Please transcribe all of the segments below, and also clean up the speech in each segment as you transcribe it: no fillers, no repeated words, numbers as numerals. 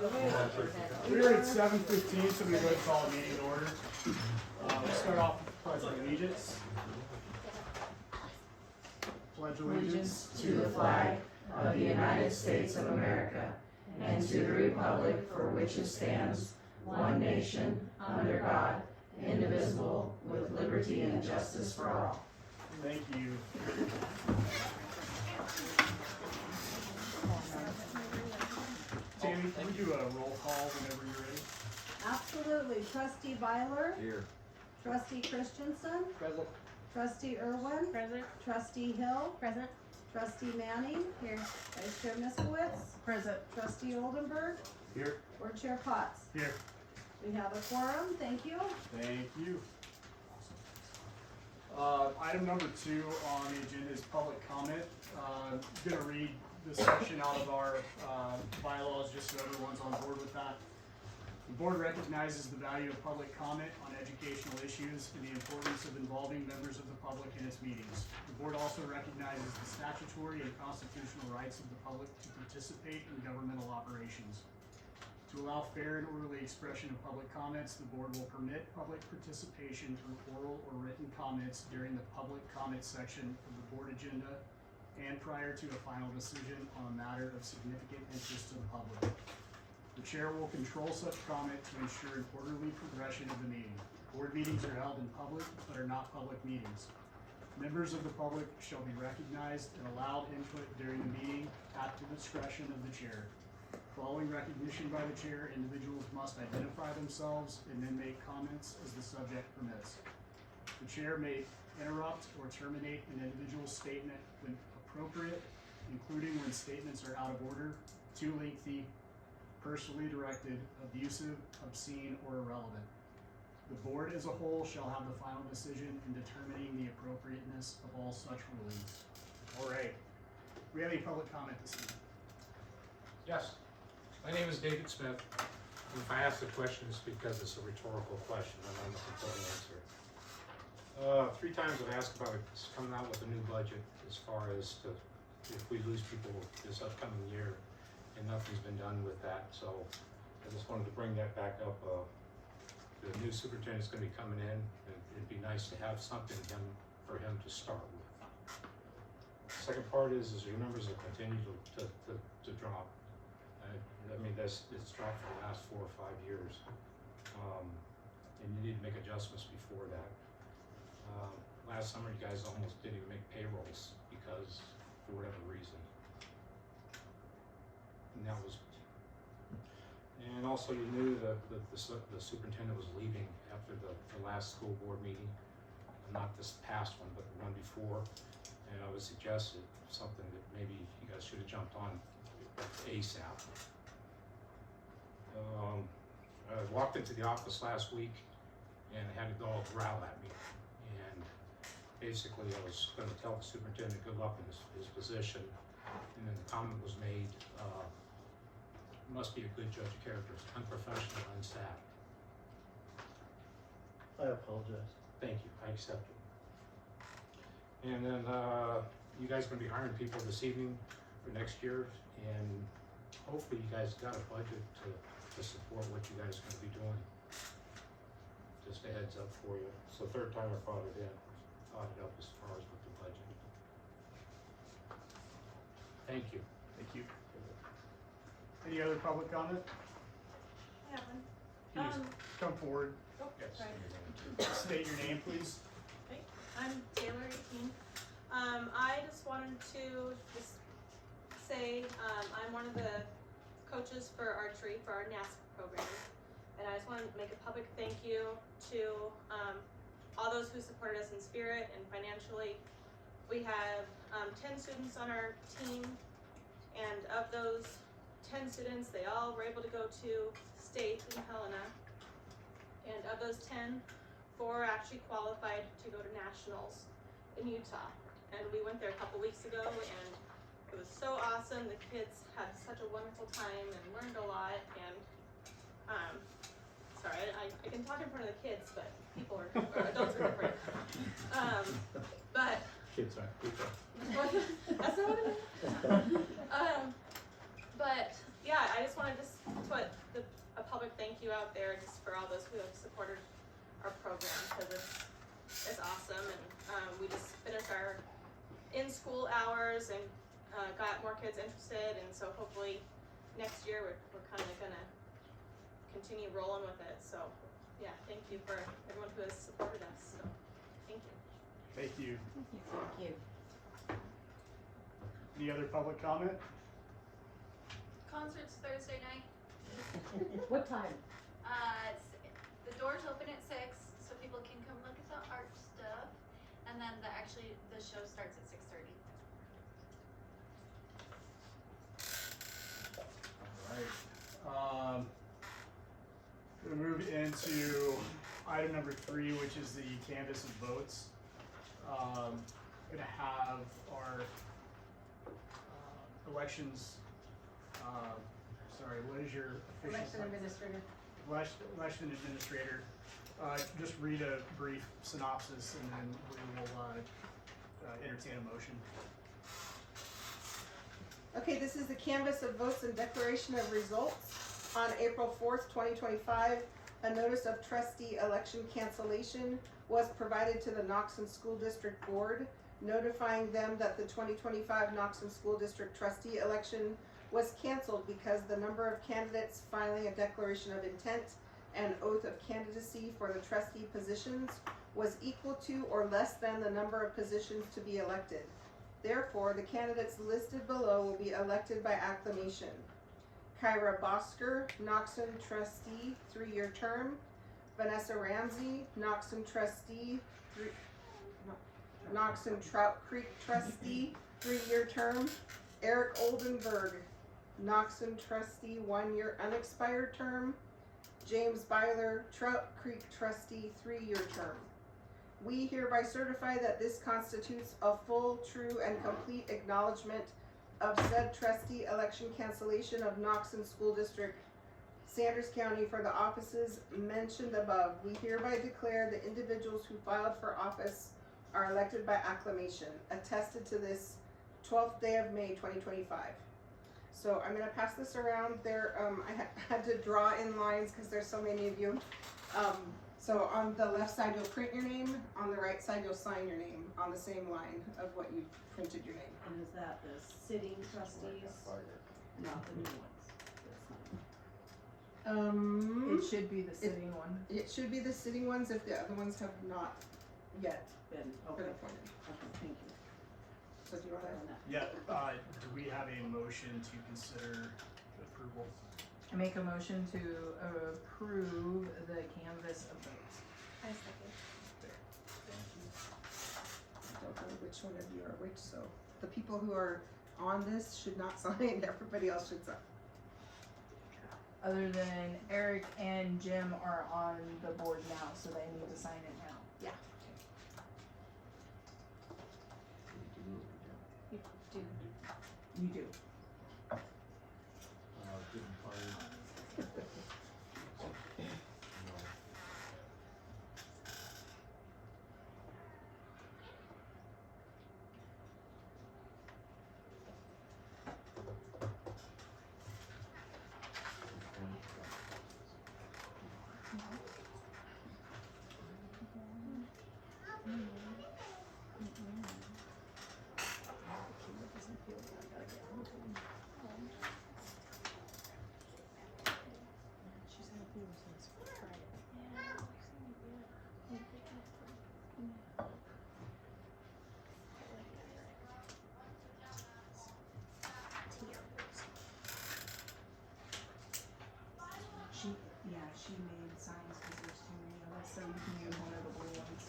We're at 7:15, so we're going to call a meeting to order. We'll start off with Pledge of Allegiance. Pledge allegiance to the flag of the United States of America and to the republic for which it stands, one nation, under God, indivisible, with liberty and justice for all. Thank you. Tammy, can we do a roll call whenever you're ready? Absolutely. Trustee Byler? Here. Trustee Christensen? Present. Trustee Irwin? Present. Trustee Hill? Present. Trustee Manning? Here. Vice Chair Miskowitz? Present. Trustee Oldenburg? Here. Board Chair Potts? Here. We have a quorum. Thank you. Thank you. Item number 2 on the agenda is public comment. I'm gonna read this section out of our bylaws just so everyone's on board with that. The board recognizes the value of public comment on educational issues and the importance of involving members of the public in its meetings. The board also recognizes the statutory and constitutional rights of the public to participate in governmental operations. To allow fair and orderly expression of public comments, the board will permit public participation through oral or written comments during the public comment section of the board agenda and prior to a final decision on a matter of significant interest to the public. The chair will control such comment to ensure an orderly progression of the meeting. Board meetings are held in public but are not public meetings. Members of the public shall be recognized and allowed input during the meeting at the discretion of the chair. Following recognition by the chair, individuals must identify themselves and then make comments as the subject permits. The chair may interrupt or terminate an individual's statement when appropriate, including when statements are out of order, too lengthy, personally directed, abusive, obscene, or irrelevant. The board as a whole shall have the final decision in determining the appropriateness of all such rulings. All right. Do we have any public comment this evening? Yes. My name is David Smith. And if I ask the question, it's because it's a rhetorical question and I'm looking for an answer. 3 times I've asked about coming out with a new budget as far as to if we lose people this upcoming year, and nothing's been done with that. So I just wanted to bring that back up. The new superintendent's going to be coming in, and it'd be nice to have something for him to start with. Second part is your numbers will continue to drop. I mean, it's dropped for the last 4 or 5 years, and you need to make adjustments before that. Last summer, you guys almost didn't even make payrolls because, for whatever reason. And that was, and also you knew that the superintendent was leaving after the last school board meeting, not this past one, but the one before. And I would suggest something that maybe you guys should have jumped on ASAP. I walked into the office last week and I had a dog growl at me. And basically I was going to tell the superintendent good luck in his position. And then the comment was made, must be a good judge of character, unprofessional, unstaffed. I apologize. Thank you, I accept it. And then you guys are going to be hiring people this evening for next year, and hopefully you guys got a budget to support what you guys are going to be doing. Just a heads up for you. So 3rd time I brought it in, thought it up as far as with the budget. Thank you. Thank you. Any other public comment? I have one. Can you just come forward, Yes. Sorry. state your name, please? Okay. I'm Taylor 18. I just wanted to just say I'm one of the coaches for archery for our NASC program, and I just wanted to make a public thank you to all those who supported us in spirit and financially. We have 10 students on our team, and of those 10 students, they all were able to go to state in Helena, and of those 10, 4 actually qualified to go to nationals in Utah. And we went there a couple weeks ago, and it was so awesome. The kids had such a wonderful time and learned a lot. And sorry, I can talk in front of the kids, but people or adults are different. But Kids are people. that's not what I meant. But yeah, I just wanted to put a public thank you out there just for all those who have supported our program, because it's awesome, and we just finished our in-school hours and got more kids interested, and so hopefully next year we're kind of gonna continue rolling with it. So yeah, thank you for everyone who has supported us. So thank you. Thank you. Thank you. Any other public comment? Concert's Thursday night. What time? The doors open at 6, so people can come look at the art stuff, and then the show starts at 6:30. Alright. We'll move into item number 3, which is the canvass of votes. Gonna have our elections, what is your official Election title? administrator. Election administrator, just read a brief synopsis and then we will entertain a motion. Okay, this is the canvass of votes and declaration of results. On April 4th, 2025, a notice of trustee election cancellation was provided to the Knoxon School District Board, notifying them that the 2025 Knoxon School District trustee election was canceled because the number of candidates filing a declaration of intent and oath of candidacy for the trustee positions was equal to or less than the number of positions to be elected. Therefore, the candidates listed below will be elected by acclamation. Kyra Bosker, Knoxon trustee, 3-year term. Vanessa Ramsey, Knoxon trustee, Knoxon Trout Creek trustee, 3-year term. Eric Oldenburg, Knoxon trustee, 1-year unexpired term. James Byler, Trout Creek trustee, 3-year term. We hereby certify that this constitutes a full, true, and complete acknowledgement of said trustee election cancellation of Knoxon School District, Sanders County, for the offices mentioned above. We hereby declare the individuals who filed for office are elected by acclamation. Attested to this 12th day of May 2025. So I'm going to pass this around. There, I had to draw in lines because there's so many of you. So on the left side you'll print your name, on the right side you'll sign your name on the same line of what you printed your name. And is that the sitting trustees, not the new ones? It should be the sitting one. It should be the sitting ones if the other ones have not yet Been, been okay, appointed. okay, thank you. So do you want to? Yeah, do we have a motion to consider approval? I make a motion to approve the canvas of votes. I second. I don't know which one of you are which, so the people who are on this should not sign, everybody else should sign. Other than Eric and Jim are on the board now, so they need to sign it now. You do. She made signs because there's too many of us, so you can use one of the blue ones.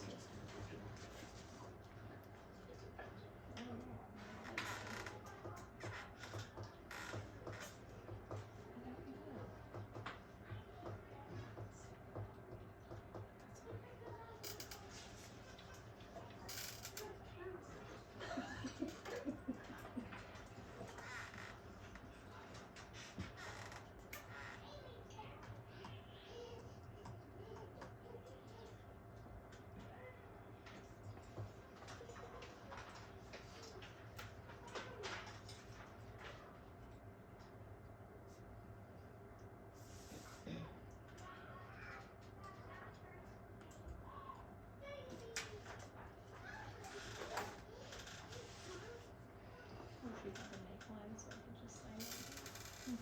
I would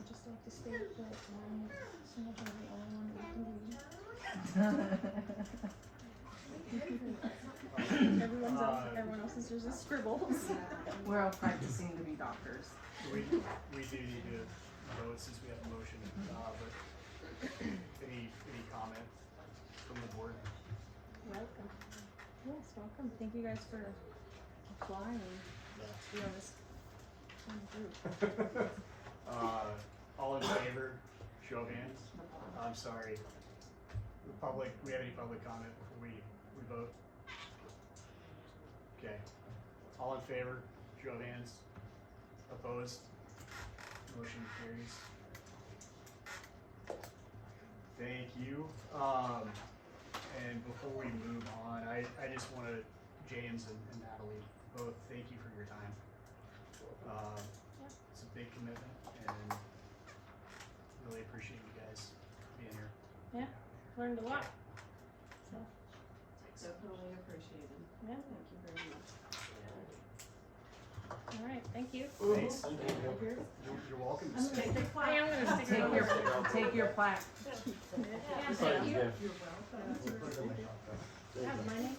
just like to state that my signature is the only one that you can read. Everyone else's is just scribbles. We're all practicing to be doctors. We do need to vote since we have a motion, but any comment from the board? Welcome. Yes, welcome. Thank you guys for applying to be on this group. All in favor, show of hands. I'm sorry. The public, we have any public comment before we vote? Okay. All in favor, show of hands. Opposed? Motion carries. Thank you. And before we move on, I just wanna, James and Natalie, both thank you for your time. It's a big commitment and really appreciate you guys being here. Learned a lot. Definitely appreciated. Yeah. Thank you very much. All right. Thank you. Thanks. You're welcome to stay. Hey, I'm gonna stick it on your. Take your plaque. Yeah, thank you. Have my name.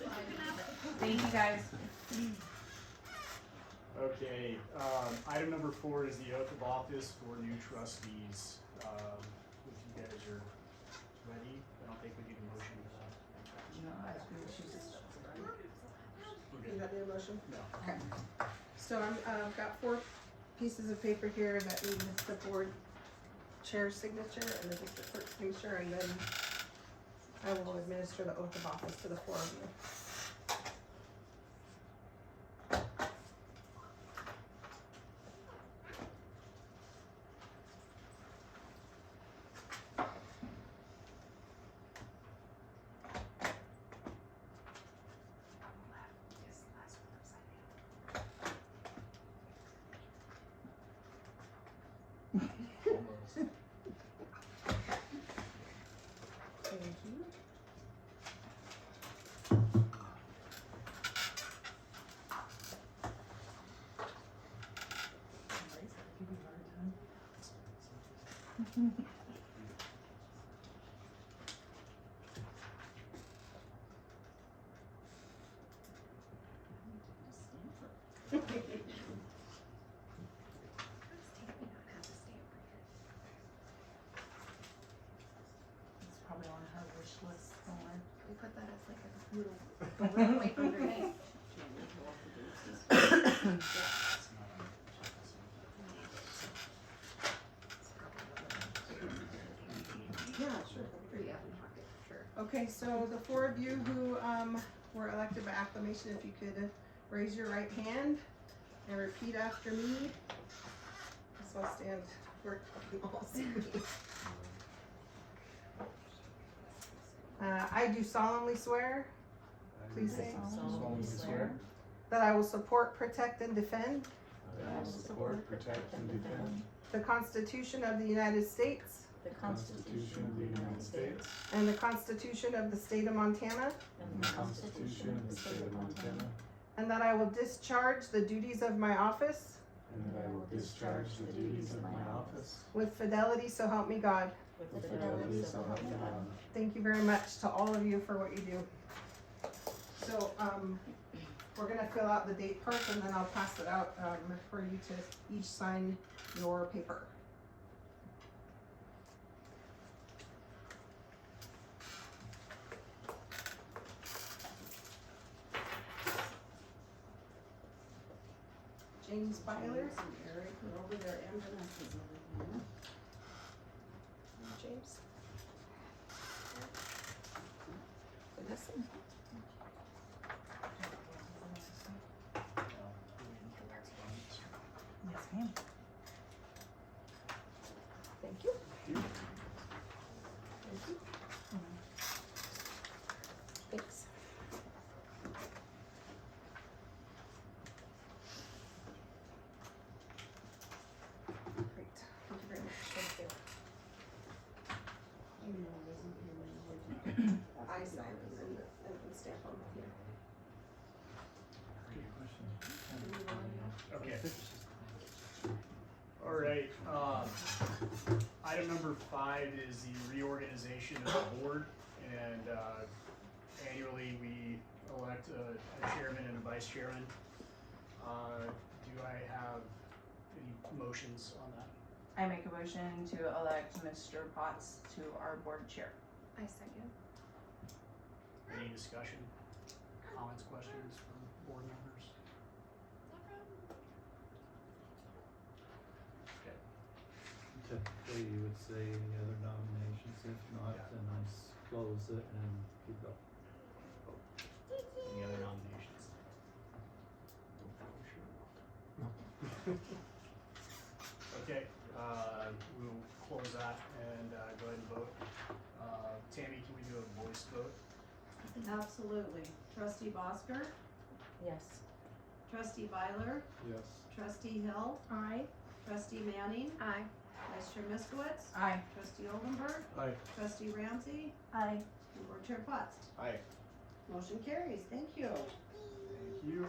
Thank you guys. Okay, item number 4 is the oath of office for new trustees. If you guys are ready, I don't think we need a motion for that. No, she's just. We're You good. got the motion? No. Okay. So I've got 4 pieces of paper here that need the board chair's signature and the district clerk's signature, and then I will administer the oath of office to the 4 of you. Thank you. It's probably on her wish list somewhere. We put that as like a little right underneath. Yeah, sure. Okay, so the 4 of you who were elected by acclamation, if you could raise your right hand and repeat after me. So I'll stand where you can all see me. I do solemnly swear, please say, Solemnly swear that I will support, protect, and defend that I will support, protect, and defend the Constitution of the United States the Constitution of the United States and the Constitution of the State of Montana, and the Constitution of the State of Montana, and that I will discharge the duties of my office and that I will discharge the duties of my office with fidelity, so help me God. with fidelity, so help me God. Thank you very much to all of you for what you do. So, we're gonna fill out the date part and then I'll pass it out, for you to each sign your paper. James Byler. Over there, ambulances over there. James. Vanessa. Yes, ma'am. Thank you. You. Thank you. Thanks. myself and stamp them. Okay. All right, item number 5 is the reorganization of the board, and, annually we elect a chairman and a vice chairman. Do I have any motions on that? I make a motion to elect Mr. Potts to our board chair. I second. Any discussion, comments, questions from board members? Okay, Typically, you would say any other nominations, if not, Yeah. then I close it and keep going. any other nominations? Okay, we'll close that and, go ahead and vote. Tammy, can we do a voice vote? Absolutely. Trustee Bosker, Yes. trustee Byler, Yes. trustee Hill, Aye. trustee Manning, Aye. vice chair Miskowitz, Aye. trustee Oldenburg, Aye. trustee Ramsey, Aye. and board chair Potts. Aye. Motion carries. Thank you. Thank you.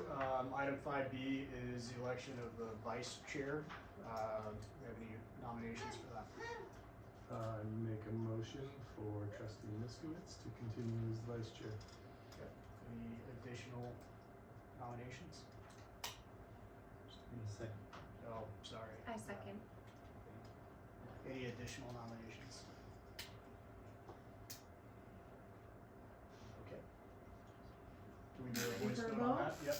Item 5B is the election of the vice chair. Do we have any nominations for that? I make a motion for trustee Miskowitz to continue as vice chair. Any additional nominations? Just give me a second. Oh, sorry. I second. Any additional nominations? Okay. Do we do a voice Ready for a vote on vote? that? Yep.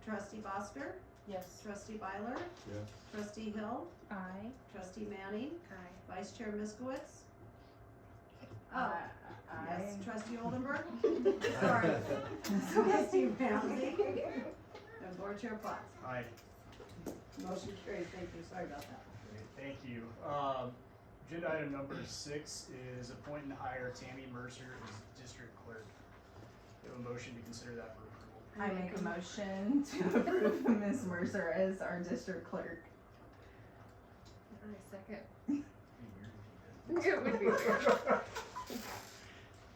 Trustee Bosker, Yes. trustee Byler, Yes. trustee Hill, Aye. trustee Manning, Aye. vice chair Miskowitz. Oh, Aye. yes, trustee Oldenburg. Sorry. Trustee Ramsey, and board chair Potts. Aye. Motion carries. Thank you. Sorry about that. Great, thank you. Agenda item number 6 is appoint and hire Tammy Mercer as district clerk. We have a motion to consider that for approval. I make a motion to approve Ms. Mercer as our district clerk. I second. Be weird if you did. It would be weird.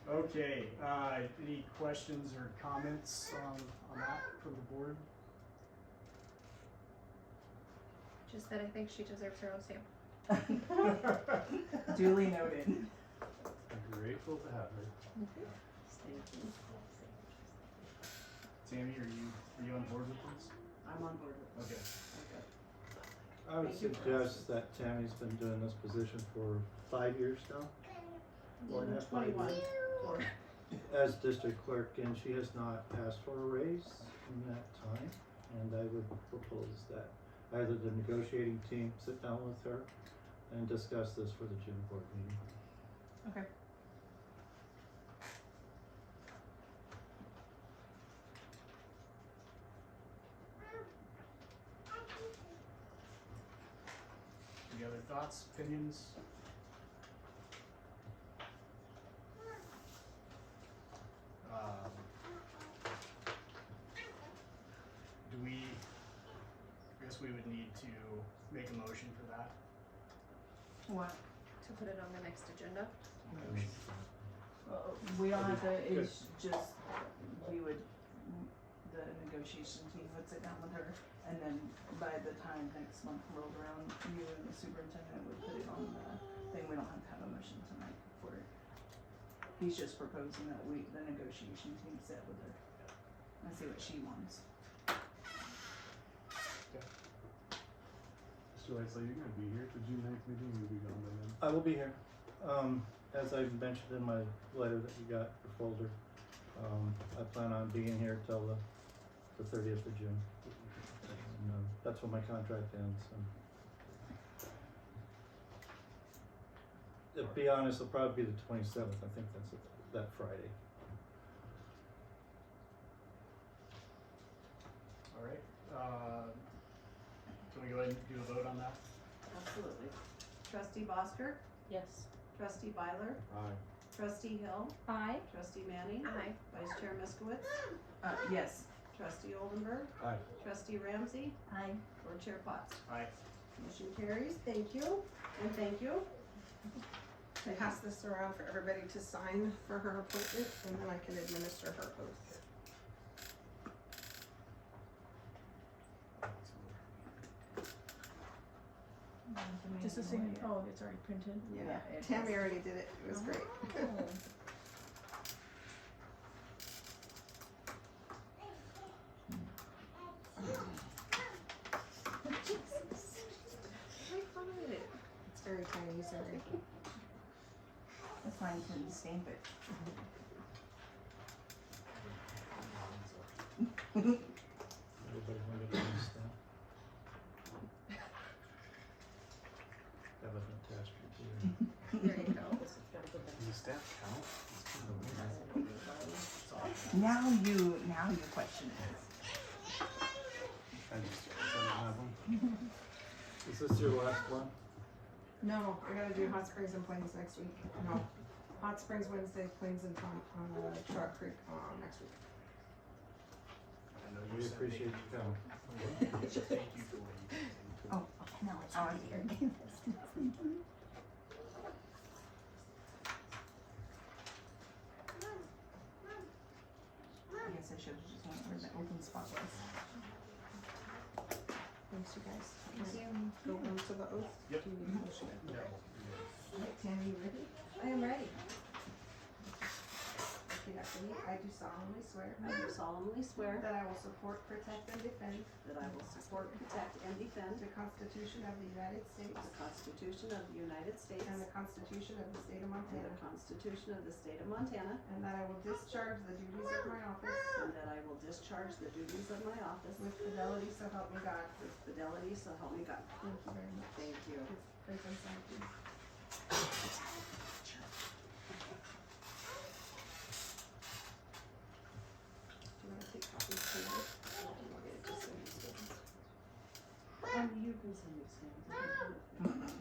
Okay, any questions or comments on that from the board? Just that I think she deserves her own stamp. Duly noted. I'm grateful to have her. Tammy, are you on board with this? I'm on board with Okay. this. Okay. I would Thank you. suggest that Tammy's been doing this position for 5 years now, 21. Or- as district clerk, and she has not asked for a raise in that time. And I would propose that either the negotiating team sit down with her and discuss this for the June board meeting. Okay. Any other thoughts, opinions? Do we, I guess we would need to make a motion for that. What? To put it on the next agenda. Motion. We don't have to, it's just, we would, the negotiation team would sit down with her, and then by the time next month rolled around, you and the superintendent would put it on the thing. We don't have to have a motion tonight for it. He's just proposing that the negotiation team sit with her and see what she wants. Mr. Whiteside, you're gonna be here for June 9th meeting, you'll be gone by then. I will be here. As I mentioned in my letter that you got, your folder, I plan on being here till the 30th of June. And, that's when my contract ends. And to be honest, it'll probably be the 27th. I think that's that Friday. All right, can we go ahead and do a vote on that? Absolutely. Trustee Bosker, Yes. trustee Byler, Aye. trustee Hill, Aye. trustee Manning, Aye. vice chair Miskowitz, Yes. trustee Oldenburg, Aye. trustee Ramsey, Aye. board chair Potts. Aye. Motion carries. Thank you, and thank you. pass this around for everybody to sign for her appointment, and then I can administer her oath. Just a signature. Oh, it's already printed. Yeah, it Tammy is. already did it, it was great. Oh. It's very tiny, sorry. That's fine, can stamp it. Everybody want to get on stamp? Have an attachment here. There you go. Does the stamp count? Now you question it. I just don't have them. Is this your last one? No, we're gonna do Hot Springs and Plains next week. No, Hot Springs Wednesday, Plains and Trout Creek next week. I know We you said appreciate you coming. thank you for what you did. Oh, no, it's on here. I guess I should have just went where the open spot was. Thanks, you guys. Thank you. Go on to the oath. Yep. Do you need a motion? No. Alright, Tammy, you ready? I am ready. Repeat after me. I do solemnly swear I do solemnly swear that I will support, protect, and defend that I will support, protect, and defend the Constitution of the United States the Constitution of the United States and the Constitution of the State of and Montana, the Constitution of the State of Montana, and that I will discharge the duties of my office and that I will discharge the duties of my office with fidelity, so help me God. with fidelity, so help me God. Thank you very much. Thank you. Please raise and sign, please. Do you want to take copies too? Or do you want me to just send these to you? You can send me stamps.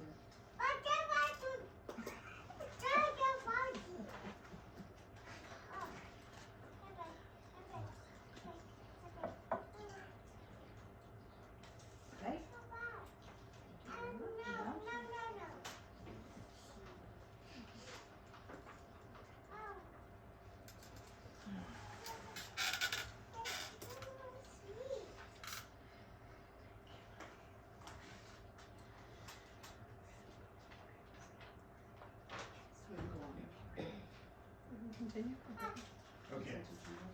Okay. So we can go on. Continue? Okay. Okay.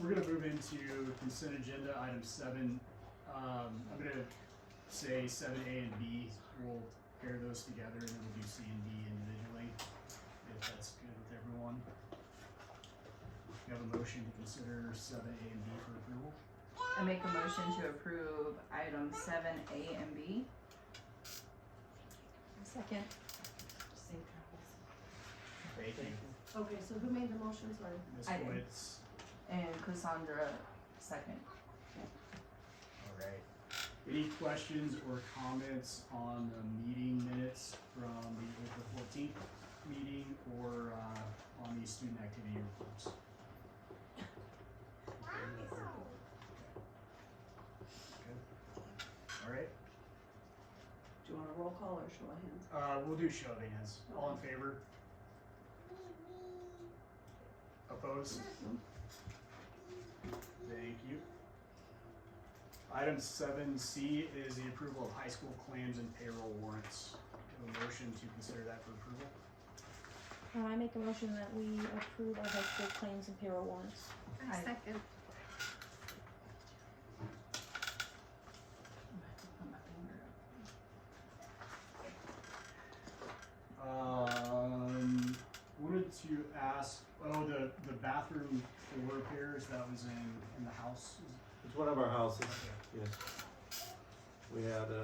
We're gonna move into consent agenda, item 7. I'm gonna say 7A and B, we'll pair those together, and then we'll do C and D individually, if that's good with everyone. We have a motion to consider 7A and B for approval. I make a motion to approve items 7A and B. Second. Safe travels. Thank you. Okay, so who made the motion, sorry? Ms. I did. Woods, And Cassandra, second. alright. Any questions or comments on the meeting minutes from the April 14th meeting or on the student activity reports? Alright, Do you want a roll call or show of hands? we'll do show of hands. All in favor? Opposed? Thank you. Item 7C is the approval of high school claims and payroll warrants. Do you have a motion to consider that for approval? I make a motion that we approve our high school claims and payroll warrants. I- Second. Wanted to ask, the bathroom floor repairs that was in the house. It's one of our houses, Okay. yes. We had a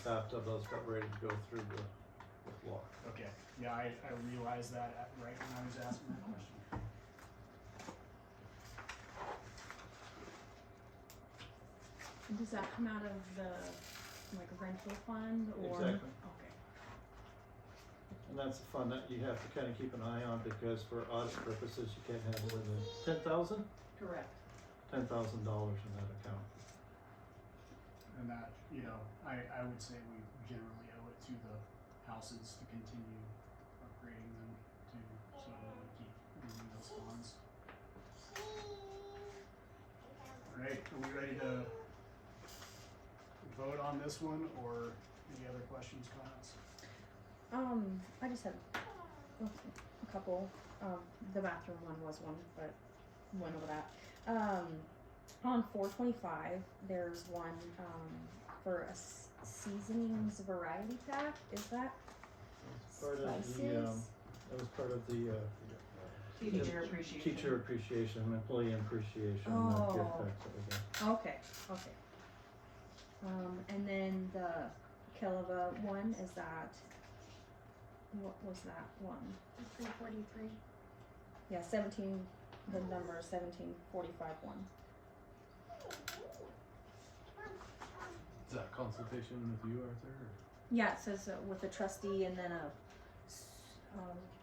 bathtub that was about ready to go through the floor. Okay, yeah, I realized that right when I was asking that question. Does that come out of the like a rental fund or? Exactly. Okay. And that's a fund that you have to kind of keep an eye on because for audit purposes, you can't have more than $10,000 in Correct. that account. And that, you know, I would say we generally owe it to the houses to continue upgrading them to, so that we keep using those funds. Alright, are we ready to vote on this one, or any other questions, comments? I just have a couple. The bathroom one was one, but went over that. On 425, there's one for a seasonings variety pack. Is that Part of the, spices? that was part of the, Teacher appreciation. teacher appreciation, employee appreciation, gift Oh. packs that we got. Okay, okay. And then the Keleva one, is that, what was that one? 343. Yeah, 17, the number 1745 one. Is that consultation with you, Arthur? Or? Yeah, it says with the trustee and then a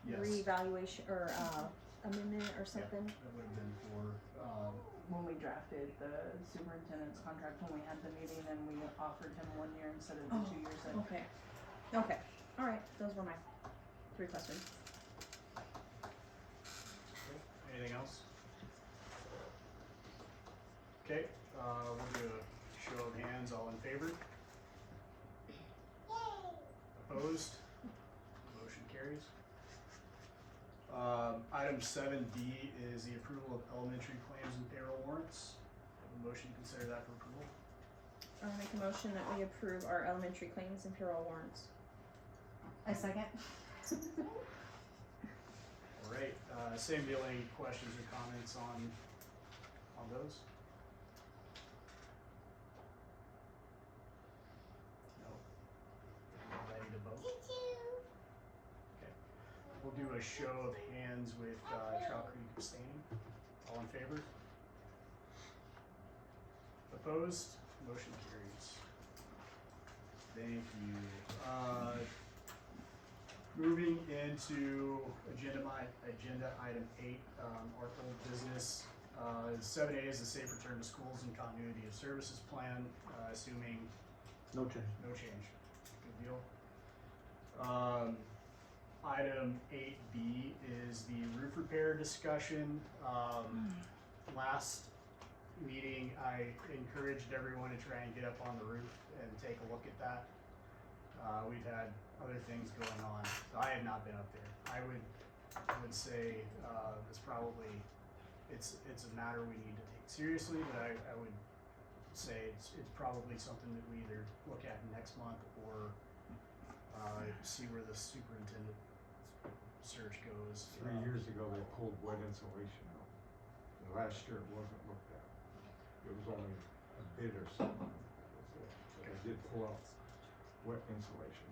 Yes. reevaluation or amendment or something. That would have been for, When we drafted the superintendent's contract, when we had the meeting and we offered him 1 year instead of the 2 years. Okay, okay, alright, those were my 3 questions. anything else? Okay, we'll do a show of hands, all in favor? Opposed? Motion carries. Item 7D is the approval of elementary claims and payroll warrants. A motion to consider that for approval. I'll make a motion that we approve our elementary claims and payroll warrants. I second. Alright, same deal, any questions or comments on those? No? Ready to vote? Okay, we'll do a show of hands with, Trout Creek abstaining. All in favor? Opposed? Motion carries. Thank you. Moving into agenda item 8, our old business. 7A is the safe return to schools and continuity of services plan, assuming No change. no change. Good deal. Item 8B is the roof repair discussion. Last meeting, I encouraged everyone to try and get up on the roof and take a look at that. We've had other things going on, so I have not been up there. I would say, it's probably, it's a matter we need to take seriously, but I would say it's probably something that we either look at next month or, see where the superintendent search goes. 3 years ago, they pulled wet insulation out. And last year, it wasn't looked at. It was only a bid or something. But they did pull out wet insulation.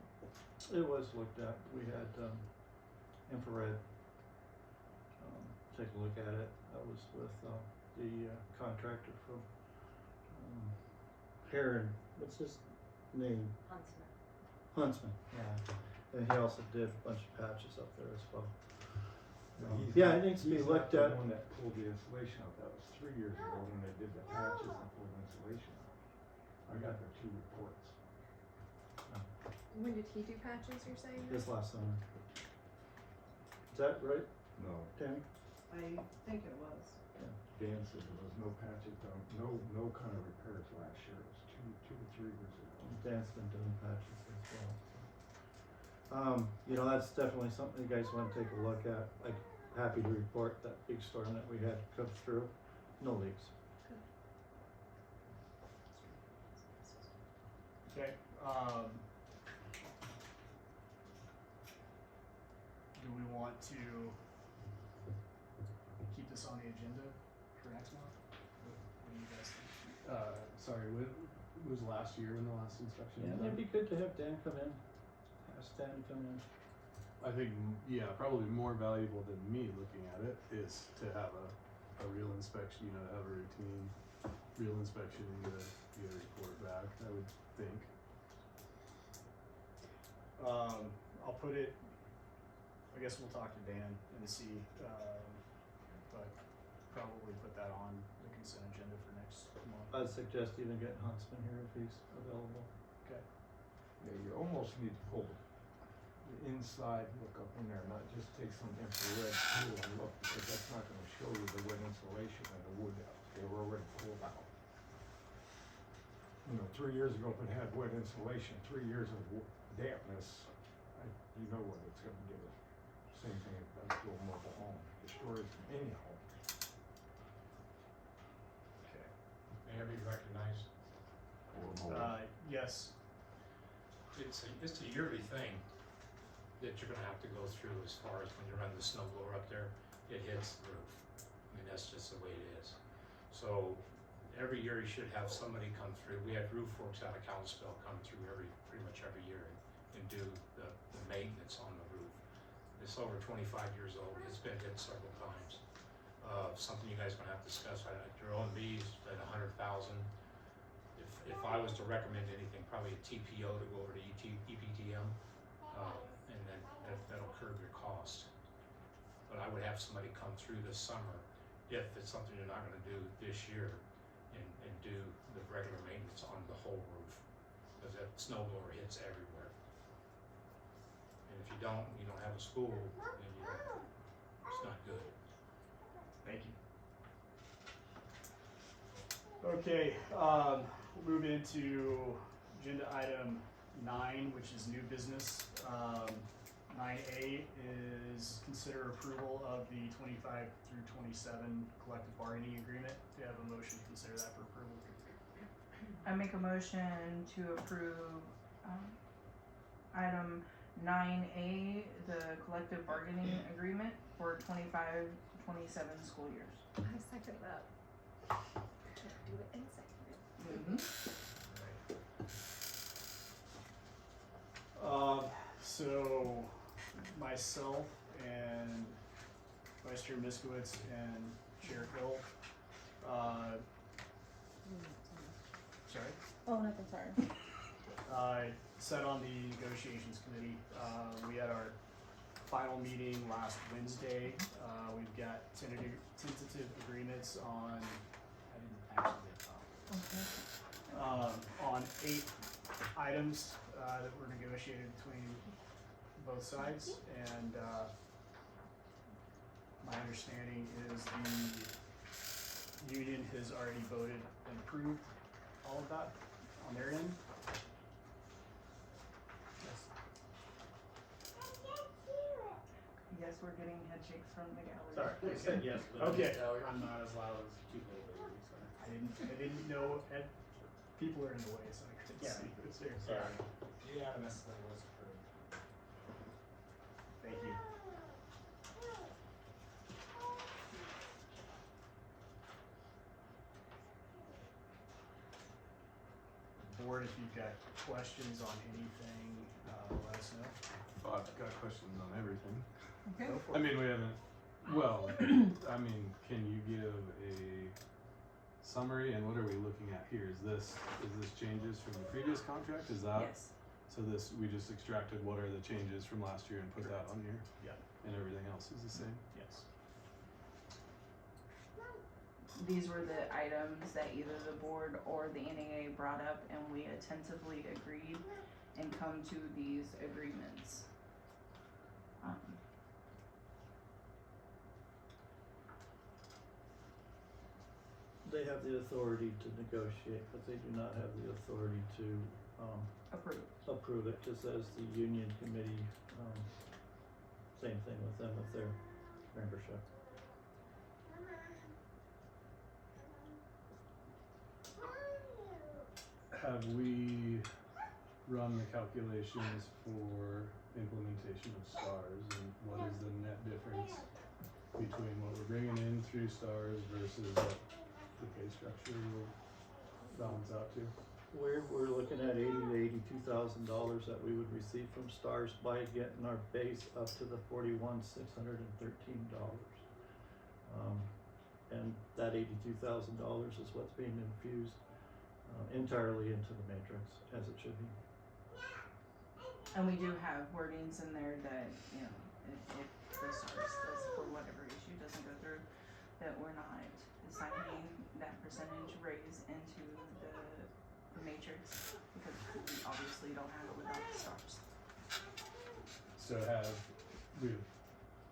It was looked at. We had infrared take a look at it. That was with the contractor from Heron. What's his name? Huntsman. Yeah. And he also did a bunch of patches up there as well. Yeah, it needs to be He's looked not at. the one that pulled the insulation out. That was 3 years ago when they did the patches and pulled the insulation out. I got their 2 reports. When did he do patches, you're saying? This last summer. Is that right, No, Tammy? I think it was. Dan said there was no patches done, no kind of repairs last year. It was 2 to 3 years ago. Dan's been doing patches as well. You know, that's definitely something you guys wanna take a look at. Like, happy to report that big storm that we had come through, no leaks. Okay, do we want to keep this on the agenda for next month? What do you guys think? Sorry, what was last year when the last inspection Yeah, was it'd done? be good to have Dan come in, ask Dan to come in. I think, yeah, probably more valuable than me looking at it is to have a real inspection, you know, to have a routine, real inspection and get a report back, I would think. I'll put it, I guess we'll talk to Dan and see, but probably put that on the consent agenda for next month. I'd suggest even getting Huntsman here if he's available. Okay. Yeah, you almost need to pull the inside, look up in there, not just take some infrared tool and look, because that's not gonna show you the wet insulation and the wood out. They were already pulled out. You know, 3 years ago, if it had wet insulation, 3 years of dampness, you know what it's gonna do. Same thing if that's to a mobile home, destroys any home. Okay. May I be recognized? Or mobile. Yes, It's a yearly thing that you're gonna have to go through as far as when you run the snow blower up there, it hits the roof. I mean, that's just the way it is. So every year you should have somebody come through. We had roof works out of Kalispell come through pretty much every year and do the maintenance on the roof. It's over 25 years old. It's been hit several times. Something you guys are gonna have to discuss. Your O&B's at 100,000. If I was to recommend anything, probably a TPO to go over to EPTM, and then that'll curb your cost. But I would have somebody come through this summer, if it's something you're not gonna do this year, and do the regular maintenance on the whole roof, because that snow blower hits everywhere. And if you don't have a school, then it's not good. thank you. Okay, we'll move into agenda item 9, which is new business. 9A is consider approval of the 25 through 27 collective bargaining agreement. Do you have a motion to consider that for approval? I make a motion to approve, item 9A, the collective bargaining agreement for 25-27 school years. I second that. Do it in second. So myself and Vice Chair Miskowitz and Chair Hill, sorry? Oh, nothing, sorry. Sat on the negotiations committee. We had our final meeting last Wednesday. We've got tentative agreements on, I didn't actually get on 8 items that were negotiated between both sides, and my understanding is the union has already voted and approved all of that on their end. Yes, we're getting head shakes from the gallery. Sorry. I said yes, but Okay. I'm not as loud as people over here, so. I didn't know, people are in the way, so I couldn't Yeah. see who's there. Sorry. Unanimously was approved. Thank you. Board, if you've got questions on anything, let us know. I've got questions on everything. Okay. Go for I it. mean, we haven't, well, I mean, can you give a summary, and what are we looking at here? Is this changes from the previous contract? Is that? Yes. So we just extracted what are the changes from last year and put that on here? Yeah. And everything else is the same? Yes. These were the items that either the board or the NAA brought up, and we attentively agreed and come to these agreements. They have the authority to negotiate, but they do not have the authority to, Approved. approve it, just as the union committee, same thing with them with their membership. Have we run the calculations for implementation of STARS, and what is the net difference between what we're bringing in through STARS versus what the pay structure will balance out to? We're looking at $80,000 to $82,000 that we would receive from STARS by getting our base up to the $41,613. And that $82,000 is what's being infused entirely into the matrix, as it should be. And we do have wordings in there that, you know, if the STARS does, for whatever issue doesn't go through, that we're not assigning that percentage raise into the matrix, because we obviously don't have it without the STARS. So we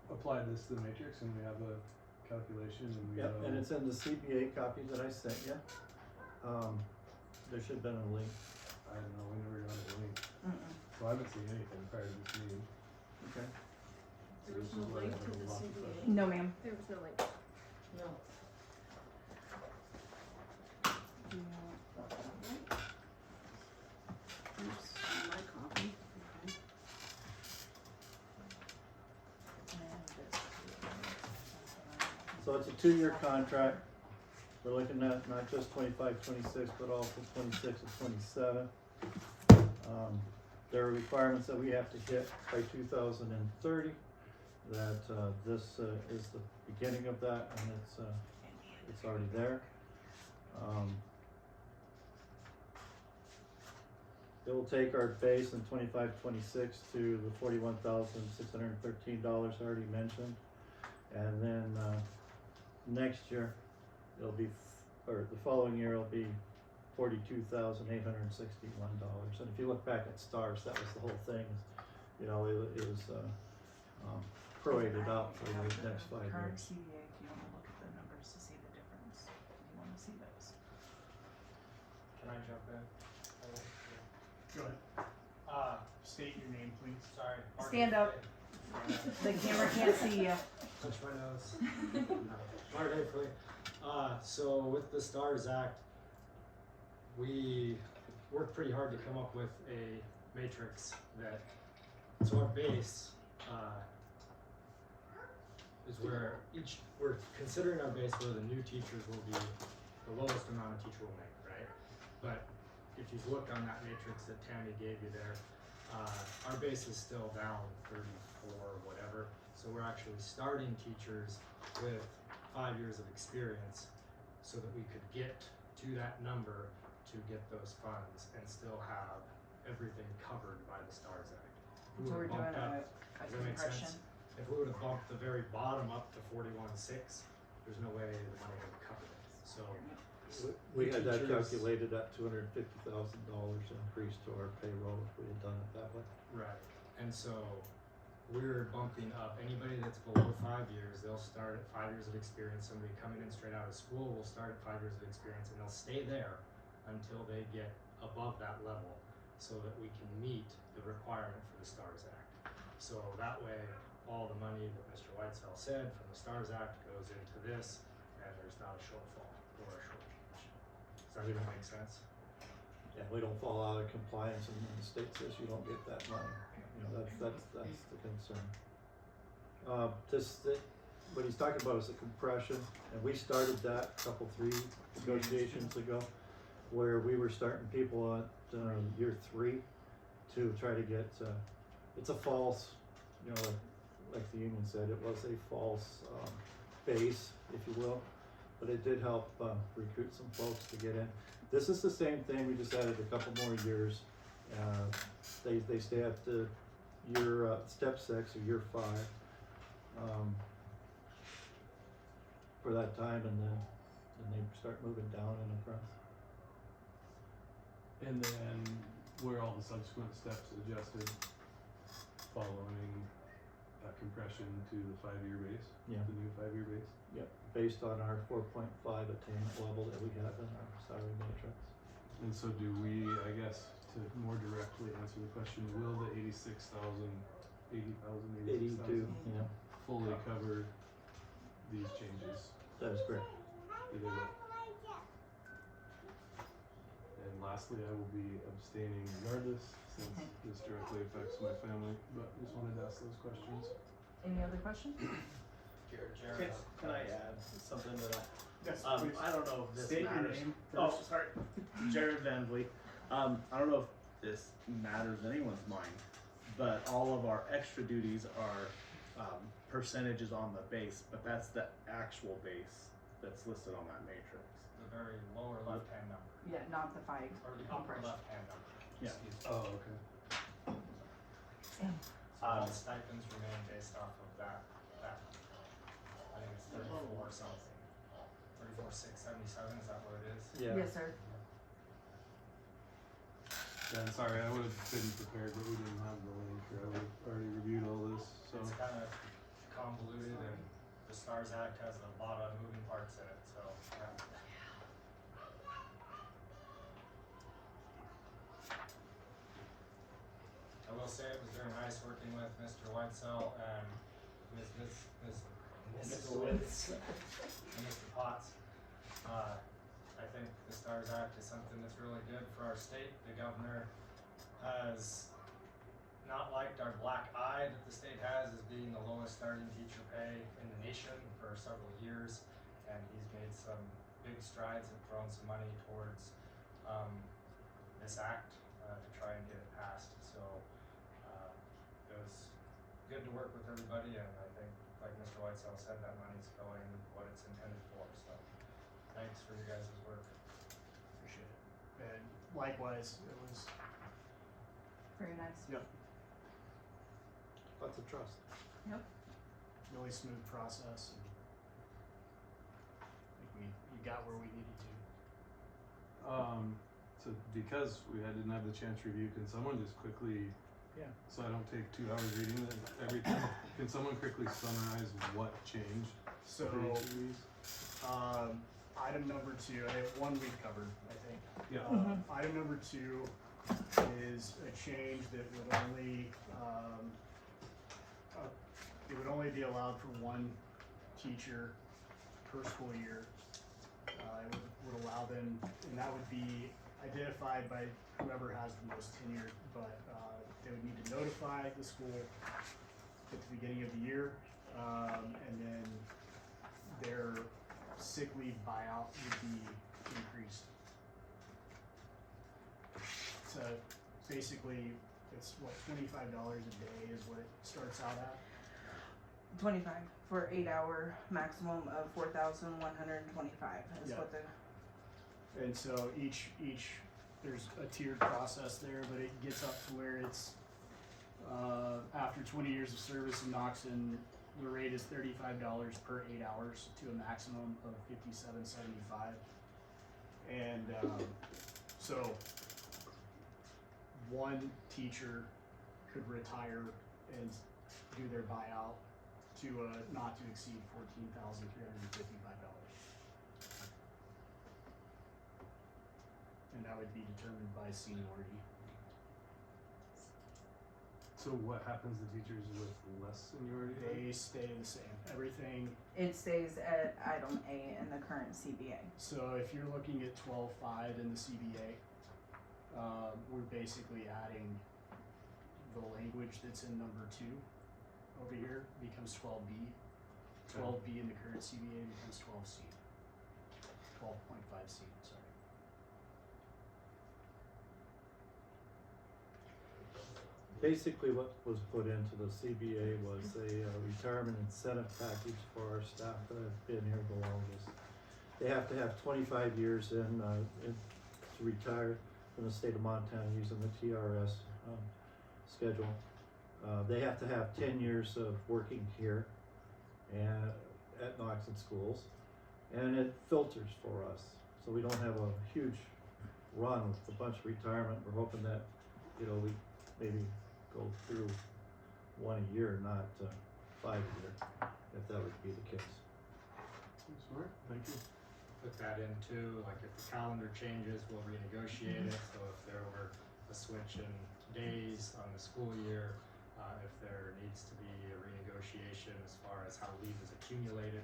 applied this to the matrix and we have a calculation and we Yep, know. and it's in the CPA copy that I sent you. There should have been a link. I don't know, we never got a link. Mm-mm. So I haven't seen anything prior to this meeting. Okay. So this is what I have a lot of questions. No, ma'am. There was no link. No. Do you want that? Here's my copy. Okay. So it's a 2-year contract. We're looking at not just 25, 26, but also 26 and 27. There are requirements that we have to hit by 2030. That this is the beginning of that, and it's already there. It will take our base in 25, 26 to the $41,613 already mentioned, and then next year it'll be, or the following year it'll be $42,861. And if you look back at STARS, that was the whole thing. You know, it was prorated out for the next 5 Current years. CBA, if you wanna look at the numbers to see the difference, if you wanna see those. Can I jump in? Go ahead. State your name, please. Sorry. Stand up. The camera can't see you. Touch my nose. Mark Hafley. So with the STARS Act, we worked pretty hard to come up with a matrix that, so our base, is where we're considering our base where the new teachers will be the lowest amount a teacher will make, right? But if you've looked on that matrix that Tammy gave you there, our base is still down 34 or whatever. So we're actually starting teachers with 5 years of experience so that we could get to that number to get those funds and still have everything covered by the STARS Act. If we So we're would've doing bumped a does that make compression. sense? If we would have bumped the very bottom up to 41.6, there's no way the money would have covered it. So We had that teachers- calculated at $250,000 increase to our payroll if we had done it that way. Right, and so we're bumping up anybody that's below 5 years, they'll start at 5 years of experience. Somebody coming in straight out of school will start at 5 years of experience and they'll stay there until they get above that level so that we can meet the requirement for the STARS Act. So that way, all the money that Mr. Whitesell said from the STARS Act goes into this and there's not a shortfall or a shortchange. Does that even make sense? Yeah, we don't fall out of compliance and the state says you don't get that money. You know, that's the concern. What he's talking about is the compression, and we started that three negotiations ago, where we were starting people at year 3 to try to get, it's a false, you know, like the union said, it was a false base, if you will, but it did help recruit some folks to get in. This is the same thing, we just added a couple more years. They stay at the year, step 6 or year 5 for that time, and then they start moving down and across. And then were all the subsequent steps adjusted following compression to the 5-year base? Yeah. The new 5-year base? Yep, based on our 4.5 attainment level that we have in our salary matrix. And so do we, I guess, to more directly answer the question, will the 86,000, 82, yeah, fully cover these changes? that is correct. It will. And lastly, I will be abstaining regardless, since this directly affects my family, but just wanted to ask those questions. Any other questions? Jared, can I add something to that? Yes, please. I don't know if this State your matters. name Oh, first. sorry. Jared Van Vliet. I don't know if this matters in anyone's mind, but all of our extra duties are percentages on the base, but that's the actual base that's listed on that matrix. The very lower left-hand number, Yeah, not the 5. or the upper left-hand number. Yeah. Excuse me. Oh, okay. So all stipends remain based off of that, I think it's 34 something. 34,677, is that what it is? Yeah. Yes, sir. Yeah, I'm sorry, I would have been prepared, but we didn't have the link, or I would have already reviewed all this, so. It's kind of convoluted, and the STARS Act has a lot of moving parts in it, so. I will say it was very nice working with Mr. Whitesell and Mrs. Witz and Mr. Potts. I think the STARS Act is something that's really good for our state. The governor has not liked our black eye that the state has as being the lowest starting teacher pay in the nation for several years, and he's made some big strides and thrown some money towards this act to try and get it passed. So it was good to work with everybody, and I think, like Mr. Whitesell said, that money's going what it's intended for. So thanks for your guys' work. Appreciate it. And likewise, it was, Very nice. Lots of trust. really smooth process. And I think we got where we needed to. So because didn't have the chance to review, can someone just quickly, Yeah. so I don't take 2 hours reading everything, can someone quickly summarize what changed So, for each of these? item number 2, I have one we've covered, I think. Yeah. Item number 2 is a change that would only, it would only be allowed for one teacher per school year. It would allow them, and that would be identified by whoever has the most tenure, but, they would need to notify the school at the beginning of the year, and then their sick leave buyout would be increased. So basically, it's what, $25 a day is what it starts out at? 25 for 8-hour maximum of 4,125 is Yeah. what the And so each, there's a tiered process there, but it gets up to where it's, after 20 years of service in Knoxon, the rate is $35 per 8 hours to a maximum of $57.75. And, so one teacher could retire and do their buyout to not to exceed $14,355. And that would be determined by seniority. So what happens to teachers with less seniority? They stay the same. Everything. it stays at item A in the current CBA. So if you're looking at 12.5 in the CBA, we're basically adding the language that's in number 2 over here becomes 12B. 12B in the current CBA becomes 12C. 12.5C, sorry. Basically, what was put into the CBA was a retirement incentive package for our staff that have been here the longest. They have to have 25 years to retire from the state of Montana using the TRS schedule. They have to have 10 years of working here and at Knoxon schools, and it filters for us. So we don't have a huge run with a bunch of retirement. We're hoping that, we maybe go through one a year, not 5 a year, if that would be the case. Smart, thank you. Put that into, like, if the calendar changes, we'll renegotiate it. So if there were a switch in days on the school year, if there needs to be a renegotiation as far as how leave is accumulated,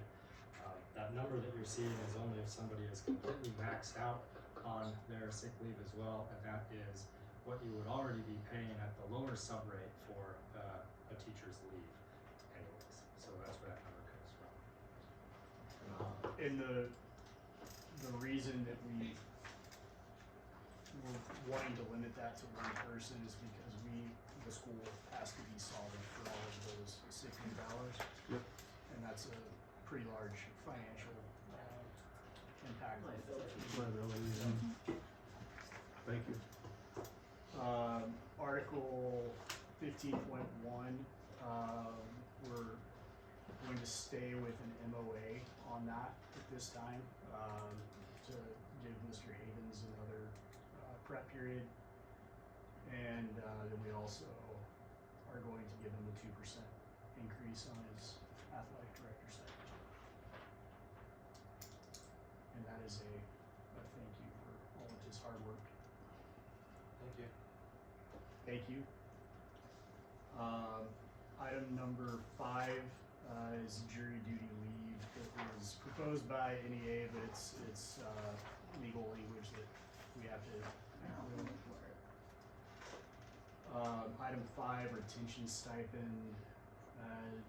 that number that you're seeing is only if somebody is completely maxed out on their sick leave as well, and that is what you would already be paying at the lower sub rate for a teacher's leave anyways. So that's where that number comes from. And the reason that we were wanting to limit that to one person is because the school has to be solvent for all of those sick leave hours. Yep. And that's a pretty large financial impact. Liability, yeah. Thank you. Article 15.1 going to stay with an MOA on that at this time, to give Mr. Havens another, prep period. And, then we also are going to give him a 2% increase on his athletic director stipend. And that is a thank you for all of his hard work. Thank you. Thank you. Item number 5 is jury duty leave that was proposed by NEA, but it's legal language that we have to. Item 5, retention stipend. You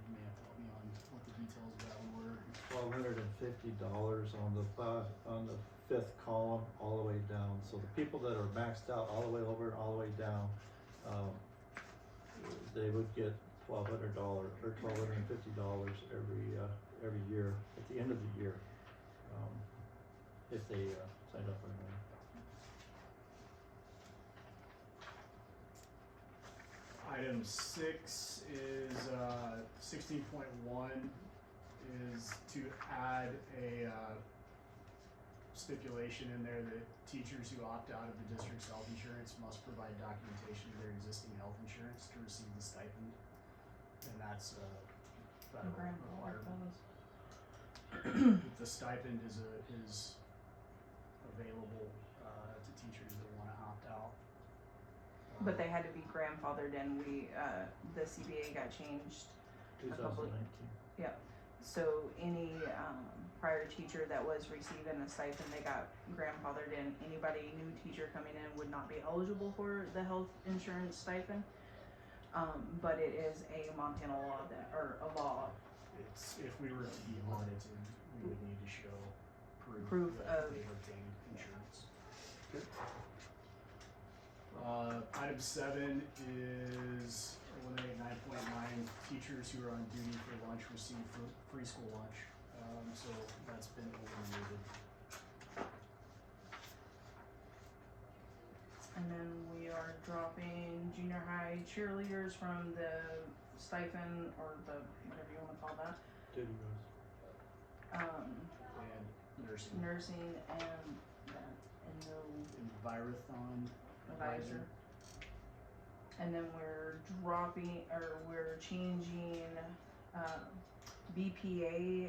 may have to help me on what the details of that one were. $1,250 on the 5th column all the way down. So the people that are maxed out all the way over and all the way down, they would get $1,200 or $1,250 every year at the end of the year, if they signed up for it. Item 6 is 16.1 is to add a stipulation in there that teachers who opt out of the district's health insurance must provide documentation of their existing health insurance to receive the stipend, and that's a federal requirement. The stipend is available to teachers that want to opt out. But they had to be grandfathered in. The CBA got changed. 2019. Yep. So any prior teacher that was receiving a stipend, they got grandfathered in. Anybody new teacher coming in would not be eligible for the health insurance stipend. But it is a Montana law or a law. It's, if we were to be audited, we would need to show Proof that of- they've obtained insurance. Item 7 is eliminate 9.9 teachers who are on duty for lunch receive free school lunch. So that's been eliminated. And then we are dropping junior high cheerleaders from the stipend or the whatever you want to call that. Duty rules. And nursing. Nursing and no Envirothon advisor. And then we're changing BPA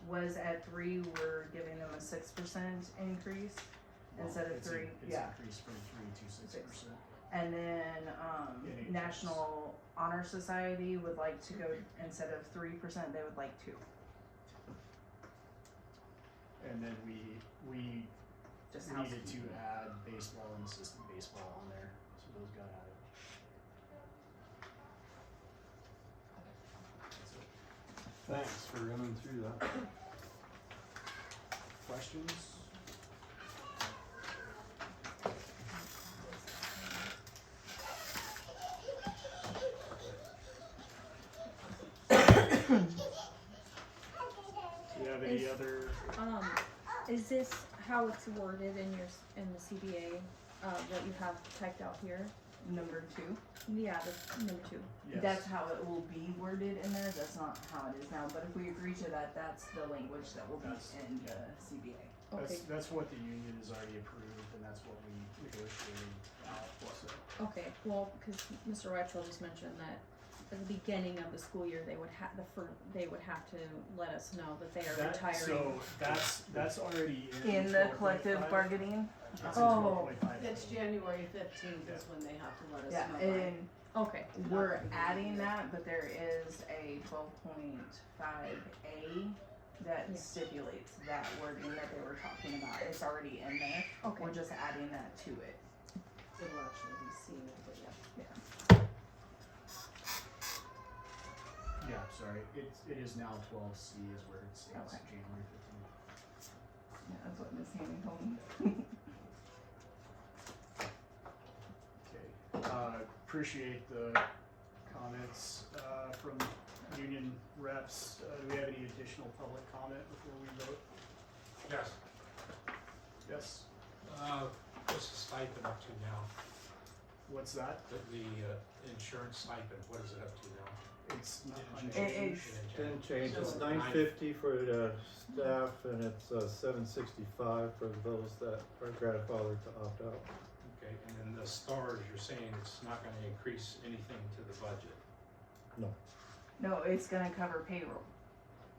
was at 3, we're giving them a 6% increase instead of 3. It's increased from 3 to 6%. And then NHS. National Honor Society would like to go, instead of 3%, they would like 2. And then we Just needed to housekeeping. add baseball and assistant baseball on there, so those got added. That's it. Thanks for running through that. Questions? Do you have any Is- other? Is this how it's worded in in the CBA, what you have typed out here? Number 2. Yeah, the number 2. Yes. That's how it will be worded in there. That's not how it is now. But if we agree to that, that's the language that will be That's- in the CBA. Okay, That's what the union has already approved, and that's what we negotiated out, so. okay, well, because Mr. Whitesell just mentioned that at the beginning of the school year, they would have to let us know that they are retiring. So that's already In the 12.5. collective bargaining. That's in Oh. 12.5. It's January 15th is when they have to let us Yeah, know. and Okay, we're adding that, but there is a 12.5A that Yeah. stipulates that wording that they were talking about. It's already in there. okay. We're just adding that to it. It'll actually be seen, but yeah. Yeah, sorry, it is now 12C is where it states Okay. January 15th. Yeah, that's what Miss Haney told me. Okay, appreciate the comments, from union reps. Do we have any additional public comment before we vote? Yes. Yes? What's the stipend up to now? What's that? The insurance stipend, what is it up to now? It's not Didn't unchanged. It's- Didn't change, it's So- $9.50 for the staff and it's $7.65 for those that are grandfathered to opt out. Okay, and then the stars, you're saying it's not gonna increase anything to the budget? No, it's gonna cover payroll.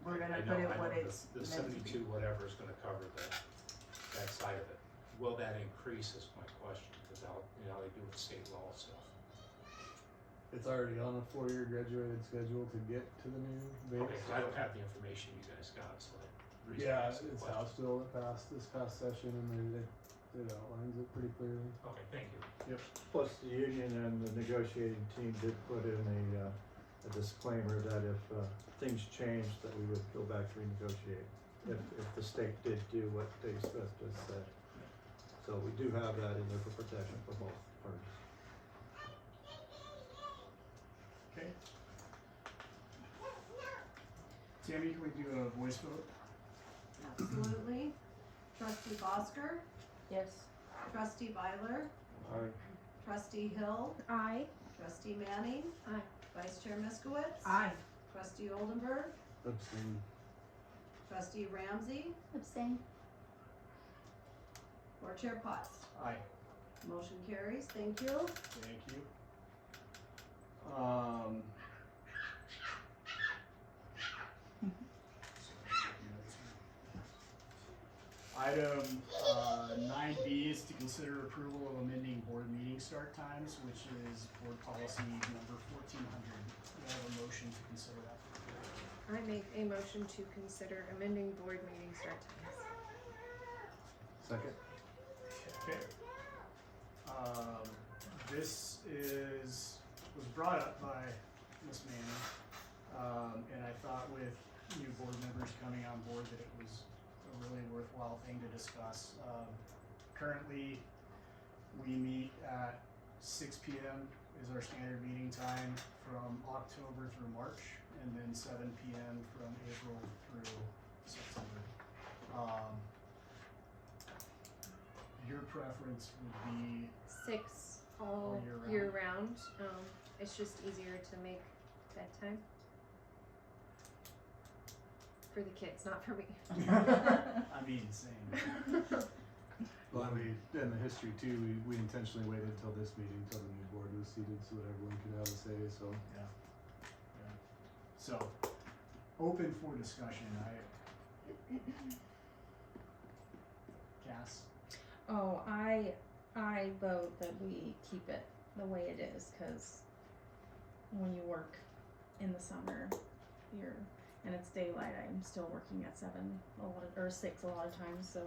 We're gonna I put know, it I what know, it's the meant to be. 72 whatever is gonna cover that side of it. Will that increase is my question, cause how, you know, they do with state law stuff. It's already on a 4-year graduated schedule to get to the new base. Okay, 'cause I don't have the information you guys got, so that. reason I Yeah, asked the it's question. House bill that passed this past session and it outlines it pretty clearly. Okay, thank you. Plus, the union and the negotiating team did put in a disclaimer that if things changed, that we would go back to renegotiate. If the state did do what Dave Smith just said. So we do have that in there for protection for both parties. Okay. Tammy, can we do a voice vote? Absolutely. Trustee Bosker, Yes. trustee Byler, Aye. trustee Hill, I. trustee Manning. Aye. Vice Chair Miskowitz. Aye. Trustee Oldenburg, Abstain. trustee Ramsey, Abstain. board chair Potts. Aye. Motion carries, thank you. Thank you. Item 9B is to consider approval of amending board meeting start times, which is board policy number 1400. We have a motion to consider that. I make a motion to consider amending board meeting start times. Second. Okay. This was brought up by Ms. Manning, and I thought with new board members coming on board that it was a really worthwhile thing to discuss. Currently, we meet at 6 p.m. is our standard meeting time from October through March, and then 7 p.m. from April through September. Your preference would be 6 all All year year round. It's just easier to make bedtime. For the kids, not for me. I mean, same. Well, in the history too, we intentionally waited until this meeting, till the new board was seated, so that everyone could have a say, so. Yeah. So, open for discussion. Cass? Oh, I vote that we keep it the way it is, cause when you work in the summer, and it's daylight, I'm still working at 6 a lot of times, so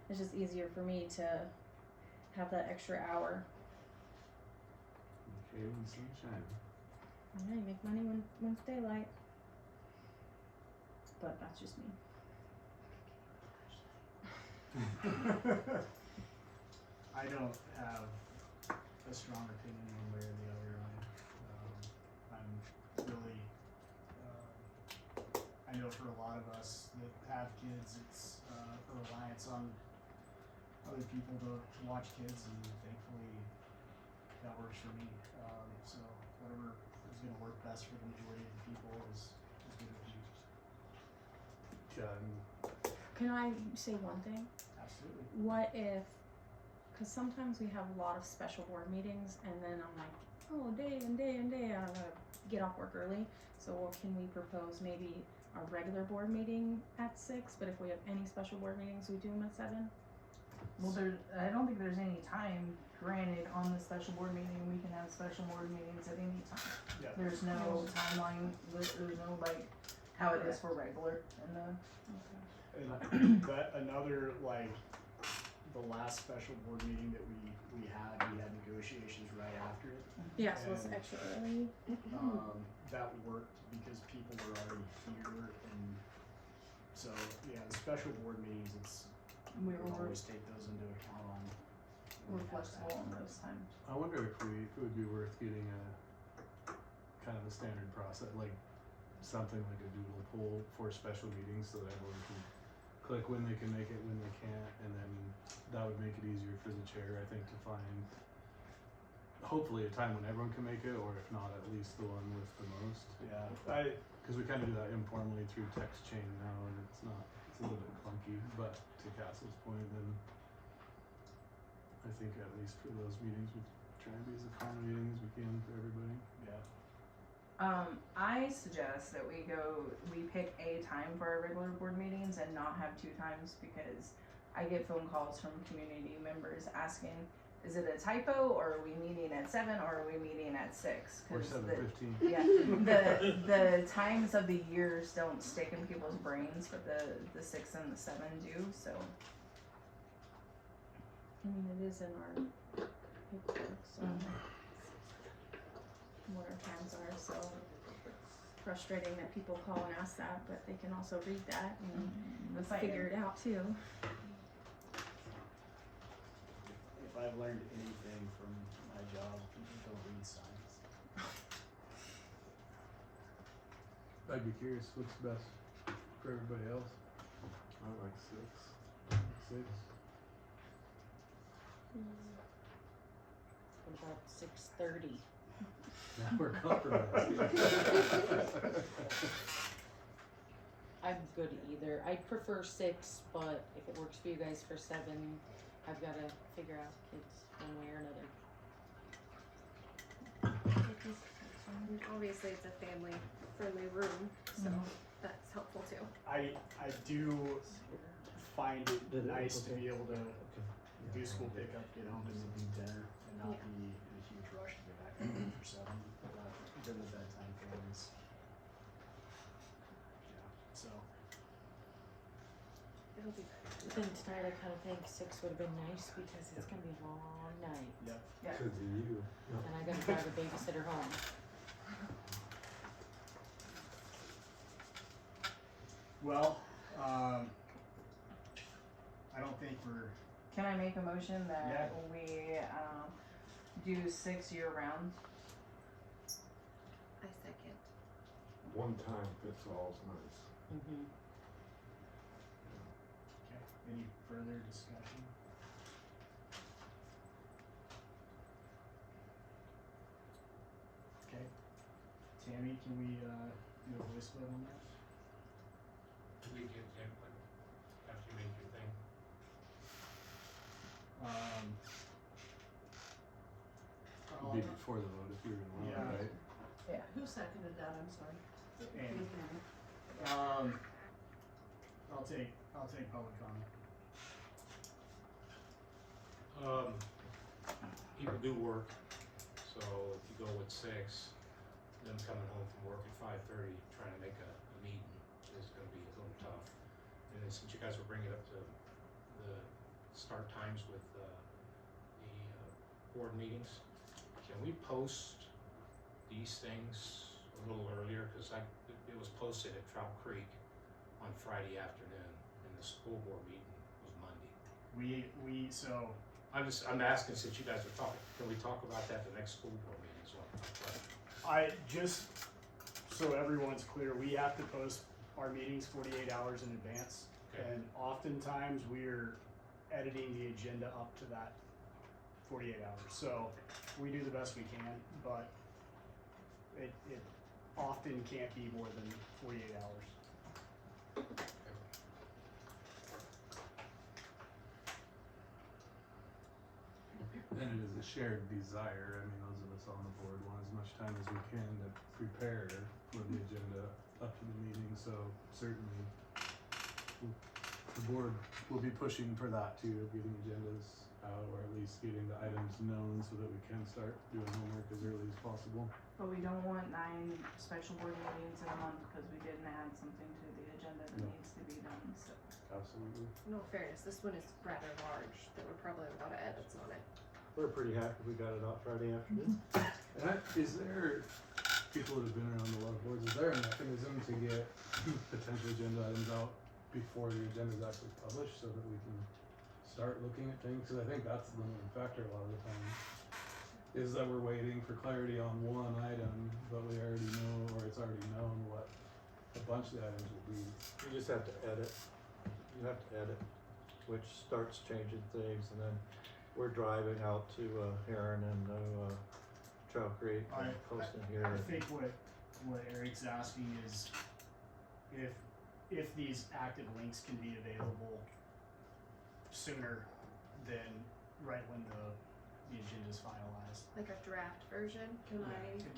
it's just easier for me to have that extra hour. Okay, when sunshine. Yeah, you make money when it's daylight. But that's just me. I don't have a strong opinion one way or the other on it. I'm really, I know for a lot of us that have kids, it's a reliance on other people to watch kids, and thankfully that works for me. So whatever is gonna work best for the majority of the people is good with you. Can I say one thing? Absolutely. What if, because sometimes we have a lot of special board meetings, and then I'm like, oh, day and day and day, and I'm gonna get off work early. So can we propose maybe our regular board meeting at 6, but if we have any special board meetings, we do them at 7? Well, I don't think there's any time granted on the special board meeting. We can have special board meetings at any time. Yeah. There's no timeline, there's no like how it is for regular and And that another, like, the last special board meeting that we had negotiations right after it. Yeah, so it's And, extra early. that worked because people were already here, and so, yeah, the special board meetings, we always take those into account on. when we're we have flexible that. on those times. I wonder if it would be worth getting a kind of a standard process, like something like a doodle poll for special meetings, so that everyone can click when they can make it, when they can't, and then that would make it easier for the chair, I think, to find hopefully a time when everyone can make it, or if not, at least the one with the most. Yeah, Because we kind of do that informally through text chain now, and it's a little bit clunky. But to Castle's point, then I think at least for those meetings, we try and be as accommodating as we can for everybody. yeah. I suggest that we pick a time for our regular board meetings and not have 2 times, because I get phone calls from community members asking, is it a typo, or are we meeting at 7, or are we meeting at 6? Or 7:15. Yeah, the times of the years don't stick in people's brains, but the 6 and the 7 do, so. I mean, it is in our paperwork, so what our times are, so frustrating that people call and ask that, but they can also read that and figure it out too. If I've learned anything from my job, don't read signs. I'd be curious, what's best for everybody else? I like 6. 6? What about 6:30? Now we're compromising. I'm good either. I prefer 6, but if it works for you guys for 7, I've got to figure out kids one way or another. Obviously, it's a family-friendly room, so that's helpful too. I do find it nice to be able to do school pickup, get home and do dinner, and not be in a huge rush to get back home for 7. During the bedtime things. Yeah, so. It'll be But then tonight I kind of think 6 would have been nice because it's going to be a long night. Yep. Yeah. Because of you. And I got to drive a babysitter home. Well, I don't think we're. Can I make a motion that Yeah. we do 6 year round? I second. One time fits all is nice. Mm-hmm. Okay, any further discussion? Okay, Tammy, can we, do a voice vote on that? We get input after you make your thing. It'd be before the vote if you were gonna Yeah. vote, right? Yeah. Who seconded that, I'm sorry? And, I'll take public comment. People do work, so if you go with 6, them coming home from work at 5:30, trying to make a meeting is gonna be a little tough. And then since you guys were bringing up the start times with the board meetings, can we post these things a little earlier? Cause it was posted at Trout Creek on Friday afternoon, and the school board meeting was Monday. So, I'm asking, since you guys are talking, can we talk about that the next school board meeting as well? I just, so everyone's clear, we have to post our meetings 48 hours in advance. Okay. And oftentimes we're editing the agenda up to that 48 hours. So we do the best we can, but it often can't be more than 48 hours. And it is a shared desire. I mean, those of us on the board want as much time as we can to prepare for the agenda up to the meeting. So certainly, the board will be pushing for that too, of getting agendas out, or at least getting the items known so that we can start doing homework as early as possible. But we don't want 9 special board meetings in a month because we didn't add something to the agenda that No. needs to be done, so. Absolutely. In all fairness, this one is rather large. There were probably a lot of edits on it. We're pretty happy we got it out Friday afternoon. And is there, people that have been around a lot of boards, is there a mechanism to get potential agenda items out before the agenda is actually published so that we can start looking at things? Because I think that's the limiting factor a lot of the time, is that we're waiting for clarity on one item, but we already know, or it's already known what a bunch of the items will be. You just have to edit. You have to edit, which starts changing things, and then we're driving out to, Heron and, Trail Creek and posting here. I think what Eric's asking is if these active links can be available sooner than right when the agenda's finalized. Like a draft version.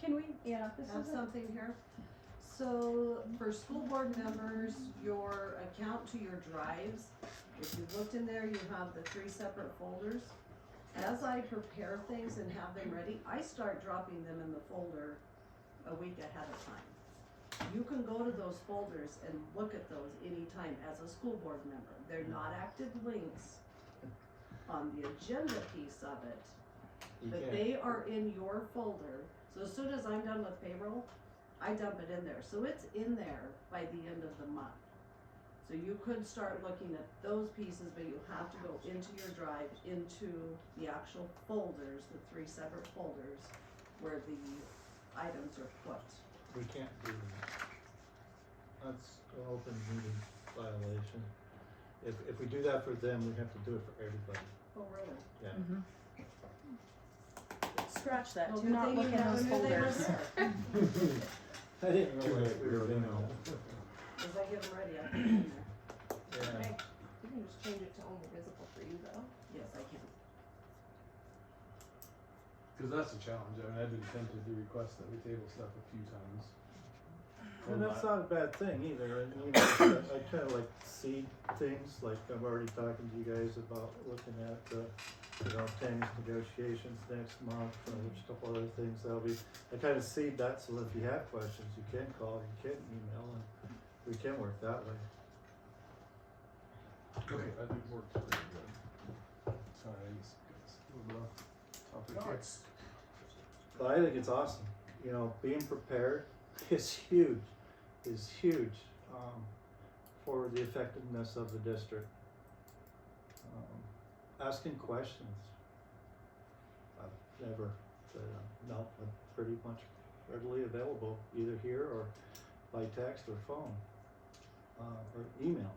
Can we Yeah, this have is something here? So for school board members, your account to your drives, if you looked in there, you have the 3 separate folders. As I prepare things and have them ready, I start dropping them in the folder a week ahead of time. You can go to those folders and look at those anytime as a school board member. They're not active links on the agenda piece of it, You but can't- they are in your folder. So as soon as I'm done with payroll, I dump it in there. So it's in there by the end of the month. So you could start looking at those pieces, but you have to go into your drive, into the actual folders, the 3 separate folders where the items are put. We can't do that. That's an open meeting violation. If we do that for them, we have to do it for everybody. Oh, really? Yeah. Scratch that. Well, Do good not thing look you in never those knew they were folders. there. I didn't realize we were doing that. As I get them ready, I put them in there. Yeah. You can just change it to only visible for you though. Yes, I can. Cause that's a challenge. I mean, I've been tempted to request that we table stuff a few times. And that's not a bad thing either, and you know, I kinda like see things, like I'm already talking to you guys about looking at, Tammy's negotiations next month, and there's a couple other things that'll be, I kinda see that, so if you have questions, you can call, you can email, and we can work that way. Okay, I think it works pretty good. Sorry, I just got a little off topic No, here. it's But I think it's awesome, being prepared is huge, for the effectiveness of the district. Asking questions. I've never said, no, I'm pretty much readily available, either here or by text or phone, or email.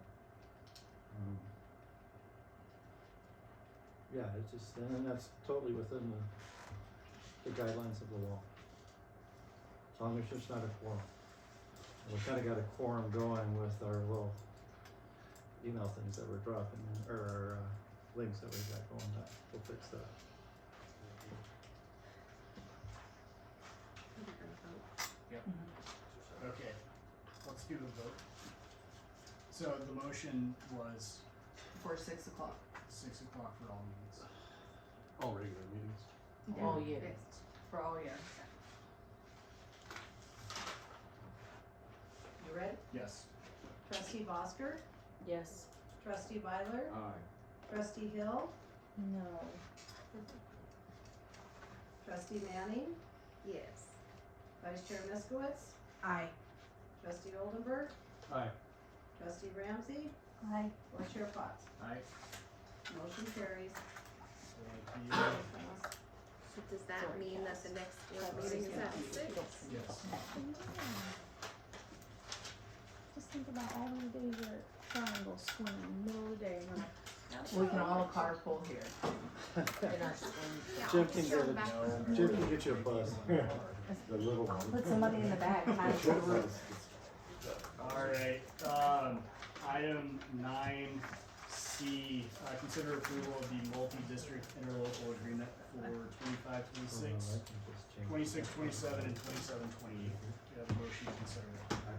Yeah, it's just, and then that's totally within the guidelines of the law. As long as there's not a quorum. We kinda got a quorum going with our little email things that we're dropping, or our, links that we got going, that, we'll fix that. okay. Let's do the vote. So the motion was For 6 o'clock. 6 o'clock for all meetings. All regular meetings. Oh, yeah. For all year. You ready? Yes. Trustee Bosker, Yes. Trustee Byler, Aye. Trustee Hill, No. Trustee Manning, Yes. Vice Chair Miskowitz, Aye. Trustee Oldenburg, Aye. Trustee Ramsey, Aye. or Chair Potts. Aye. Motion carries. Thank you. So does that mean that the next board meeting is at 6? Yes. Just think about all the days you're at triangle swing in the middle of the day. And I'm like, We can all carpool here. In our swing. Jim can get you a bus. The little I'll one. put somebody in the back, tie it to the roof. Alright, item 9C, consider approval of the multi-district interlocal agreement for 25-26, 26-27, and 27-28. We have a motion to consider.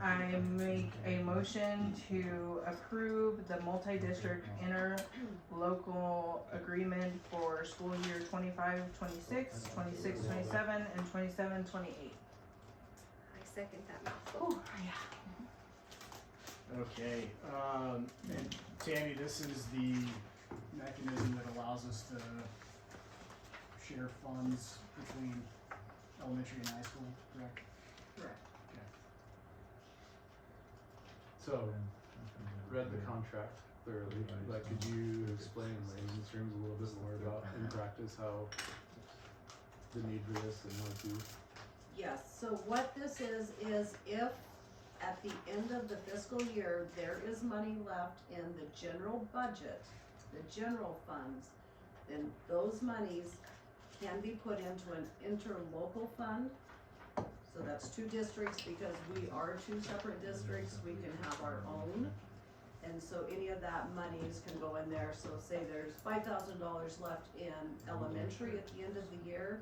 I make a motion to approve the multi-district interlocal agreement for school year 25-26, 26-27, and 27-28. I second that mouthful. Okay, and Tammy, this is the mechanism that allows us to share funds between elementary and high school, correct? Correct. Okay. So, read the contract thoroughly, but could you explain in layman's terms a little bit more about, in practice, how the need for this and what to do? Yes, so what this is if at the end of the fiscal year, there is money left in the general budget, the general funds, And those monies can be put into an interlocal fund. So that's two districts, because we are two separate districts, we can have our own. And so any of that monies can go in there, so say there's $5,000 left in elementary at the end of the year.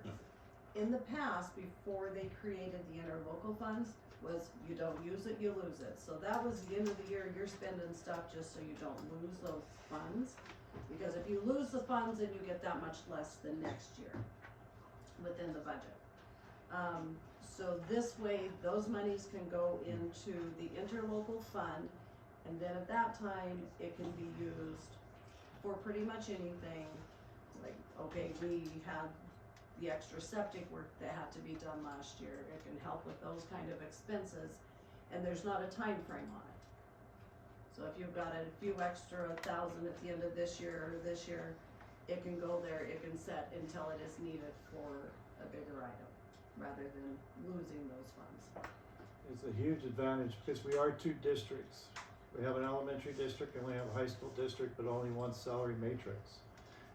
In the past, before they created the interlocal funds, was you don't use it, you lose it. So that was the end of the year, you're spending stuff just so you don't lose those funds. Because if you lose the funds, then you get that much less than next year within the budget. So this way, those monies can go into the interlocal fund, and then at that time, it can be used for pretty much anything. Like, okay, we had the extra septic work that had to be done last year, it can help with those kind of expenses, and there's not a time frame on it. So if you've got a few extra 1,000 at the end of this year, it can go there, it can set until it is needed for a bigger item, rather than losing those funds. It's a huge advantage because we are two districts. We have an elementary district and we have a high school district, but only one salary matrix.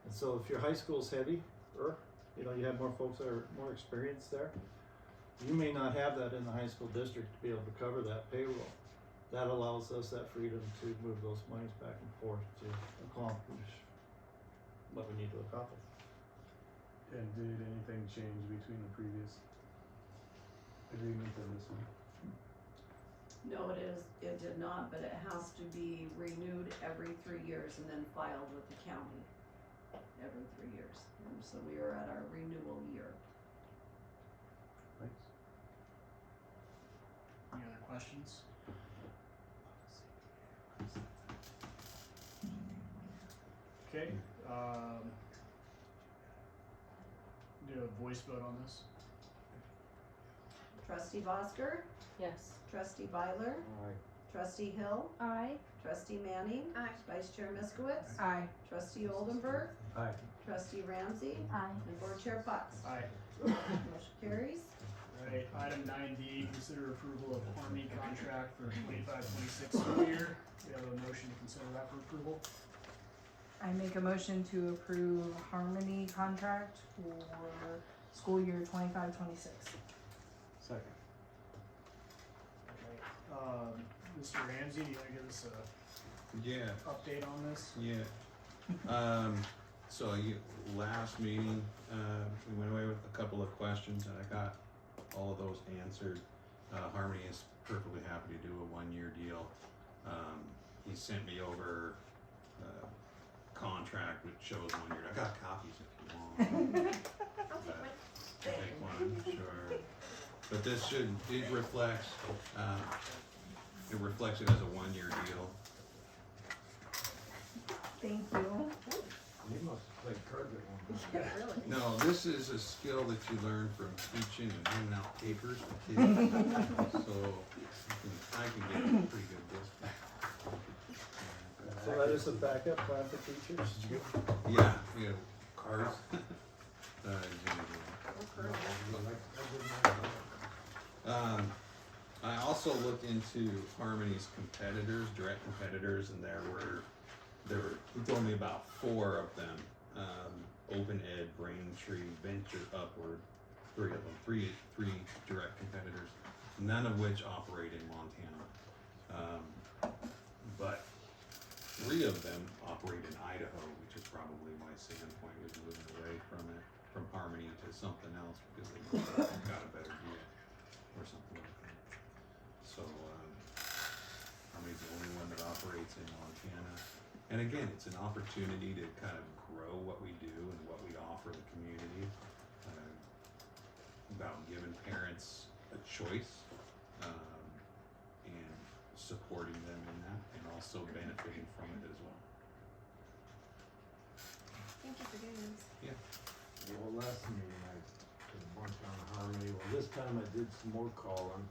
And so if your high school's heavy, or you have more folks that are more experienced there, you may not have that in the high school district to be able to cover that payroll. That allows us that freedom to move those monies back and forth to accomplish what we need to accomplish. And did anything change between the previous agreement and this one? No, it did not, but it has to be renewed every 3 years and then filed with the county every 3 years. And so we are at our renewal year. Thanks. Any other questions? Okay, do a voice vote on this. Trustee Vosker, Yes. Trustee Byler, Trustee Hill, Aye. Trustee Manning, Aye. Vice Chair Miskowitz, Aye. Trustee Oldenburg, Aye. Trustee Ramsey, Aye. and Board Chair Potts. Aye. Motion carries. Alright, item 9D, consider approval of Harmony contract for 25-26 school year. We have a motion to consider that for approval. I make a motion to approve Harmony contract for school year 25-26. Second. Mr. Ramsey, do you wanna give us a Yeah, update on this? yeah. So last meeting, we went away with a couple of questions and I got all of those answered. Harmony is perfectly happy to do a 1-year deal. He sent me over a contract which shows 1 year. I got copies if you want. I'll take one. Take one, sure. But this it reflects it as a 1-year deal. Thank you. You must have played cards at one time. Really? No, this is a skill that you learn from teaching and handing out papers to kids. So I can get a pretty good discount. So that is a backup plan for teachers? Yeah, cards. I also looked into Harmony's competitors, direct competitors, and he told me about 4 of them. Open Ed, Braintree, Venture Upward, 3 of them, three direct competitors, none of which operate in Montana. But 3 of them operate in Idaho, which is probably why Sandpoint was moving away from Harmony to something else, because they got a better deal or something like that. So Harmony's the only one that operates in Montana. And again, it's an opportunity to kind of grow what we do and what we offer the community, about giving parents a choice, and supporting them in that, and also benefiting from it as well. Thank you for doing this. Yeah. Well, last meeting I did a bunch on Harmony. Well, this time I did some more calling.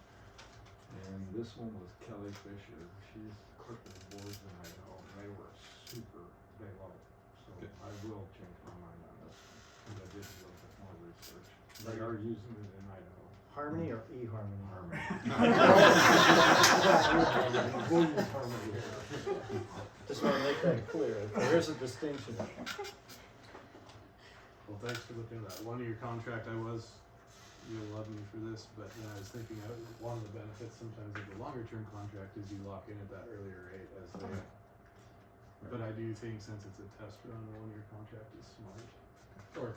And this one was Kelly Fisher. She's clerk of the boards in Idaho. They were they love it. So good. I will change my mind on this one. Because I did a little bit more research. They are using it in Idaho. Harmony or eHarmony? Harmony. We'll use Harmony here. Just want to make that clear. There is a distinction. Well, thanks for looking at that. 1 year contract, you'll love me for this, but then I was thinking one of the benefits sometimes of the longer term contract is you lock in at that earlier rate as they. But I do think since it's a test run, a 1 year contract is smart. Or,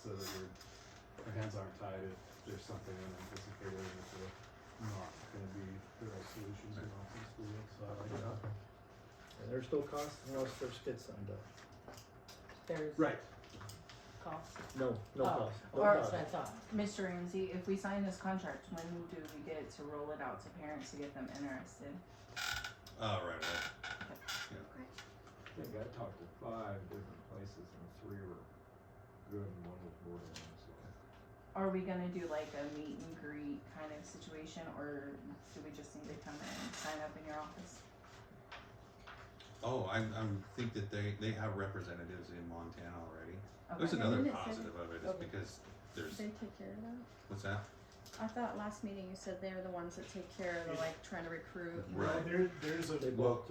so that our hands aren't tied if there's something unanticipated and if it's not gonna be the right solutions in Austin school, so I like that. And there's no cost unless there's kids signed up. There's Right. cost. No Oh, cost. No or cost. that's what I thought. Mr. Ramsey, if we sign this contract, when do we get to roll it out to parents to get them interested? Right away. I think I talked to 5 different places and 3 were good and 1 was borderline, so. Are we gonna do like a meet and greet kind of situation, or do we just need to come in and sign up in your office? Oh, I think that they have representatives in Montana already. There's Okay. another Didn't it say- positive of it is Okay. because there's, They take care of that? what's that? I thought last meeting you said they're the ones that take care of the like trying to recruit. and- Right. There's a, We both.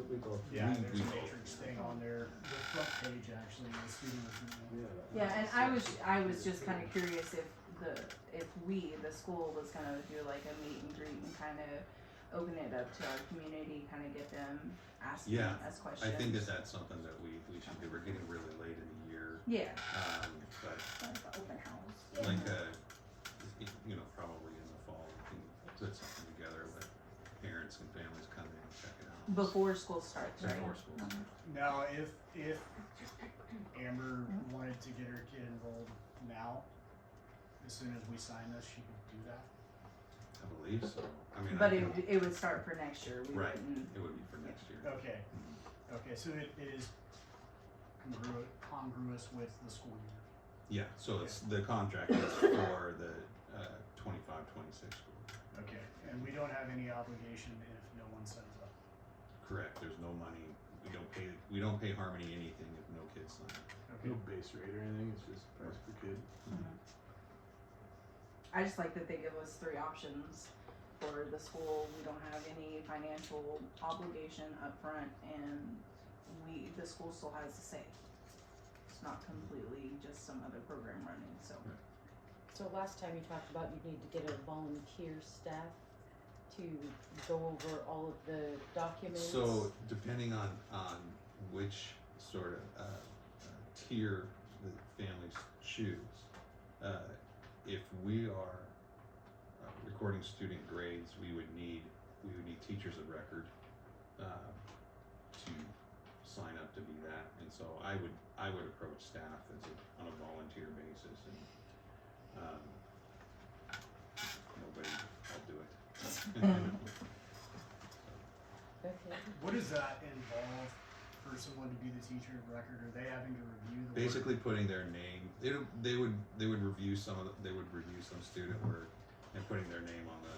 yeah, We- there's we a both. matrix thing on there, the front page actually, the student recruitment. Yeah, and I was just kind of curious if the school was gonna do like a meet and greet and kind of open it up to our community, kind of get them asking Yeah, us questions. I think that that's something that we should do. We're getting really late in the year. Yeah, But like the open house. like, probably in the fall, we can put something together with parents and families come in and check it out. Before school starts, right? Before school starts. Now, if Amber wanted to get her kid enrolled now, as soon as we sign this, she could do that. I believe so. I mean, But it would start for next year. We right, wouldn't. it would be for next year. Okay, so it is congruous with the school year. Yeah, so it's, the contract is for the 25-26 school. Okay, and we don't have any obligation if no one signs up. Correct, there's no money, we don't pay Harmony anything if no kids sign up. No base rate or anything, it's just price per kid. I just like that they give us 3 options for the school. We don't have any financial obligation up front, and the school still has a say. It's not completely just some other program running, so. So last time you talked about you need to get a volunteer staff to go over all of the documents. So depending on which sort of tier the families choose, if we are recording student grades, we would need teachers of record to sign up to be that, and so I would approach staff on a volunteer basis, and nobody, I'll do it. Okay. What does that involve for someone to be the teacher of record? Are they having to review the work? Basically putting their name, they would review some student work and putting their name on the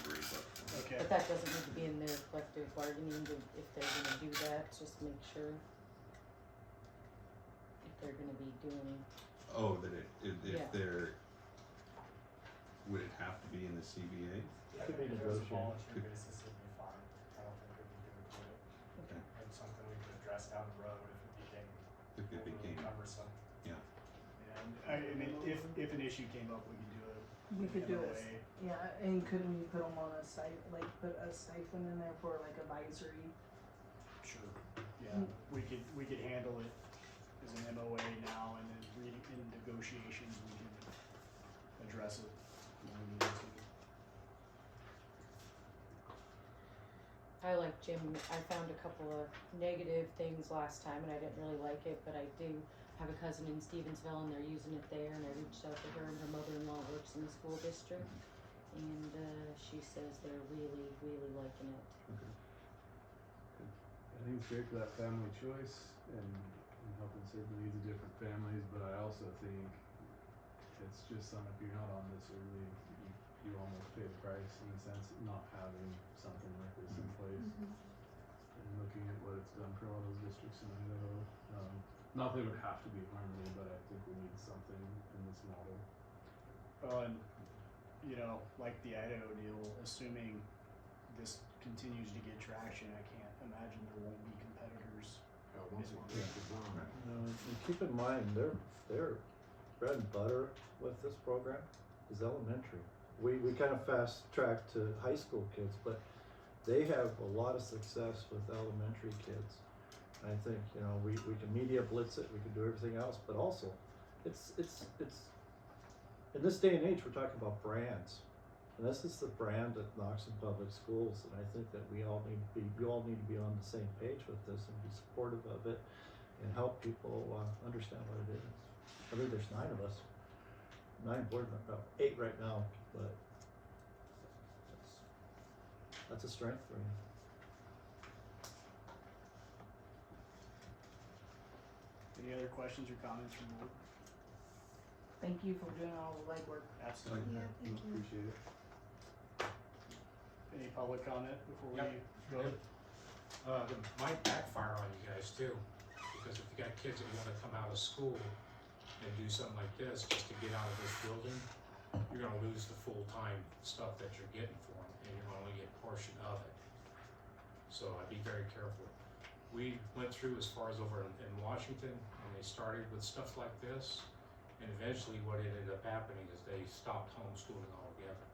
grade book. Okay. But that doesn't need to be in their collective bargaining if they're gonna do that, just make sure. If they're gonna be doing, Oh, that if Yeah. they're, would it have to be in the CBA? Could be negotiated. Could- basis, it'd be fine. I don't think we need to include it. Okay. It's something we could address down the road if it If it became, cumbersome. yeah. And I mean, if an issue came up, we could do it. We could do it. MOA. Yeah, and couldn't we put them on a put a stipend in there for like advisory? Sure. Yeah, we could handle it as an MOA now, and then in negotiations, we can address it when we need to. I like Jim, I found a couple of negative things last time and I didn't really like it, but I do have a cousin in Stevensville and they're using it there, and I reached out to her, and her mother-in-law works in the school district, and she says they're really, really liking it. I think it's great for that family choice and helping serve the needs of different families, but I also think it's just something, if you're not on this early, you almost pay the price in the sense of not having something like this in place. And looking at what it's done for all those districts in Idaho, not that it would have to be Harmony, but I think we need something in this model. And, like the Idaho deal, assuming this continues to get traction, I can't imagine there won't be competitors. Hell, once it gets to ground. And keep in mind, their bread and butter with this program is elementary. We kind of fast track to high school kids, but they have a lot of success with elementary kids. I think, you know, we can media blitz it, we can do everything else, but also it's in this day and age, we're talking about brands. And this is the brand at Knoxon Public Schools, and I think that you all need to be on the same page with this and be supportive of it and help people understand what it is. I think there's 9 of us, 9 board members, 8 right now, but that's a strength for you. Any other questions or comments from the board? Thank you for doing all the legwork. Absolutely. Yeah, thank you. Appreciate it. Any public comment before we Yep. vote? It might backfire on you guys too, because if you got kids that wanna come out of school and do something like this just to get out of this building, you're gonna lose the full-time stuff that you're getting for them, and you're gonna only get a portion of it. So I'd be very careful. We went through as far as over in Washington, and they started with stuff like this, and eventually what ended up happening is they stopped homeschooling altogether.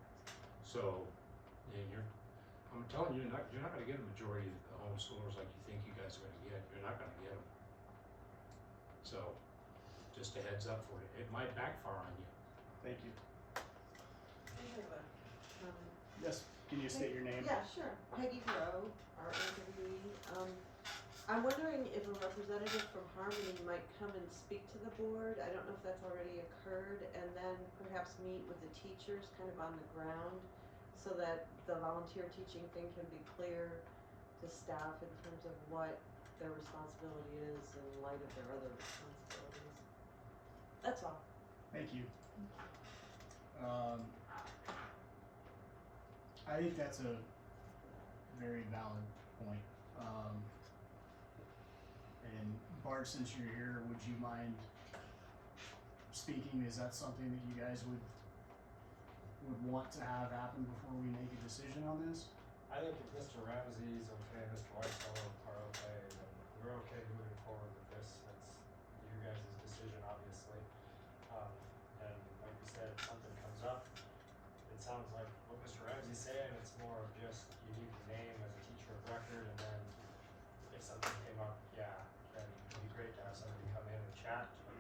So, and I'm telling you, you're not gonna get a majority of the homeschoolers like you think you guys are gonna get. You're not gonna get them. So, just a heads up for you. It might backfire on you. Thank you. I have a comment. Yes, can you state your name? Yeah, sure. Peggy Rowe, RAWE. I'm wondering if a representative from Harmony might come and speak to the board. I don't know if that's already occurred, and then perhaps meet with the teachers kind of on the ground so that the volunteer teaching thing can be clear to staff in terms of what their responsibility is in light of their other responsibilities. That's all. Thank you. I think that's a very valid point. And Bart, since you're here, would you mind speaking? Is that something that you guys would want to have happen before we make a decision on this? I think if Mr. Ramsey's okay, Mr. Whitestone are okay, then we're okay moving forward with this. It's you guys' decision, obviously. And like we said, if something comes up, it sounds like what Mr. Ramsey's saying, it's more of just you need the name as a teacher of record, and then if something came up, yeah, then it'd be great to have somebody come in and chat and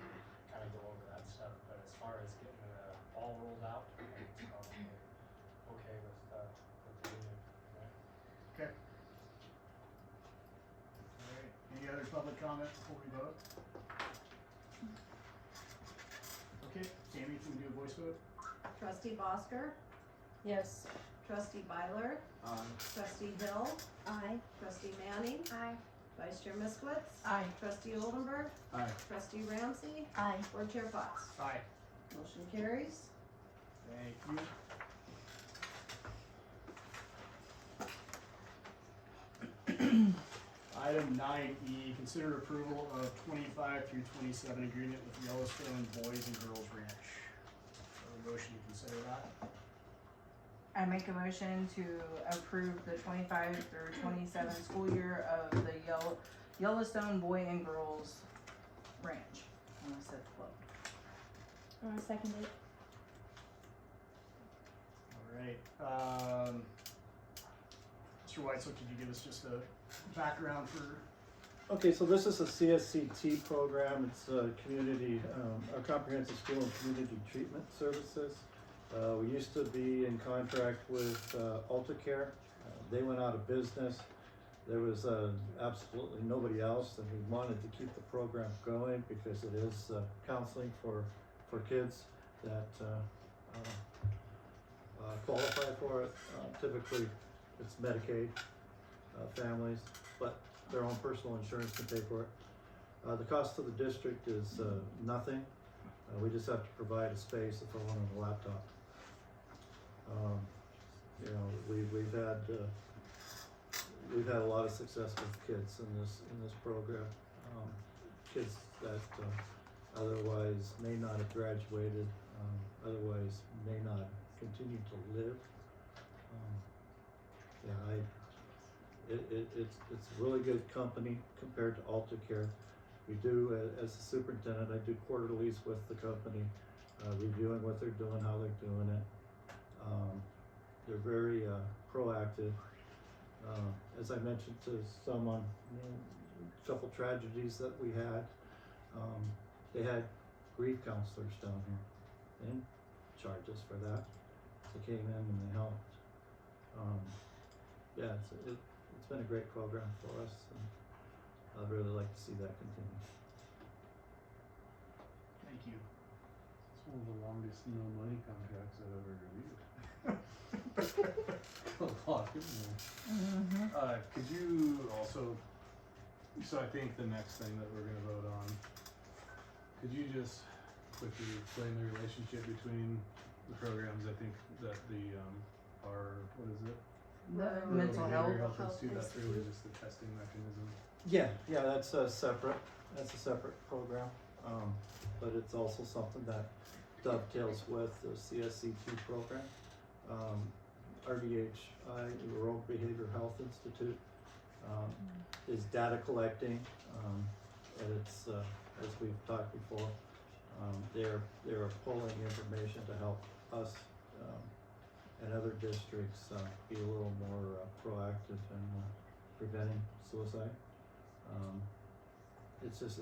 kind of go over that stuff. But as far as getting the ball rolled out, I think it's probably okay with the union. Okay. Alright, any other public comment before we vote? Okay, Tammy, can we do a voice vote? Trustee Bosker, Yes. Trustee Byler, Trustee Hill, Aye. Trustee Manning, Aye. Vice Chair Miskowitz, Aye. Trustee Oldenburg, Aye. Trustee Ramsey, Aye. Board Chair Fox. Aye. Motion carries. Thank you. Item 9E, consider approval of 25 through 27 agreement with Yellowstone Boys and Girls Ranch. A motion to consider that. I make a motion to approve the 25 through 27 school year of the Yellowstone Boy and Girls Ranch. I almost said club. Second it. Alright, Mr. Whitesell, could you give us just a background for? Okay, so this is a CSCT program. It's a community, a comprehensive school and community treatment services. We used to be in contract with AltaCare. They went out of business. There was absolutely nobody else, and we wanted to keep the program going because it is counseling for kids that qualify for it. Typically, it's Medicaid families, but their own personal insurance can pay for it. The cost to the district is nothing. We just have to provide a space, a phone, and a laptop. You know, we've had a lot of success with kids in this program. Kids that otherwise may not have graduated, otherwise may not continue to live. Yeah, it's really good company compared to Alta Care. We do, as a superintendent, I do quarterlies with the company, reviewing what they're doing, how they're doing it. They're very proactive. As I mentioned to someone, a couple tragedies that we had, they had grief counselors down here. They didn't charge us for that. They came in and they helped. Yeah, it's been a great program for us, and I'd really like to see that continue. Thank you. It's one of the longest no money contracts I've ever reviewed. A lot of money. Could you also, so I think the next thing that we're gonna vote on, could you just quickly explain the relationship between the programs? I think that what is it? The Rural mental Behavioral health. Institute, that's really just the testing mechanism. Yeah, that's a separate program, but it's also something that dovetails with the CSC2 program. RDHI, the Rural Behavioral Health Institute, is data collecting, and it's, as we've talked before, they're pulling information to help us, and other districts, be a little more proactive in preventing suicide. It's just,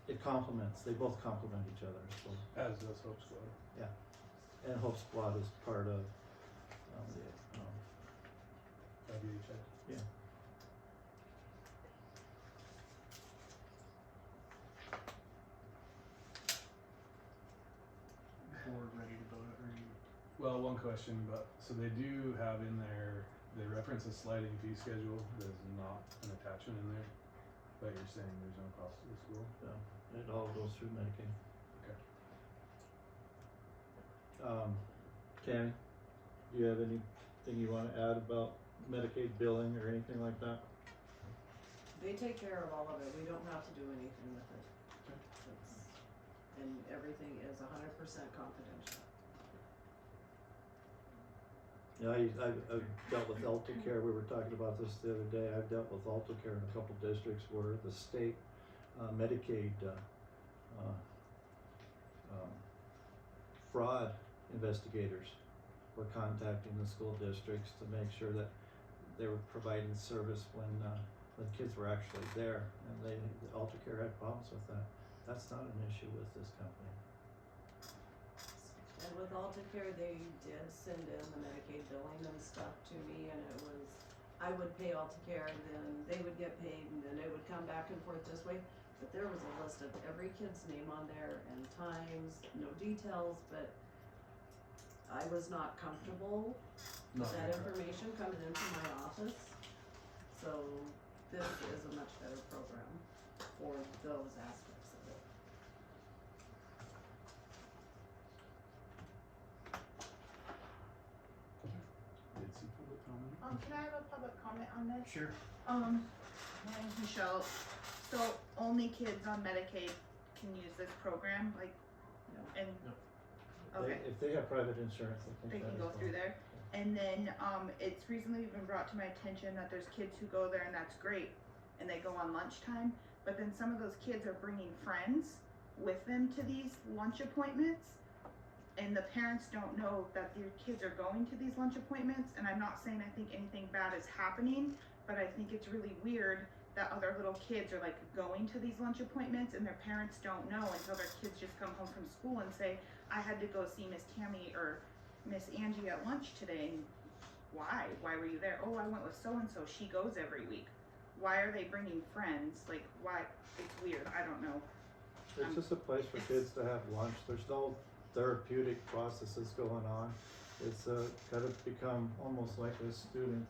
it complements, they both complement each other, so. As does Hope Squad. Yeah, and Hope Squad is part of, IBHI. yeah. Board ready to vote, or you? Well, one question, but, so they do have in there, they reference a sliding fee schedule, there's not an attachment in there, but you're saying there's no cost to the school? So it all goes through Medicaid. Okay. Tammy, do you have anything you wanna add about Medicaid billing or anything like that? They take care of all of it, we don't have to do anything with it. And everything is 100% confidential. Yeah, I've dealt with Alta Care, we were talking about this the other day, I've dealt with Alta Care in a couple districts where the state, Medicaid, fraud investigators were contacting the school districts to make sure that they were providing service when kids were actually there, and the Alta Care had problems with that. That's not an issue with this company. And with Alta Care, they did send in the Medicaid billing and stuff to me, and it was, I would pay Alta Care, and then they would get paid, and then it would come back and forth this way. But there was a list of every kid's name on there and times, no details, but I was not comfortable with that information coming into my office. So this is a much better program for those aspects of it. Did some public comment? Can I have a public comment on this? Sure. My name's Michelle. So only kids on Medicaid can use this program, like, No. and, They- okay, If they have private insurance, they can go through there. And then, it's recently been brought to my attention that there's kids who go there and that's great, and they go on lunchtime, but then some of those kids are bringing friends with them to these lunch appointments, and the parents don't know that their kids are going to these lunch appointments, and I'm not saying I think anything bad is happening, but I think it's really weird that other little kids are like going to these lunch appointments and their parents don't know until their kids just come home from school and say, I had to go see Miss Tammy or Miss Angie at lunch today. And why? Why were you there? Oh, I went with so-and-so. She goes every week. Why are they bringing friends? Like, why? It's weird. I don't know. It's just a place for kids to have lunch. There's no therapeutic processes going on. It's kind of become almost like a student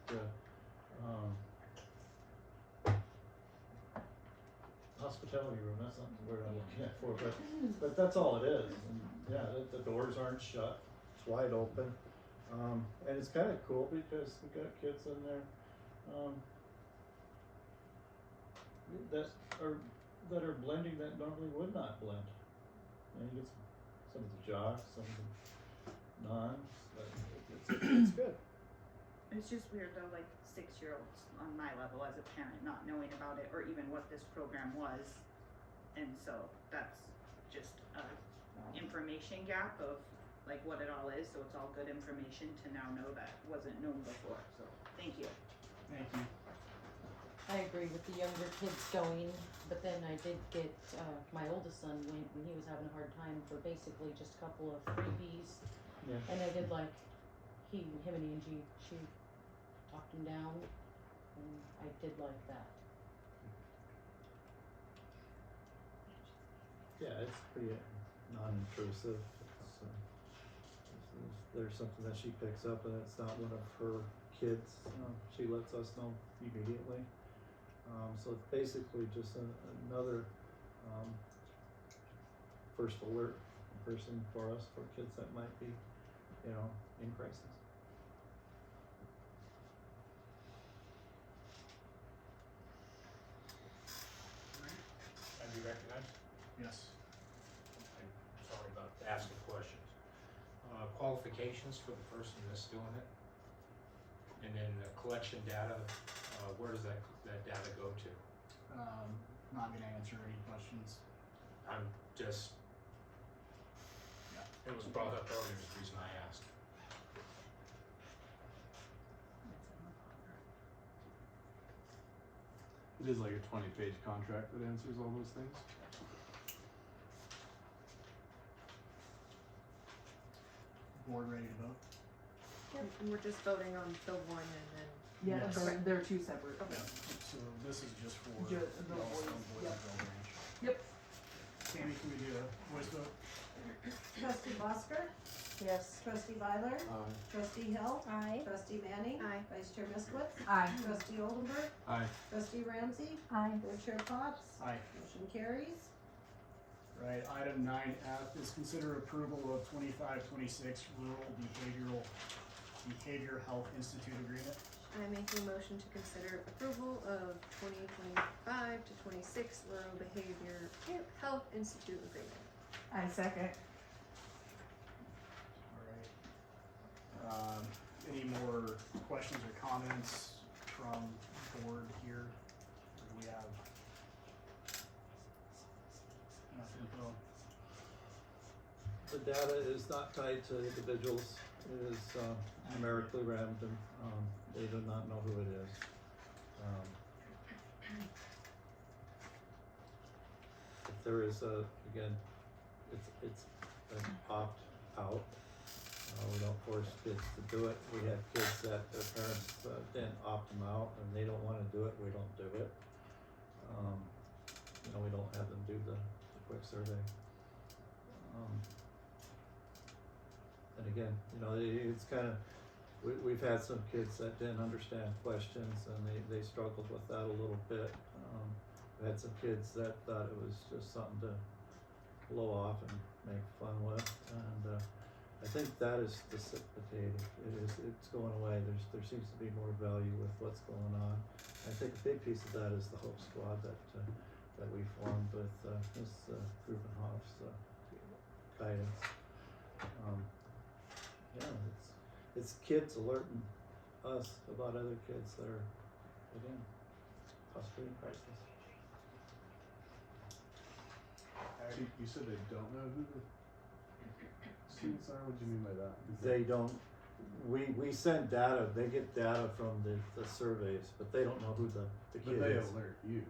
hospitality room. That's not the word I'm looking at for, but that's all it is. And yeah, the doors aren't shut. It's wide open. And it's kind of cool because we got kids in there that are blending that normally would not blend. And you get some of the jocks, some of the nuns, but it's good. It's just weird though, like 6-year-olds on my level as a parent not knowing about it or even what this program was. And so that's just a information gap of like what it all is, so it's all good information to now know that wasn't known before, so thank you. Thank you. I agree with the younger kids going, but then I did get, my oldest son went and he was having a hard time for basically just a couple of freebies. Yeah. And I did like, him and Angie, she talked him down, and I did like that. Yeah, it's pretty non-intrusive. It's, there's something that she picks up and it's not one of her kids, she lets us know immediately. So it's basically just another first alert person for us, for kids that might be, in crisis. Have you recognized? Yes. I'm sorry about asking questions. Qualifications for the person that's doing it? And then the collection data, where does that data go to? Not gonna answer any questions. I'm just, it was brought up earlier, is the reason I asked. It is like a 20-page contract that answers all those things. Board ready to vote? And we're just voting on the one and then. Yeah, Yes. they're two separate. Okay. So this is just for Ju- the Yellowstone boys, yep. Boys and Girl Ranch. Yep. Tammy, can we do a voice vote? Trustee Busker, Yes. trustee Byler, trustee Hill, Aye. trustee Manning, Aye. vice chair Miskowitz, Aye. trustee Oldenburg, Aye. trustee Ramsey, Aye. board chair Potts, Aye. motion carries. Right, item 9F is consider approval of 25-26 Rural Behavior Health Institute Agreement. I make a motion to consider approval of 2025 to 26 Rural Behavior Health Institute Agreement. I second. Alright. Any more questions or comments from board here? Or do we have enough info? The data is not tied to individuals, it is numerically random, they do not know who it is. If there is again, it's an opt-out, we don't force kids to do it, we have kids that their parents didn't opt them out and they don't wanna do it, we don't do it. We don't have them do the quick survey. And again, it's kind of, we've had some kids that didn't understand questions and they struggled with that a little bit. We had some kids that thought it was just something to blow off and make fun with, and I think that is dissipated. It's going away. There seems to be more value with what's going on. I think a big piece of that is the Hope Squad that we formed with Ms. Grubenhoff's guidance. It's kids alerting us about other kids that are, again, possibly in crisis. So you said they don't know who the students are? What do you mean by that? They don't, we send data, they get data from the surveys, but they don't know who the kid But they is. alert you.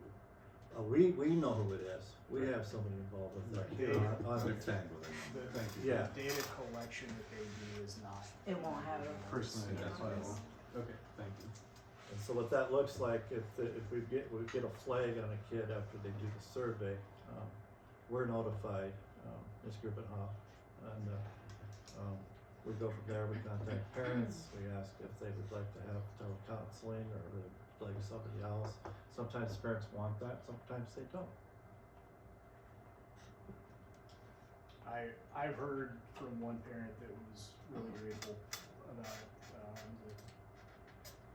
We know who it is. We have somebody involved with that kid on They're the tagged with it. Thank you. Yeah. The data collection that they do is not. It won't have it. Personally That's what I identifiable. Okay, thank you. And so what that looks like, if we get a flag on a kid after they do the survey, we're notified, Ms. Grubenhoff, and we go from there. We contact parents. We ask if they would like to have telecounseling or they'd like somebody else. Sometimes parents want that, sometimes they don't. I've heard from one parent that was really grateful about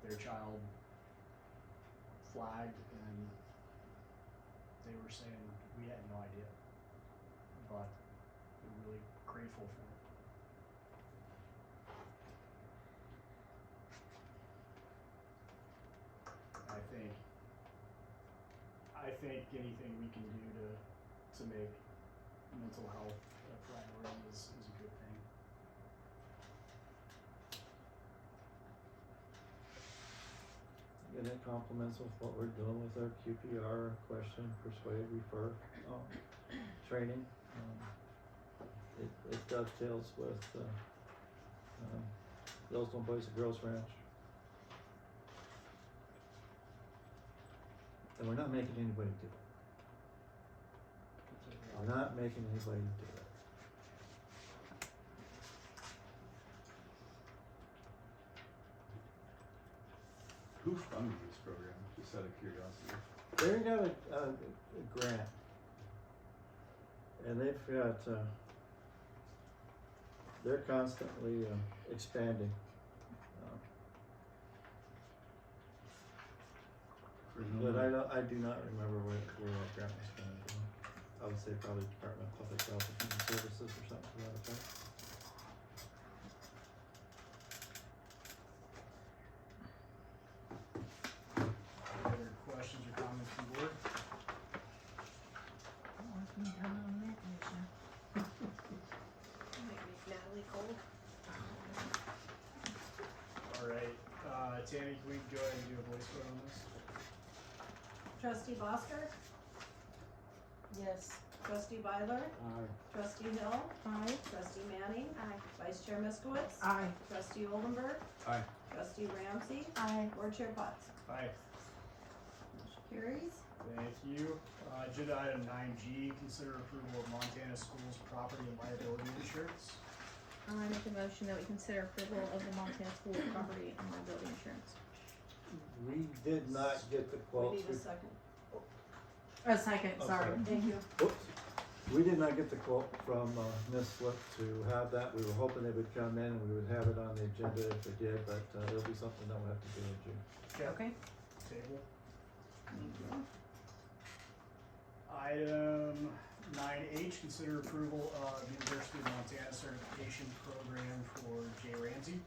their child flagged, and they were saying we had no idea, but they're really grateful for it. I think anything we can do to make mental health a priority is a good thing. And it complements with what we're doing with our QPR, question, persuade, refer, training. It dovetails with, Yellowstone Boys and Girls Ranch. And we're not making anybody do it. We're not making anybody do it. Who funded this program, just out of curiosity? They got a grant. And they've got, they're constantly expanding. But I do not remember where that grant was coming from. I would say probably Department of Public Health and Human Services or something to that effect. Any other questions or comments from the board? Natalie Cole. Alright, Tammy, can we go ahead and do a voice vote on this? Trustee Bosker, Yes. trustee Byler, Aye. trustee Hill, Aye. trustee Manning, Aye. vice chair Miskowitz, Aye. trustee Oldenburg, Aye. trustee Ramsey, Aye. board chair Potts. Aye. Motion carries. Thank you. Agenda item 9G, consider approval of Montana Schools property and liability insurance. I make a motion that we consider approval of the Montana School Property and Liability Insurance. We did not get the We quotes. need a second. A second, Oh, sorry. sorry. Thank you. Oops. We did not get the quote from Ms. Slip to have that. We were hoping they would come in and we would have it on the agenda if they did, but it'll be something that we'll have to do in June. Okay. Table. Thank you. Item 9H, consider approval of University of Montana certification program for Jay Ramsey.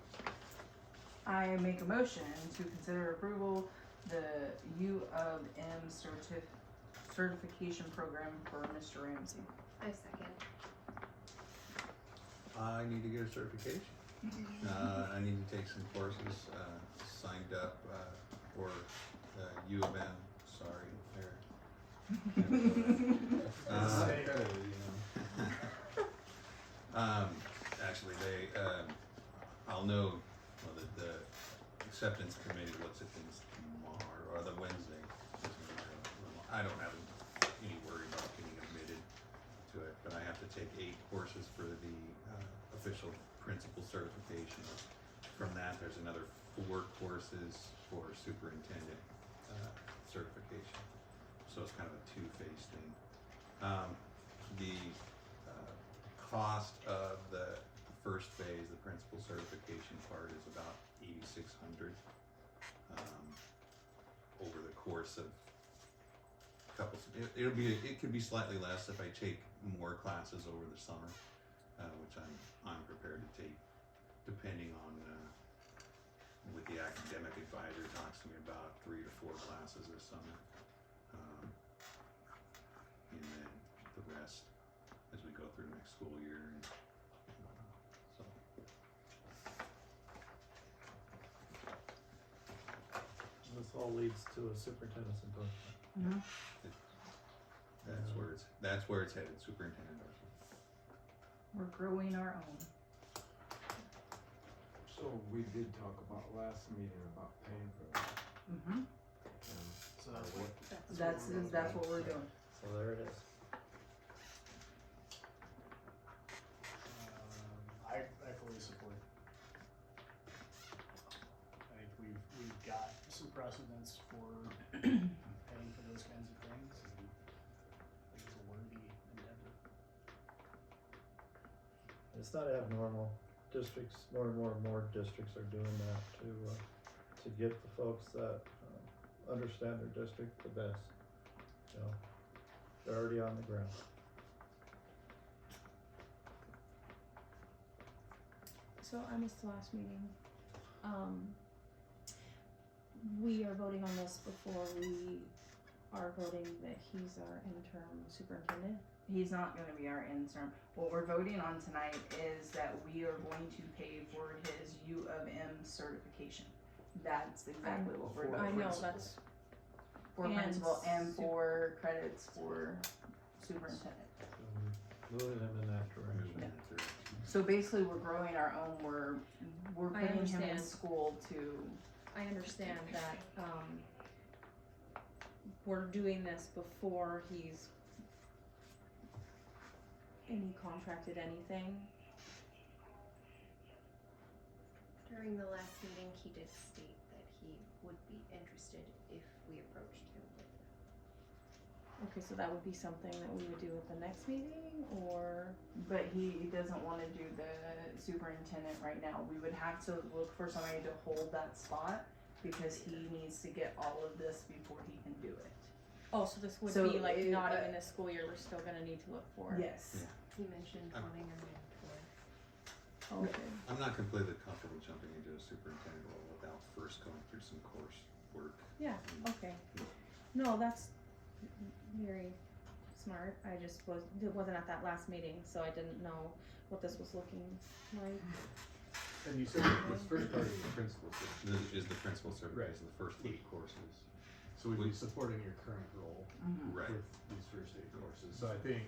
I make a motion to consider approval the U of M certification program for Mr. Ramsey. I second. I need to get a certification. I need to take some courses, signed up, for U of M, sorry, actually, I'll know, well, the acceptance committee looks at things tomorrow, or the Wednesday. I don't have any worry about getting admitted to it, but I have to take 8 courses for the official principal certification. From that, there's another 4 courses for superintendent certification. So it's kind of a 2-phase thing. The cost of the first phase, the principal certification part, is about $8,600 over the course of it could be slightly less if I take more classes over the summer, which I'm prepared to take, depending on what the academic advisor talks to me about, 3 to 4 classes this summer. And then the rest as we go through next school year. So. This all leads to a superintendent's endorsement. That's where it's headed, superintendent endorsement. We're growing our own. So we did talk about last meeting about paying for that. Mm-hmm. So that's what. That's what we're doing. So there it is. I fully support. I think we've got some precedents for paying for those kinds of things, and it's a worthy endeavor. It's not abnormal. Districts, more and more districts are doing that to get the folks that understand their district the best. You know, they're already on the ground. So I missed the last meeting. We are voting on this before we are voting that he's our interim superintendent? He's not gonna be our intern. What we're voting on tonight is that we are going to pay for his U of M certification. That's exactly what we're I voting know, on. that's, For and principal and su- for credits for superintendent. Moving them in that direction. Moving in that direction. So basically, we're growing our own, we're I putting him in understand. school to, I understand that, we're doing this before he's any contracted anything. During the last meeting, he did state that he would be interested if we approached him with it. Okay, so that would be something that we would do at the next meeting, or? but he doesn't wanna do the superintendent right now. We would have to look for somebody to hold that spot because he needs to get all of this before he can do it. Oh, so this would So be like it- not even this school year, we're still gonna need to look for? Yes. Yeah. He mentioned I'm- wanting a mentor. Okay. I'm not completely comfortable jumping into a superintendent role without first going through some course work. Yeah, okay. No, that's very smart. I just wasn't at that last meeting, so I didn't know what this was looking like. And you said that this first part is the principal search. This is the principal certification, the first 8 courses. So we'd be supporting your current role Right. with these first 8 courses. So I think,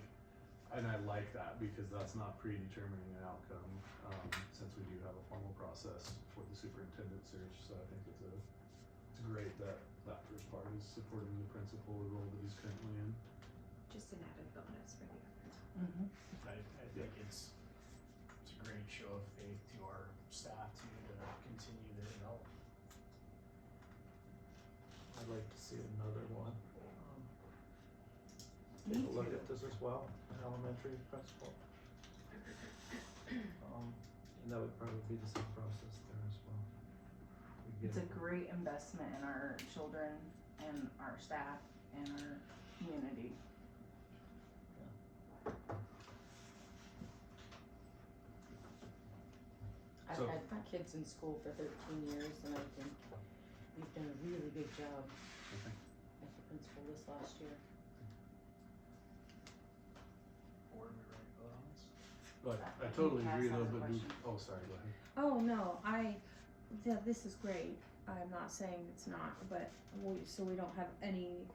and I like that because that's not predetermining an outcome, since we do have a formal process for the superintendent search. So I think it's great that that first part is supporting the principal role that he's currently in. Just an added bonus for the others. I think it's a great show of faith to our staff to continue their development. I'd like to see another one. Me Take a look too. at this as well, an elementary principal. And that would probably be the same process there as well. We It's a get- great investment in our children and our staff and our community. I've So- had kids in school for 13 years and I think you've done a really good job Okay. as the principal this last year. Board, we ready to vote on this? But I I think totally Cass agree has though, a but we, question. oh, sorry, go ahead. Oh, no, yeah, this is great. I'm not saying it's not, but so we don't have any,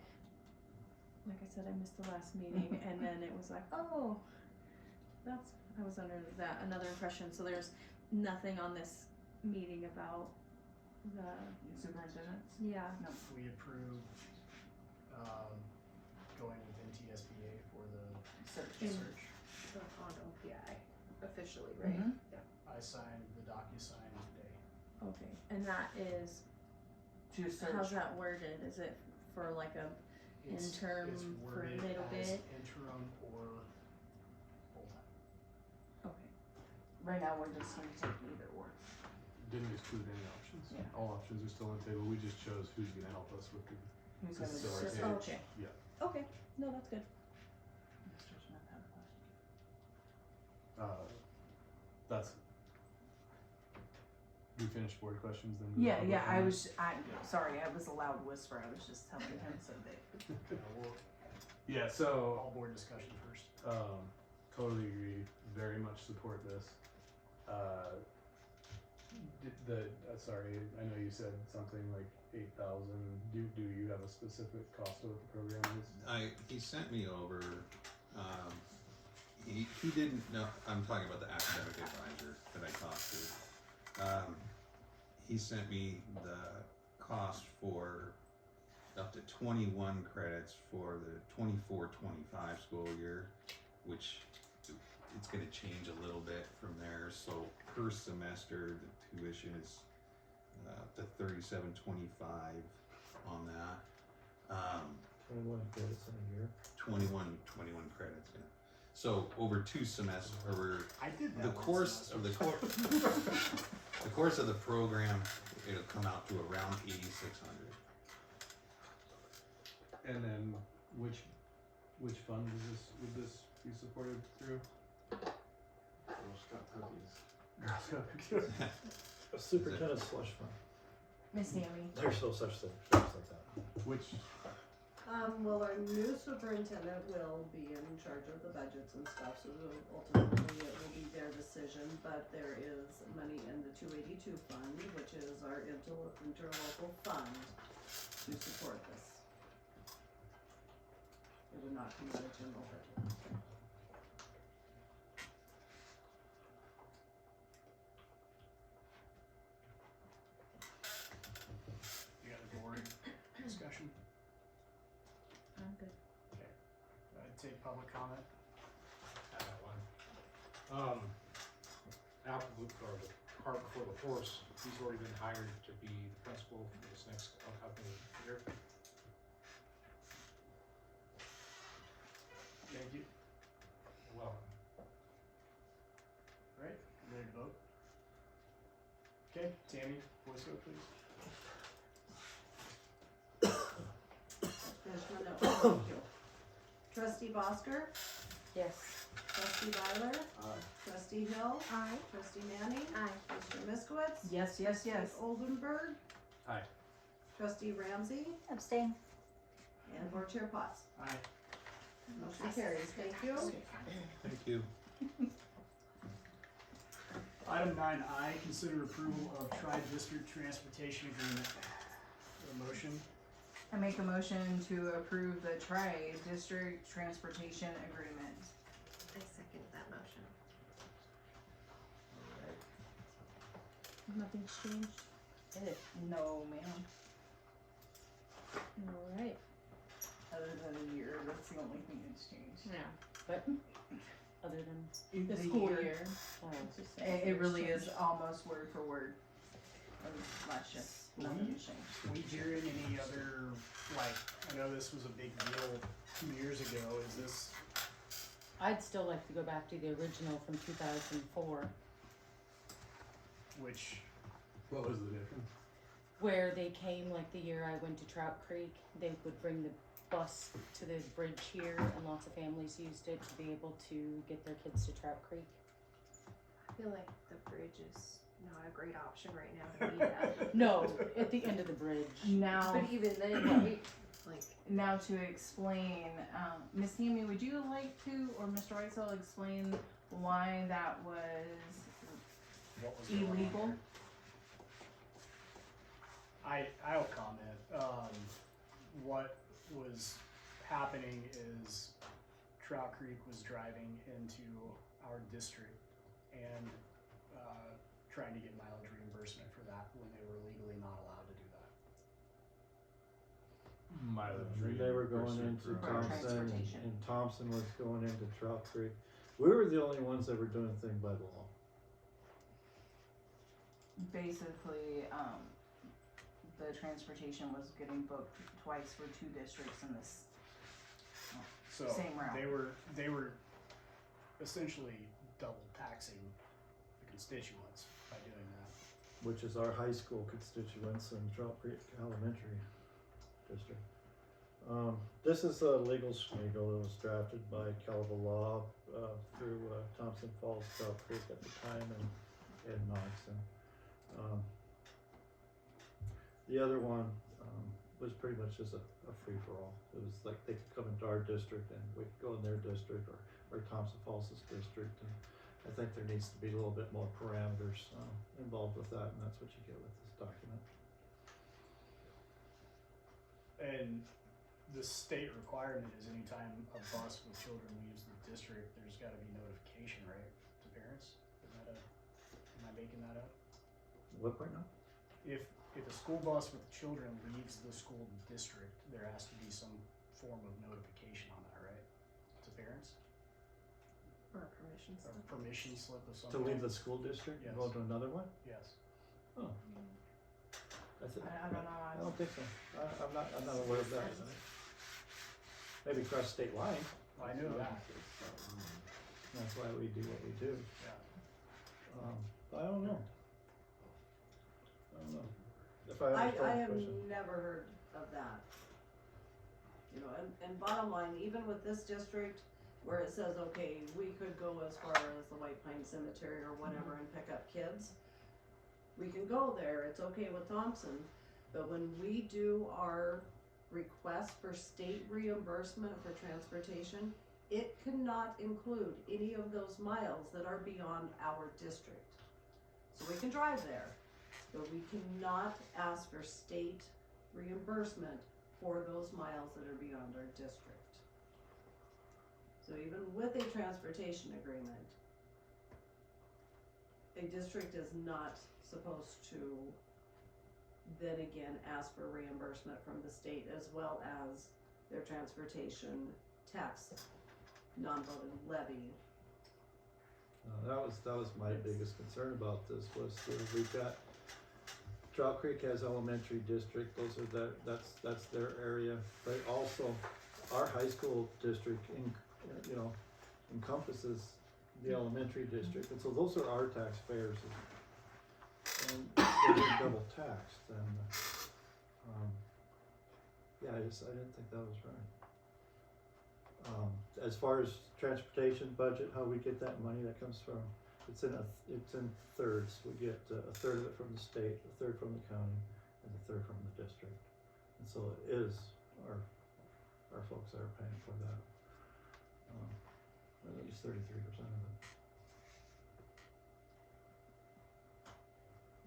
like I said, I missed the last meeting and then it was like, oh, I was under another impression, so there's nothing on this meeting about the, Superintendents? yeah. No. We approved, going with NTSBA for the Search. search. So on OPI officially, right? Mhm. Yeah. I signed the DocuSign today. Okay, and that is, To search. how's that worded? Is it for like a It's interim for a worded little as bit? interim or full-time. Okay. Right now, we're just gonna take either or. Didn't exclude any options. Yeah. All options are still on the table. We just chose who's gonna help us with the Who's gonna do facilitate. it? Okay. Yeah. Okay, no, that's good. Mr. Smith had a question. That's. We finished board questions then? Yeah, we'll yeah, go sorry, I was a loud whisper, I was just telling him so that. We'll, Yeah, so, all board discussion first. totally agree, very much support this. Sorry, I know you said something like 8,000, do you have a specific cost of what the program is? He sent me over, he didn't know, I'm talking about the academic advisor that I talked to. He sent me the cost for up to 21 credits for the 24-25 school year, which it's gonna change a little bit from there. So per semester, the tuition is up to $37.25 on that. 21 credits in a year. 21 credits, yeah. So over 2 semesters, over I did that the one course of the the course of the program, it'll come out to around 8,600. And then which fund would this be supported through? Girl Scout cookies. Girl Scout cookies. A superintendent slush fund. Miss Tammy. There's no such thing, things like that. Which, Well, our new superintendent will be in charge of the budgets and stuff, so ultimately it will be their decision, but there is money in the 282 fund, which is our interlocal fund, to support this. It would not come out of general budget. You got the board discussion? I'm good. Okay. Take public comment. I got one. Apple, or the cart before the horse, he's already been hired to be the principal for this next upcoming year. Thank you. Well, Alright, ready to vote? Okay, Tammy, voice vote please. Fishman, no, thank you. Trustee Bosker, Yes. trustee Byler, trustee Hill, Aye. trustee Manning, Aye. Commissioner Miskowitz, Yes, yes, yes. trustee Oldenburg, Aye. trustee Ramsey, Abstain. and board chair Potts. Aye. Motion carries, thank you. Thank you. Item 9I, consider approval of tri-district transportation agreement. A motion? I make a motion to approve the tri-district transportation agreement. I second that motion. Nothing's changed. No, ma'am. Alright. Other than a year, that's the only thing that's changed. Yeah. But other than The school year. year, It's just It really is almost word for word of last year. Nothing has changed. We hearing any other, like, I know this was a big deal 2 years ago, is this, I'd still like to go back to the original from 2004, which, What was the difference? where they came like the year I went to Trout Creek. They would bring the bus to the bridge here, and lots of families used it to be able to get their kids to Trout Creek. I feel like the bridge is not a great option right now to be at. No, at the end of the bridge. Now, But even then, right? Like, now to explain, Miss Tammy, would you like to, or Mr. Weitzel, explain why that was what was going on illegal? there. I'll comment. What was happening is Trout Creek was driving into our district and trying to get mileage reimbursement for that when they were legally not allowed to do that. Mileage They were going reimbursement into for Thompson, transportation. and Thompson was going into Trout Creek. We were the only ones that were doing things by the law. Basically, the transportation was getting booked twice for two districts in this. So Same route. they were essentially double taxing the constituents by doing that. Which is our high school constituents in Trout Creek Elementary District. This is a legal schmigel that was drafted by Calva Law through Thompson Falls, Trout Creek at the time, and Knoxon. The other one was pretty much just a free-for-all. It was like they could come into our district and we could go in their district or Thompson Falls' district. And I think there needs to be a little bit more parameters involved with that, and that's what you get with this document. And the state requirement is anytime a bus with children leaves the district, there's gotta be notification, right, to parents? Am I making that up? What right now? If a school bus with children leaves the school district, there has to be some form of notification on that, right? To parents? or permission Or slip. permission slip of some To leave kind? the school district and Yes. go to another one? Yes. Oh. That's it. I don't know. I don't think so. I'm not aware of that. Maybe cross state line. I knew that. That's why we do what we do. Yeah. I don't know. If I I understand the have question. never heard of that. You know, and bottom line, even with this district, where it says, okay, we could go as far as the White Pine Cemetery or whatever and pick up kids. We can go there, it's okay with Thompson, but when we do our request for state reimbursement for transportation, it cannot include any of those miles that are beyond our district. So we can drive there, but we cannot ask for state reimbursement for those miles that are beyond our district. So even with a transportation agreement, a district is not supposed to then again ask for reimbursement from the state as well as their transportation tax, non-voting levy. That was my biggest concern about this was we've got Trout Creek has elementary district, that's their area, but also our high school district encompasses the elementary district, and so those are our taxpayers, and they're being double taxed, and I didn't think that was right. As far as transportation budget, how we get that money, that comes from, it's in thirds. We get a third of it from the state, a third from the county, and a third from the district. And so it is our folks that are paying for that. At least 33% of it.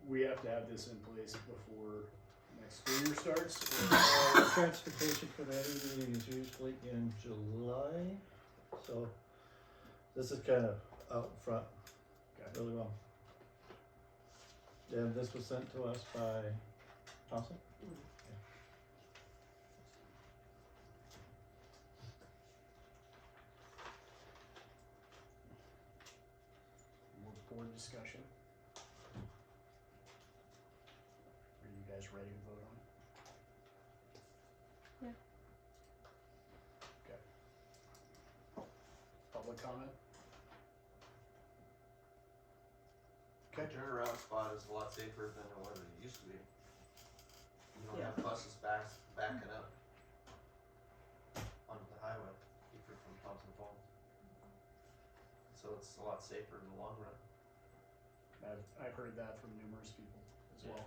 We have to have this in place before next school year starts, The transportation committee meeting is usually in July, so this is kind of out in front, really well. And this was sent to us by Thompson? board discussion. Are you guys ready to vote on it? Yeah. Okay. Public comment? The turnaround spot is a lot safer than what it used to be. You don't have buses backing up onto the highway, if you're from Thompson Falls. So it's a lot safer in the long run. I've heard that from numerous people as well.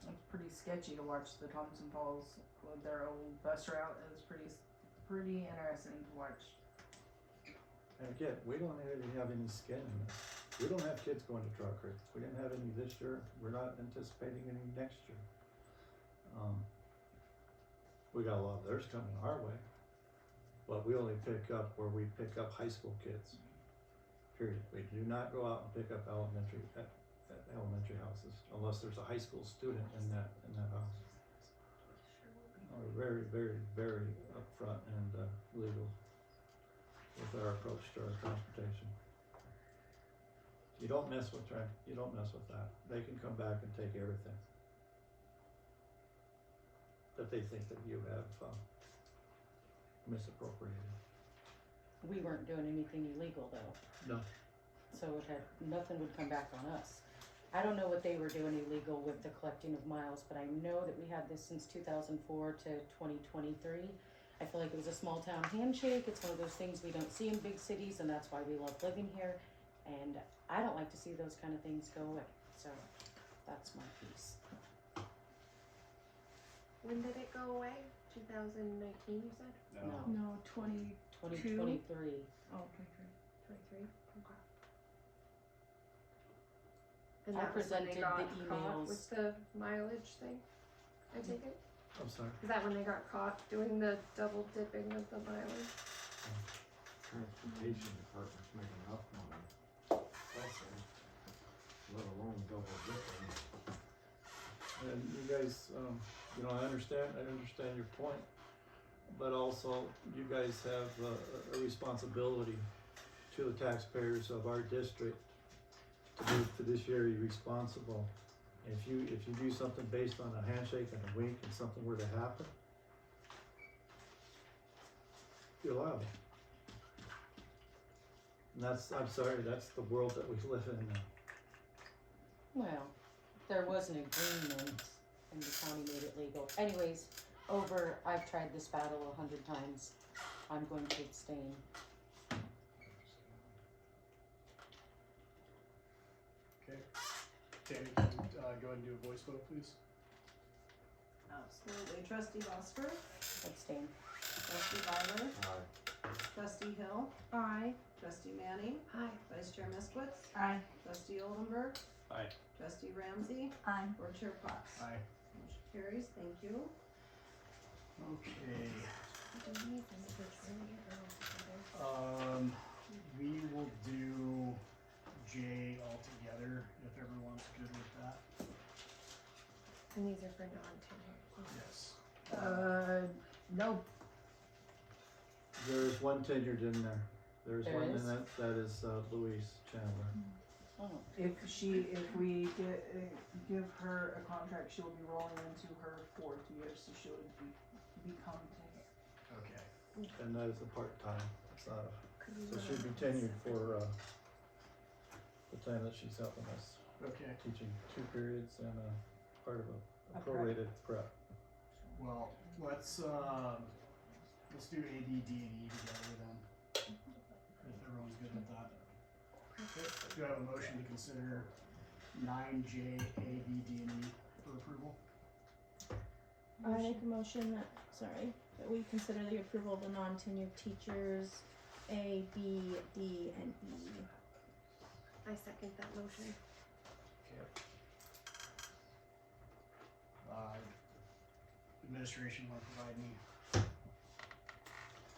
It's pretty sketchy to watch the Thompson Falls with their old bus route. It's pretty interesting to watch. And again, we don't really have any skin in this. We don't have kids going to Trout Creek. We didn't have any this year. We're not anticipating any next year. We got a lot of theirs coming our way, but we only pick up where we pick up high school kids. Period. We do not go out and pick up elementary houses unless there's a high school student in that house. We're very, very, very upfront and legal with our approach to our transportation. You don't mess with that. They can come back and take everything that they think that you have misappropriated. We weren't doing anything illegal though. No. So nothing would come back on us. I don't know what they were doing illegal with the collecting of miles, but I know that we had this since 2004 to 2023. I feel like it was a small town handshake. It's one of those things we don't see in big cities, and that's why we love living here. And I don't like to see those kind of things go away. So that's my piece. When did it go away? 2019, you said? No, 2023. 2023. Oh, 23? Okay. And I that was when they presented got the caught emails. with the mileage thing, I take it? I'm sorry. Is that when they got caught doing the double dipping of the mileage? Transportation department's making enough money. Let alone double dipping. And you guys, I understand your point, but also you guys have a responsibility to the taxpayers of our district to be fiduciary responsible. And if you do something based on a handshake and a wink and something were to happen, you're liable. And I'm sorry, that's the world that we live in now. Well, there was an agreement and the county made it legal. Anyways, I've tried this battle 100 times. I'm going to abstain. Okay. Tammy, can you go ahead and do a voice vote, please? Absolutely. Trustee Oscar, Abstain. trustee Byler, trustee Hill, Aye. trustee Manning, Aye. vice chair Miskowitz, Aye. trustee Oldenburg, Aye. trustee Ramsey, Aye. board chair Potts. Aye. Motion carries, thank you. Okay, Do these individually or together? we will do J altogether, if everyone's good with that. And these are for non-tenure. Yes. No. There is one tenured in there. There's There one, is? and that is Louise Chandler. Oh. If we give her a contract, she'll be rolling into her 4th year, so she would become tenured. Okay. And that is a part-time. It's not Could we so run she'd be it tenured separate? for the time that she's helping us, Okay, teaching 2 periods and part of a A prep. prorated prep. well, let's do A, B, D, and E together then. If everyone's good with that. Okay, do I have a motion to consider 9J, A, B, D, and E for approval? I make a motion that, that we consider the approval of the non-tenured teachers, A, B, D, and E. I second that motion. Okay. Administration want to provide any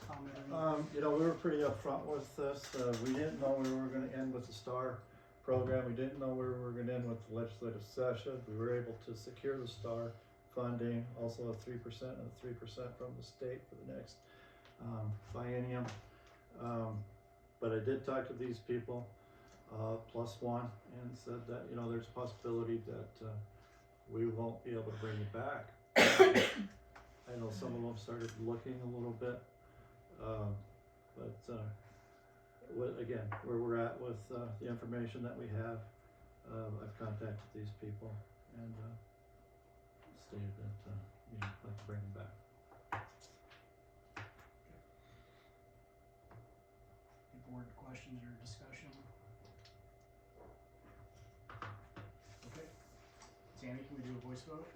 comment or anything? You know, we were pretty upfront with this. We didn't know where we were gonna end with the STAR program. We didn't know where we were gonna end with the legislative session. We were able to secure the STAR funding, also a 3% and a 3% from the state for the next biennium. But I did talk to these people, plus one, and said that, you know, there's a possibility that we won't be able to bring it back. I know some of them started looking a little bit, but again, where we're at with the information that we have, I've contacted these people and stated that we'd like to bring them back. Any board questions or discussion? Okay. Tammy, can we do a voice vote?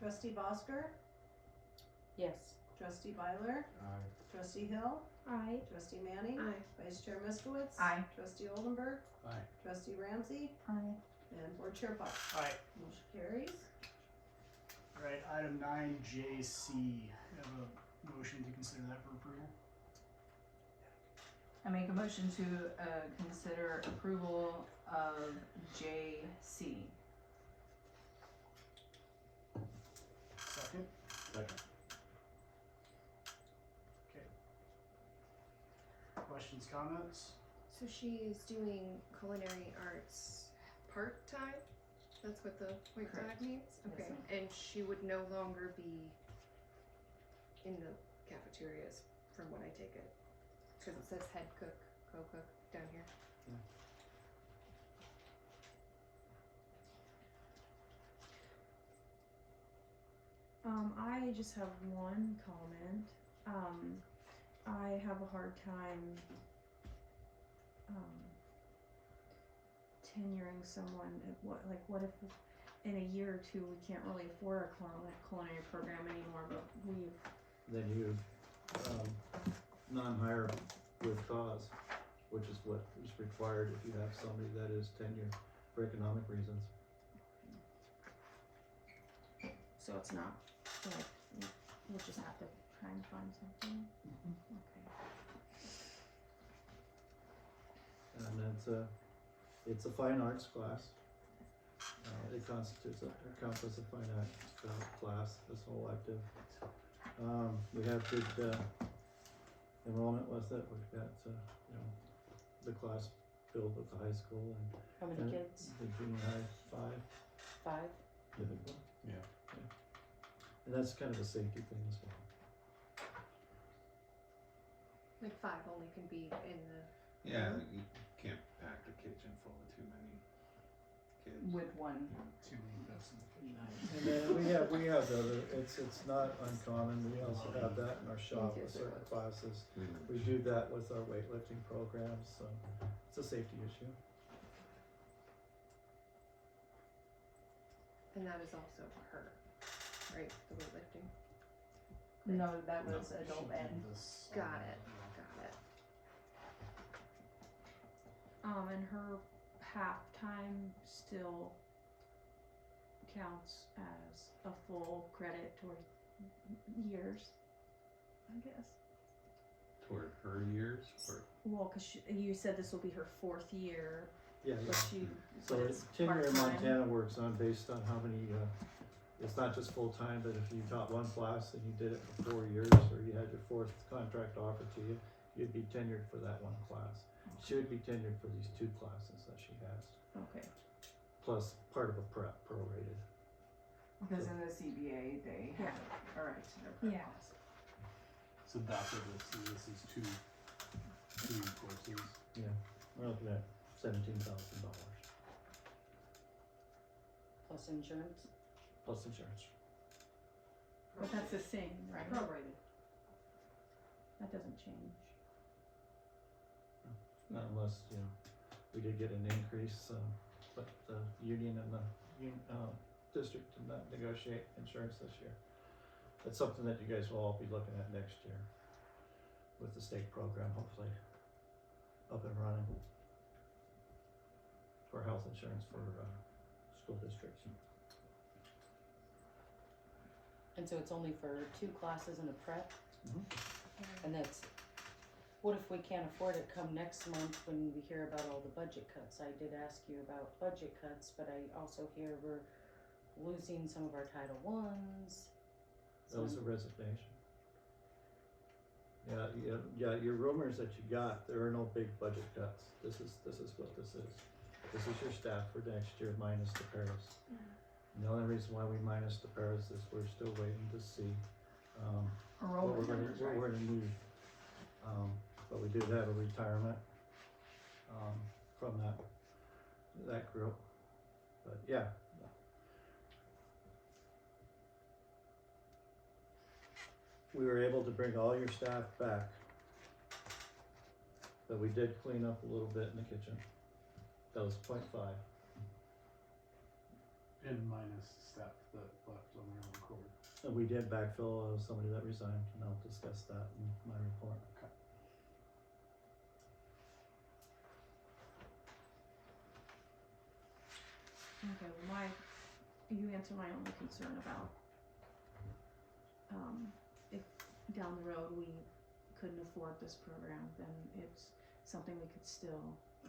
Trustee Bosker, Yes. trustee Byler, trustee Hill, Aye. trustee Manning, Aye. vice chair Miskowitz, Aye. trustee Oldenburg, Aye. trustee Ramsey, Aye. and board chair Potts. Aye. Motion carries. Alright, item 9JC, have a motion to consider that for approval? I make a motion to consider approval of JC. Second? Second. Okay. Questions, comments? So she is doing culinary arts part-time? That's what the white flag Correct. means? Yes, Okay, ma'am. and she would no longer be in the cafeterias from what I take it? Cause it says head cook, co-cook down here. I just have one comment. I have a hard time, tenuring someone. What if in a year or two we can't really afford a culinary program anymore, but we've, Then you non-hire with cause, which is what is required if you have somebody that is tenured for economic reasons. so it's not, like, we'll just have to try and find something. Okay. And it's a fine arts class. It counts as a fine arts class, this whole elective. We have good enrollment with it. We've got you know, the class filled with the high school and How many and kids? the junior high, 5. 5? Typical. Yeah. And that's kind of a safety thing as well. Like 5 only can be in the. Yeah, you can't pack the kitchen full of too many kids. With one. Too many cooks in the kitchen. And then we have the other, it's not uncommon, we also have that in our shop with certain classes. We do that with our weightlifting programs, so it's a safety issue. And that is also her, right, the weightlifting? No, that was adult Should ed. do this on Got the- it, got it. And her halftime still counts as a full credit toward years, I guess. Toward her years, or Well, cause you said this will be her 4th year, Yeah, but yeah. she, So but it's tenure in part-time. Montana works on based on how many, it's not just full-time, but if you taught one class and you did it for 4 years, or you had your 4th contract offered to you, you'd be tenured for that one class. She would be tenured for these 2 classes that she has, Okay. plus part of a prep prorated. Because in the CBA, they have, alright, their prep Yeah. class. So Dr. this is two courses. Yeah, we're looking at $17,000 Plus insurance. plus insurance. But that's the same, right? Prorated. That doesn't change. Not unless, we did get an increase, but the union and the district did not negotiate insurance this year. That's something that you guys will all be looking at next year with the state program, hopefully up and running for health insurance for school districts. And so it's only for 2 classes and a prep? Mhm. And that's, what if we can't afford it come next month when we hear about all the budget cuts? I did ask you about budget cuts, but I also hear we're losing some of our Title Is. That was a resignation. Yeah, your rumors that you got, there are no big budget cuts. This is what this is. This is your staff for next year minus the paras. And the only reason why we minus the paras is we're still waiting to see, what we're gonna need. But we do have a retirement, from that group. But yeah. We were able to bring all your staff back. But we did clean up a little bit in the kitchen. That was 0.5. And minus staff that left on their own accord. And we did backfill somebody that resigned, and I'll discuss that in my report. Okay, well you answered my only concern about, if down the road we couldn't afford this program, then it's something we could still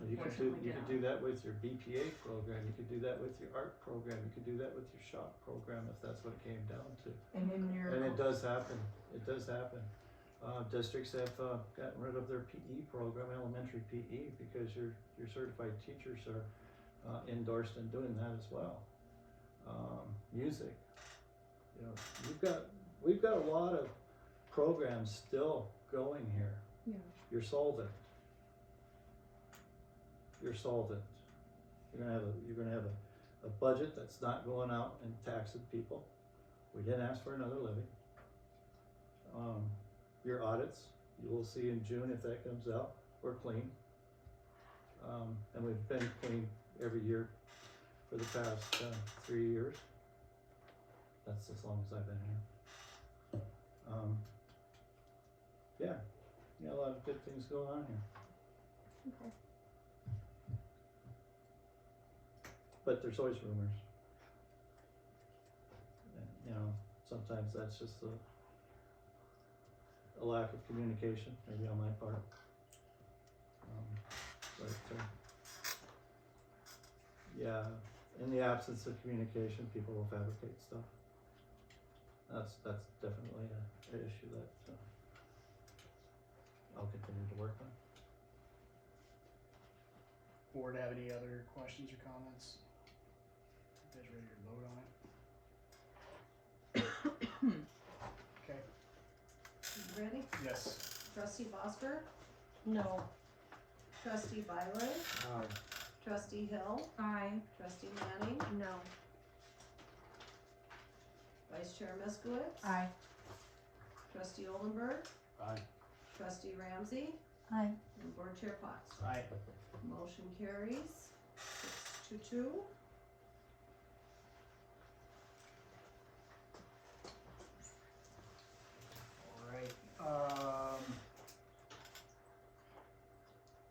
You could unfortunately do that with your BPA program, you could do that with your art program, you could do that with your shop program, if that's what it came down to. And in your. And it does happen, districts have, gotten rid of their PE program, elementary PE, because your certified teachers are, endorsed in doing that as well. Music, we've got a lot of programs still going here. Yeah. You're solvent. You're gonna have a budget that's not going out and taxing people. We didn't ask for another levy. Your audits, you will see in June if that comes out, we're clean. And we've been clean every year for the past 3 years. That's as long as I've been here. Yeah, a lot of good things going on here. Okay. But there's always rumors. And, sometimes that's just a lack of communication, maybe on my part. Yeah, in the absence of communication, people will fabricate stuff. That's definitely an issue that I'll continue to work on. Board have any other questions or comments? You guys ready to vote on it? Okay, You ready? yes. Trustee Bosberg, No. trustee Byler, trustee Hill, Aye. trustee Manning, No. vice chair Miskowitz. Aye. Trustee Oldenburg, Aye. trustee Ramsey, Aye. and board chair Potts. Aye. Motion carries 6-2.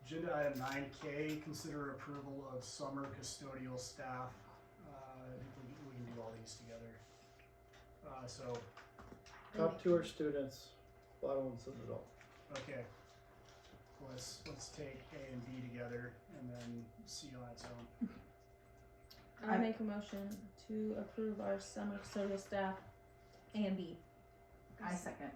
Agenda item 9K, consider approval of summer custodial staff. I think we can do all these together. So, Top two are students, bottom one's an adult. okay. Let's take A and B together and then C on its own. I make a motion to approve our summer custodial staff A and B. I second.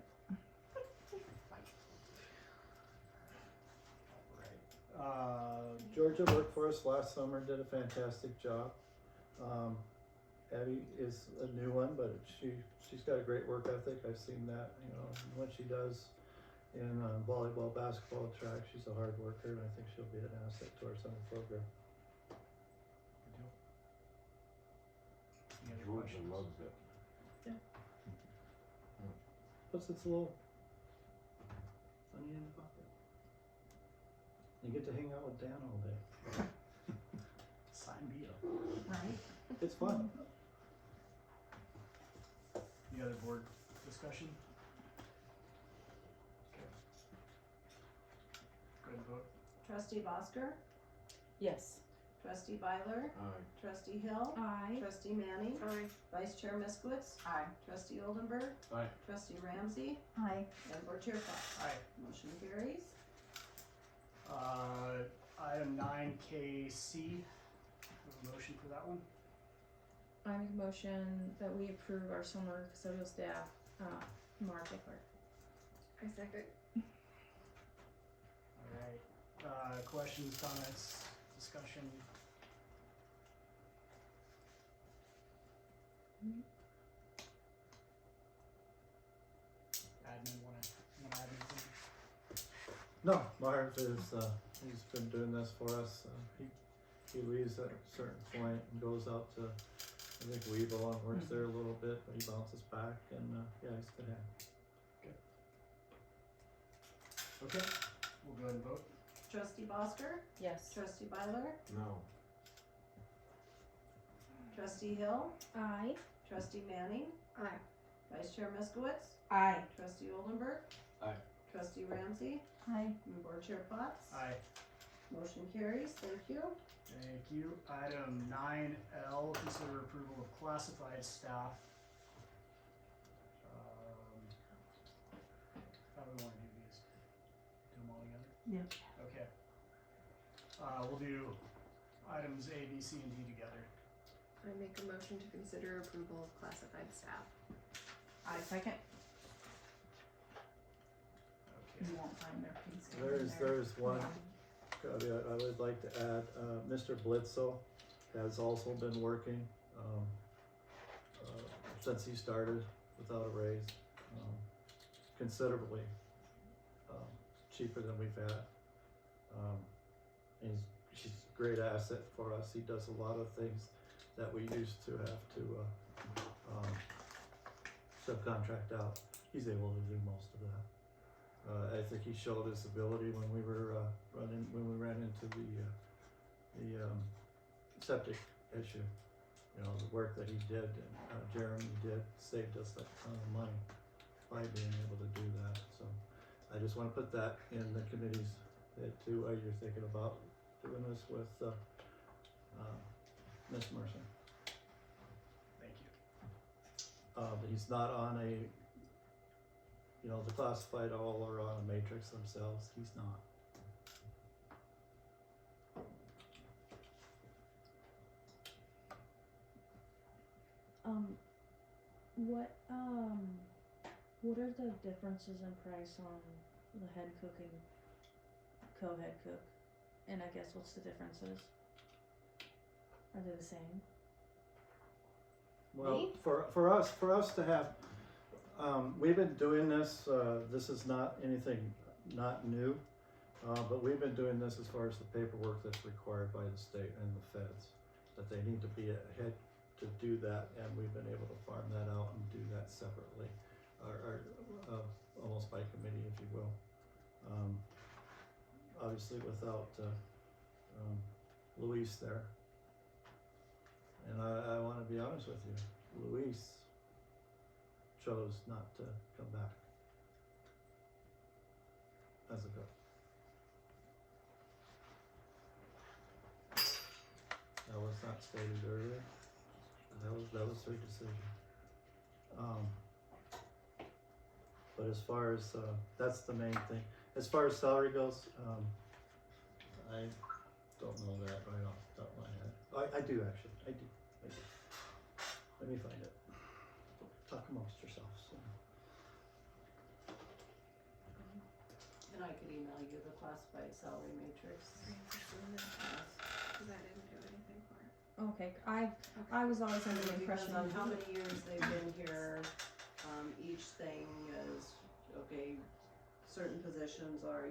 Georgia worked for us last summer, did a fantastic job. Abby is a new one, but she's got a great work ethic. I've seen that, you know, what she does in volleyball, basketball, track. She's a hard worker, and I think she'll be an asset to our summer program. Any other Georgia questions? loves it. Plus, it's a little money in the pocket. You get to hang out with Dan all day. Sign me up. Right? It's fun. Any other board discussion? Okay. Go ahead and vote. Trustee Bosker, Yes. Trustee Byler, Aye. Trustee Hill, Aye. Trustee Manning, Aye. Vice Chair Miskowitz, Aye. Trustee Oldenburg, Aye. Trustee Ramsey, Aye. and Board Chair Fox. Aye. Motion carries. Item 9KC, have a motion for that one? I make a motion that we approve our summer custodial staff, Mark Eckler. I second. Alright, questions, comments, discussion? Admin wanna add anything? No, Marv is, he's been doing this for us. He leaves at a certain point and goes out to, I think, Weevil and works there a little bit, but he bounces back and, yeah, he's a good hand. Okay, we'll go ahead and vote. Trustee Bosker, Yes. Trustee Byler, No. Trustee Hill, Aye. Trustee Manning, Aye. Vice Chair Miskowitz, Aye. Trustee Oldenburg, Aye. Trustee Ramsey, Aye. and Board Chair Fox. Aye. Motion carries. Thank you. Thank you. Item 9L, consider approval of classified staff. How do we wanna do these? Do them all together? Yeah. Okay. We'll do items A, B, C, and D together. I make a motion to consider approval of classified staff. I second. Okay. You won't find their piece. in there. There's one caveat I would like to add. Mr. Blitzel has also been working, since he started without a raise, considerably, cheaper than we've had. She's a great asset for us. He does a lot of things that we used to have to, subcontract out. He's able to do most of that. I think he showed his ability when we were, when we ran into the septic issue. You know, the work that he did and Jeremy did saved us a ton of money by being able to do that. So I just wanna put that in the committee's head too, while you're thinking about doing this with, Ms. Mercer. Thank you. But he's not on a, you know, the classified all or on a matrix themselves, he's not. What are the differences in price on the head cook and co-head cook? And I guess what's the differences? Are they the same? Well, for us to have, we've been doing this, this is not anything not new, but we've been doing this as far as the paperwork that's required by the state and the feds, that they need to be ahead to do that, and we've been able to farm that out and do that separately, or almost by committee, if you will. Obviously without Luis there. And I want to be honest with you, Luis chose not to come back. as a coach. That was not stated earlier. That was her decision. But as far as, that's the main thing. As far as salary goes, I don't know that right off the top of my head. I do actually, I do. Let me find it. Talk amongst yourselves. And I could email you the classified salary matrix. Cause I didn't do anything for it. Okay, I was always under the impression Depends on how many years they've been here, each thing is, okay, certain positions are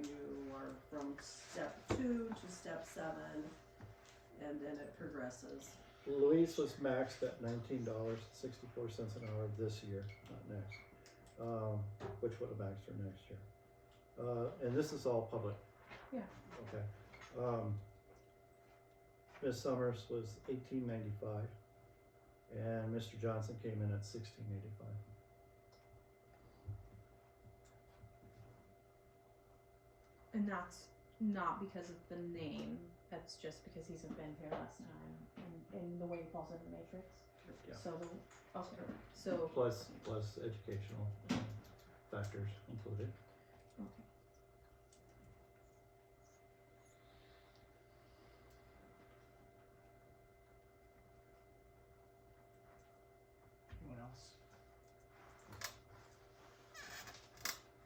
from step 2 to step 7, and then it progresses. Louise was maxed at $19.64 an hour this year, not next, which would have maxed her next year. And this is all public. Yeah. Okay. Ms. Summers was $18.95, and Mr. Johnson came in at $16.85. and that's not because of the name, that's just because he's been here less time and the way he falls in the matrix. Yeah. So okay, so Plus educational factors included. okay. Anyone else?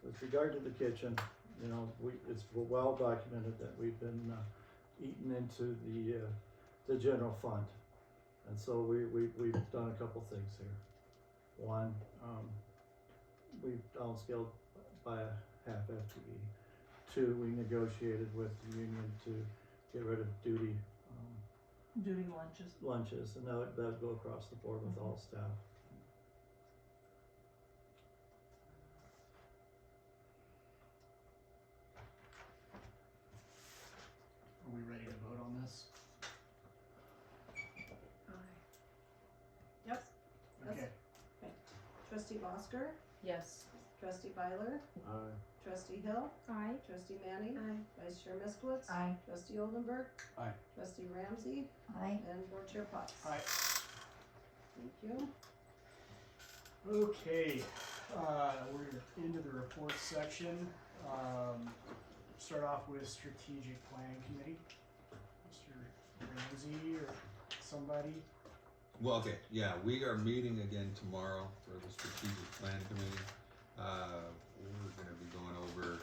With regard to the kitchen, you know, it's well documented that we've been eating into the general fund, and so we've done a couple things here. One, we've downscaled by a half FTE. 2, we negotiated with the union to get rid of duty lunches, and that would go across the board with all staff. Are we ready to vote on this? Yep. Okay. Trustee Bosker, Yes. Trustee Byler, Aye. Trustee Hill, Aye. Trustee Manning, Aye. Vice Chair Miskowitz, Aye. Trustee Oldenburg, Aye. Trustee Ramsey, Aye. and Board Chair Potts. Aye. Thank you. Okay, we're into the report section. Start off with strategic plan committee. Mr. Ramsey or somebody. Well, okay, yeah, we are meeting again tomorrow for the strategic plan committee. We're gonna be going over,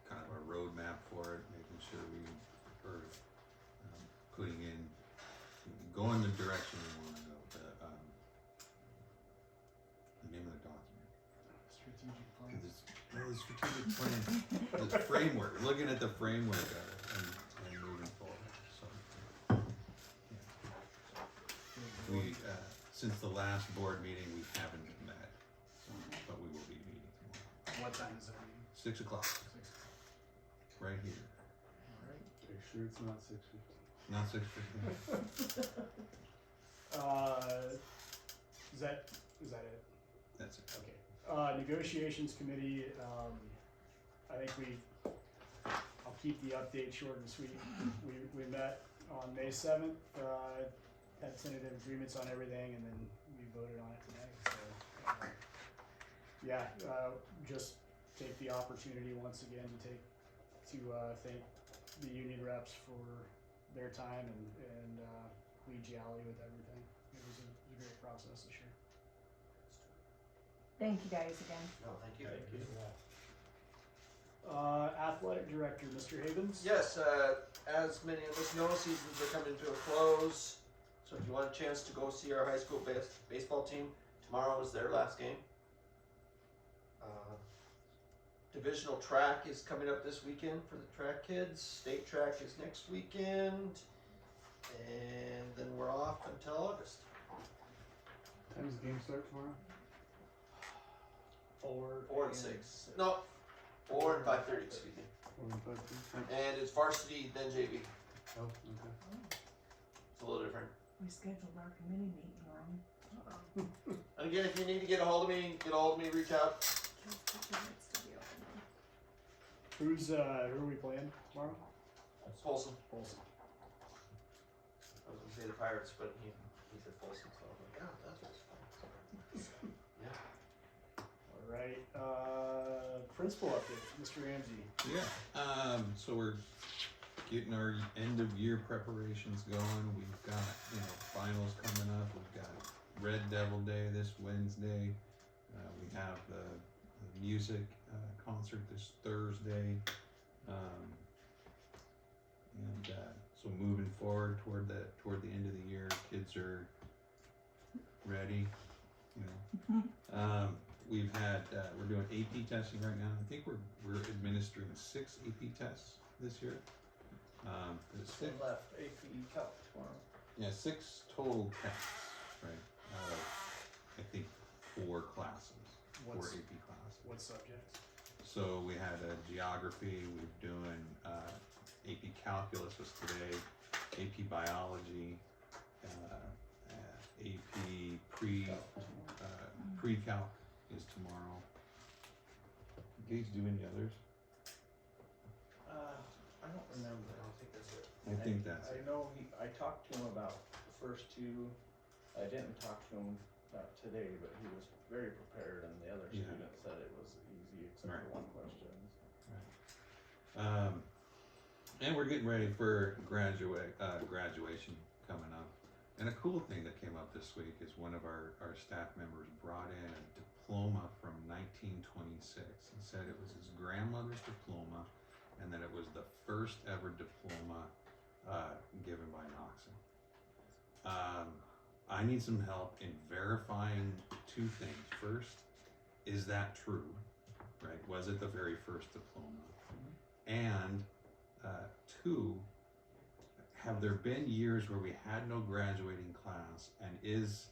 kind of a roadmap for it, making sure we are, putting in, going the direction we wanna go, the name of the document. Strategic plan. The strategic plan, the framework, looking at the framework of it and moving forward, so. We, since the last board meeting, we haven't met, but we will be meeting tomorrow. What time is that meeting? 6 o'clock, 6 right here, Alright. Make sure it's not 6:15. not 6:15. Is that it? That's it. Okay. Negotiations committee, I think I'll keep the update short and sweet. We met on May 7th, had tentative agreements on everything, and then we voted on it today, so. Just take the opportunity once again to thank the union reps for their time and collegiality with everything. It was a great process this year. Thank you guys again. No, thank you. Thank you. Athletic director, Mr. Havens? Yes, as many of us know, seasons are coming to a close. So if you want a chance to go see our high school baseball team, tomorrow is their last game. Divisional track is coming up this weekend for the track kids. State track is next weekend. And then we're off until August. Time does the game start tomorrow? 4 and 6. No, 4 and 5:30, excuse me. 4 and 5:30? And it's varsity, then JV. Oh, okay. It's a little different. We scheduled our committee meeting wrong. And again, if you need to get a hold of me, reach out. Who are we playing tomorrow? Folsom. Folsom. I was gonna say the Pirates, but he said Folsom, so I'm like, oh, that's what's fun. Yeah. Alright, principal update, Mr. Ramsey. Yeah, so we're getting our end of year preparations going. We've got, finals coming up. We've got Red Devil Day this Wednesday. We have the music concert this Thursday. So moving forward toward the end of the year, kids are ready, we've had, we're doing AP testing right now. I think we're administering 6 AP tests this year. Still left AP Calc tomorrow. Yeah, 6 total tests, right? Out of, I think, 4 classes, 4 What's- AP classes. What subjects? So we had geography, we're doing AP Calculus was today, AP Biology, AP Pre-Calc is tomorrow. Gage, do any others? I don't remember. I don't think that's it. I think that's I it. know I talked to him about the first 2. I didn't talk to him about today, but he was very prepared, and the other Yeah. student said it was easy except Right. for one question. And we're getting ready for graduation coming up. And a cool thing that came up this week is one of our staff members brought in a diploma from 1926. He said it was his grandmother's diploma and that it was the first ever diploma given by Knoxon. I need some help in verifying 2 things. First, is that true? Right? Was it the very first diploma? And 2, have there been years where we had no graduating class, and is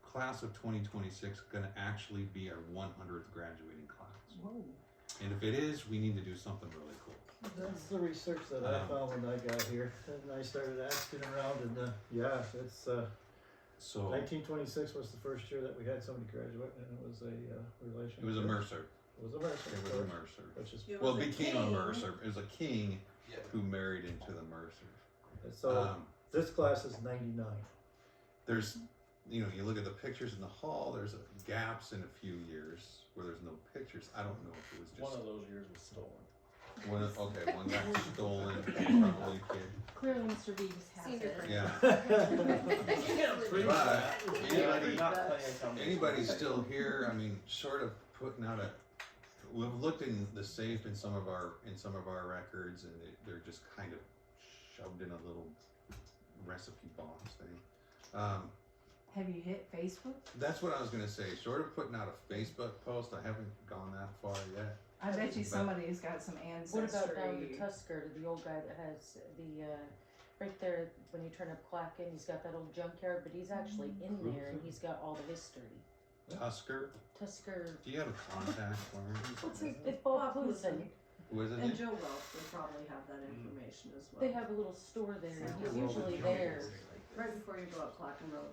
class of 2026 going to actually be our 100th graduating class? Whoa. And if it is, we need to do something really cool. That's the research that I found when I got here, and I started asking around, and yeah, it's So 1926 was the first year that we had somebody graduate, and it was a relation. it was a Mercer. It was a Mercer. It was a Mercer. Which is Well, it became a Mercer. It was a king who married into the Mercer. so. This class is 99. There's, you look at the pictures in the hall. There's gaps in a few years where there's no pictures. I don't know if it was just One of those years was stolen. one got stolen, probably a kid. Clearly, Mr. Bees has Senior it. Yeah. Pretty But much. anybody still here? I mean, short of putting out we've looked in the safe in some of our records, and they're just kind of shoved in a little recipe box thing. Have you hit Facebook? That's what I was gonna say. Short of putting out a Facebook post, I haven't gone that far yet. I bet you But- somebody's got some ancestry. What about down the Tusker, the old guy that has the, right there, when you turn up Clackin, he's got that old junkyard, but he's actually in there and he's got all the history. Tusker, Tusker, do you have a contact for him? it's Bob Poulsen. Who is it? And Joe Welch would probably have that information as well. They have a little store there and he's usually there. Right before you go up Clackin Road.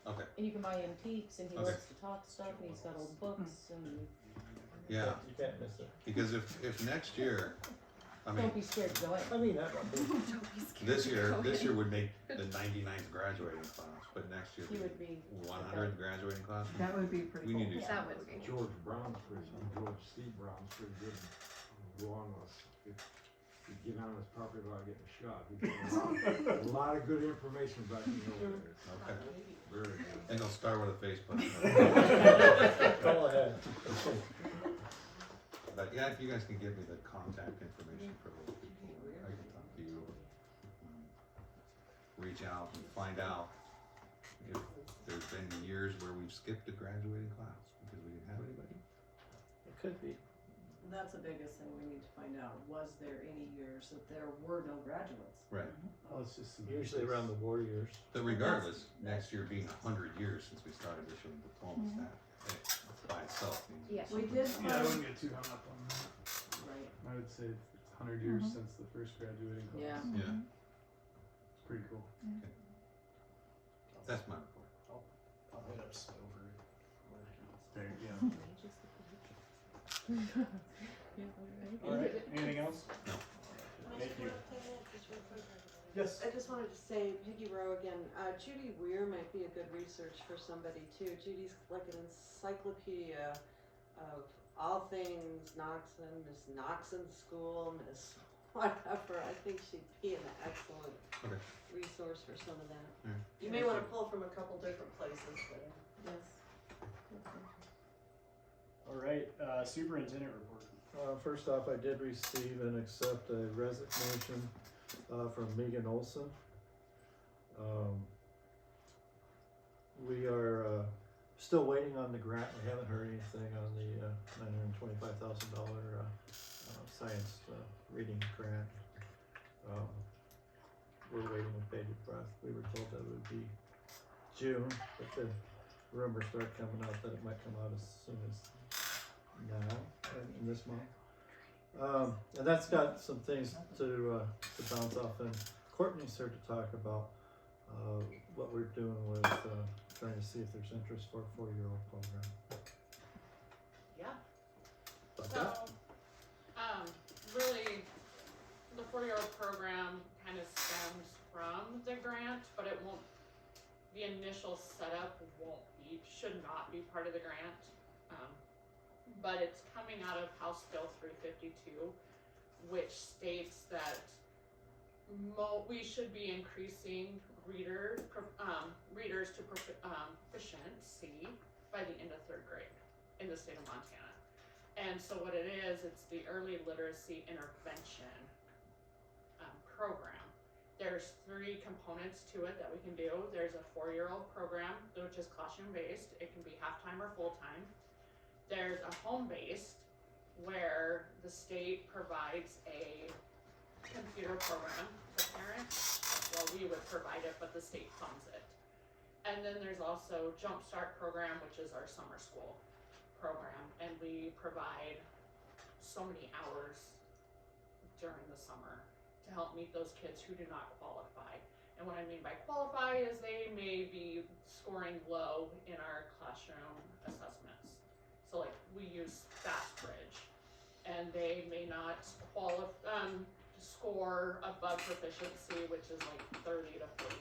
Okay. And you can buy antiques and he Okay. likes to talk stuff and he's got old books and Yeah, You can't miss it. because if next year, I mean, don't be scared to go in. I mean, that this year would make the 99th graduating class, but next year He would be 100th graduating class. That would be pretty We cool. need to do That something. would be. George Brown's pretty, George C. Brown's pretty good. Go on us. Get on his property without getting shot. He's got a lot of good information back in the over there. Okay. Very good. I think I'll start with a Facebook. Go ahead. But yeah, if you guys can give me the contact information for those people, I can talk to you. Reach out and find out if there's been years where we've skipped a graduating class because we didn't have anybody. It could be. That's the biggest thing we need to find out. Was there any years that there were no graduates? Right. Well, it's just Usually around the war years. But regardless, next year being 100 years since we started issuing diplomas, that by itself means Yeah. We did Yeah, I find, wouldn't get too hung up on that. right, I would say it's 100 years since the first graduating class. yeah. Yeah, It's pretty cool. that's my report. I'll hit up Stover. There, yeah. Alright, anything else? No. Thank you. Just real quick. Yes. I just wanted to say, Piggy Rowe again, Judy Weir might be a good research for somebody too. Judy's like an encyclopedia of all things Knoxon, Miss Knoxon School, Miss whatever. I think she'd be an excellent Okay. resource for some of that. Alright. You may want to pull from a couple different places, but yes. Alright, superintendent report. First off, I did receive and accept a resignation from Megan Olson. We are still waiting on the grant. We haven't heard anything on the $925,000 science reading grant. We're waiting with bated breath. We were told that it would be June, but the rumors start coming out that it might come out as soon as now, in this month. And that's got some things to bounce off, and Courtney's here to talk about what we're doing with trying to see if there's interest for a 4-year-old program. Yeah. About So, that? really, the 4-year-old program kind of stems from the grant, but it won't, the initial setup should not be part of the grant. But it's coming out of House Bill 352, which states that we should be increasing readers to proficiency by the end of 3rd grade in the state of Montana. And so what it is, it's the early literacy intervention program. There's 3 components to it that we can do. There's a 4-year-old program, which is classroom based. It can be half-time or full-time. There's a home-based, where the state provides a computer program for parents. Well, we would provide it, but the state funds it. And then there's also Jumpstart program, which is our summer school program, and we provide so many hours during the summer to help meet those kids who do not qualify. And what I mean by qualify is they may be scoring low in our classroom assessments. So like we use FastBridge, and they may not score above proficiency, which is like 30 to 40%.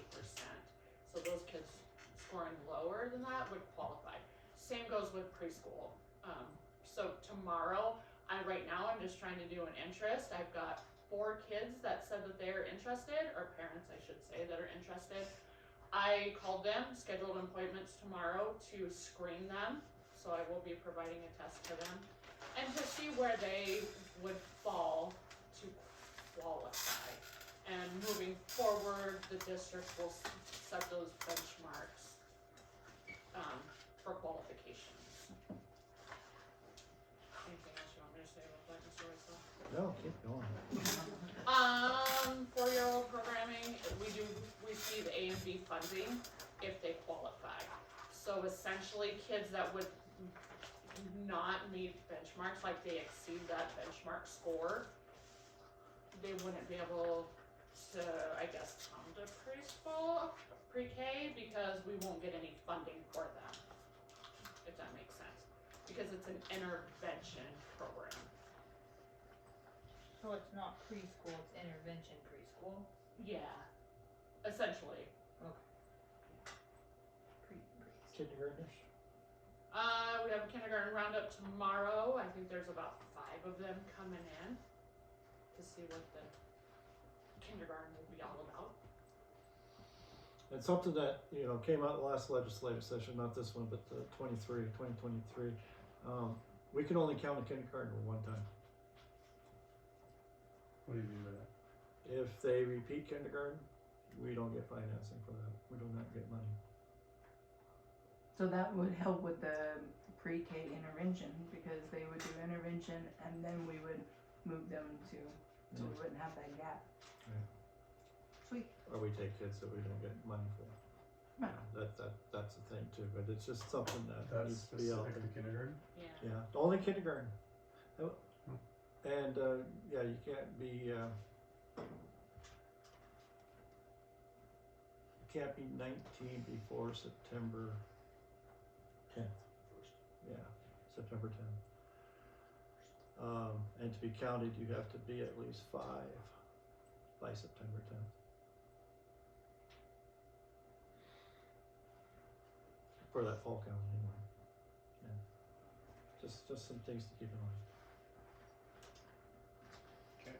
So those kids scoring lower than that would qualify. Same goes with preschool. So tomorrow, right now I'm just trying to do an interest. I've got 4 kids that said that they are interested, or parents I should say that are interested. I called them, scheduled appointments tomorrow to screen them. So I will be providing a test to them and to see where they would fall to qualify. And moving forward, the district will set those benchmarks for qualifications. Anything else you want me to say about that, Mr. Weissel? No, keep going. 4-year-old programming, we do receive A and B funding if they qualify. So essentially, kids that would not meet benchmarks, like they exceed that benchmark score, they wouldn't be able to, I guess, come to preschool, pre-K, because we won't get any funding for them, if that makes sense, because it's an intervention program. So it's not preschool, it's intervention preschool? Yeah, essentially. Kindergartners? We have a kindergarten roundup tomorrow. I think there's about 5 of them coming in to see what the kindergarten will be all about. And something that, came out last legislative session, not this one, but 2023, we can only count a kindergarten one time. What do you mean by that? If they repeat kindergarten, we don't get financing for that. We do not get money. So that would help with the pre-K intervention, because they would do intervention and then we would move them to, so we wouldn't have that gap. Right. Sweet. Or we take kids that we don't get money for. Right. That's the thing too, but it's just something that That's needs to be out specific to there. kindergarten? Yeah. Yeah, only kindergarten. And, yeah, you can't be, 19 before September 10th. Yeah, September 10th. And to be counted, you have to be at least 5 by September 10th. For that fall count anyway. Yeah. Just some things to keep in mind. Okay.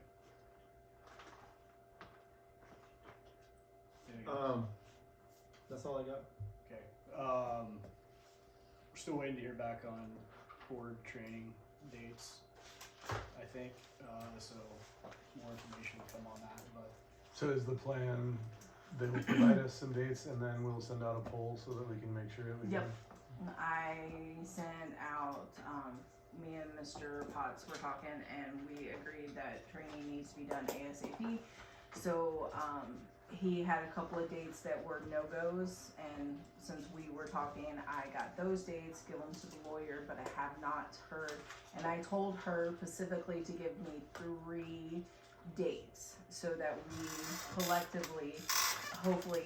Anything else? That's all I got. Okay, we're still waiting to hear back on board training dates, I think, so more information will come on that, but. So is the plan, they will provide us some dates and then we'll send out a poll so that we can make sure that we Yep. can. I sent out, me and Mr. Potts were talking and we agreed that training needs to be done ASAP. So, he had a couple of dates that were no-goes, and since we were talking, I got those dates, give them to the lawyer, but I have not heard. And I told her specifically to give me 3 dates, so that we collectively, hopefully,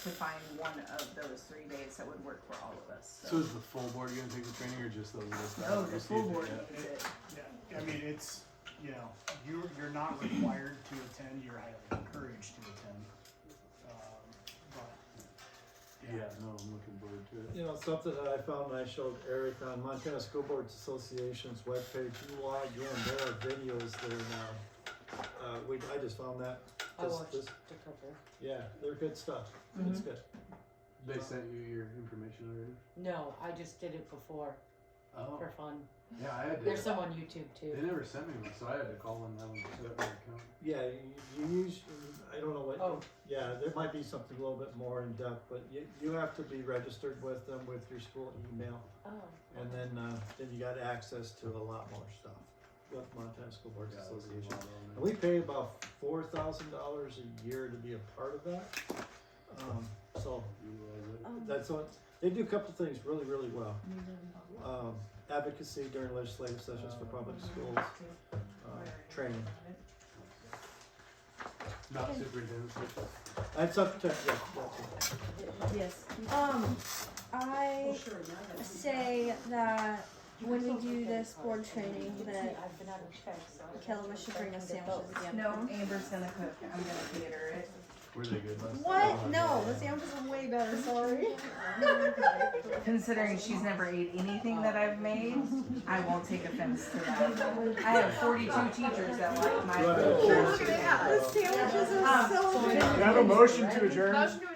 to find one of those 3 dates that would work for all of us. So is the full board gonna take the training or just those of us that No, haven't the received full it board yet? needs it. Yeah, I mean, it's, you know, you're not required to attend, you're highly encouraged to attend. But, Yeah, no, I'm looking forward to it. You know, something that I found when I showed Eric on Montana School Boards Association's webpage, you log in, there are videos there now. I just found that. I watched a couple. Yeah, they're good stuff. It's good. They sent you your information already? No, I just did it before Oh. for fun. Yeah, I had to. There's some on YouTube too. They never sent me one, so I had to call and have them set up my account. Yeah, you use, I don't know what, Oh. yeah, there might be something a little bit more in depth, but you have to be registered with them with your school email. Oh. And then you got access to a lot more stuff with Montana School Boards Yeah, there's a Association. lot on there. And we pay about $4,000 a year to be a part of that. So that's what, they do a couple things really, really well. Advocacy during legislative sessions for public schools, training. Not superintendent. That's up to, yeah, that's it. Yes. I say that when we do this board training, that Kelly should bring us sandwiches again. No, Amber's gonna cook, I'm gonna theater it. Were they good last What? time? No, the sandwiches are way better, sorry. Considering she's never ate anything that I've made, I won't take offense to that. I have 42 teachers that like my food. The sandwiches are so good. You have a motion to adjourn? Motion to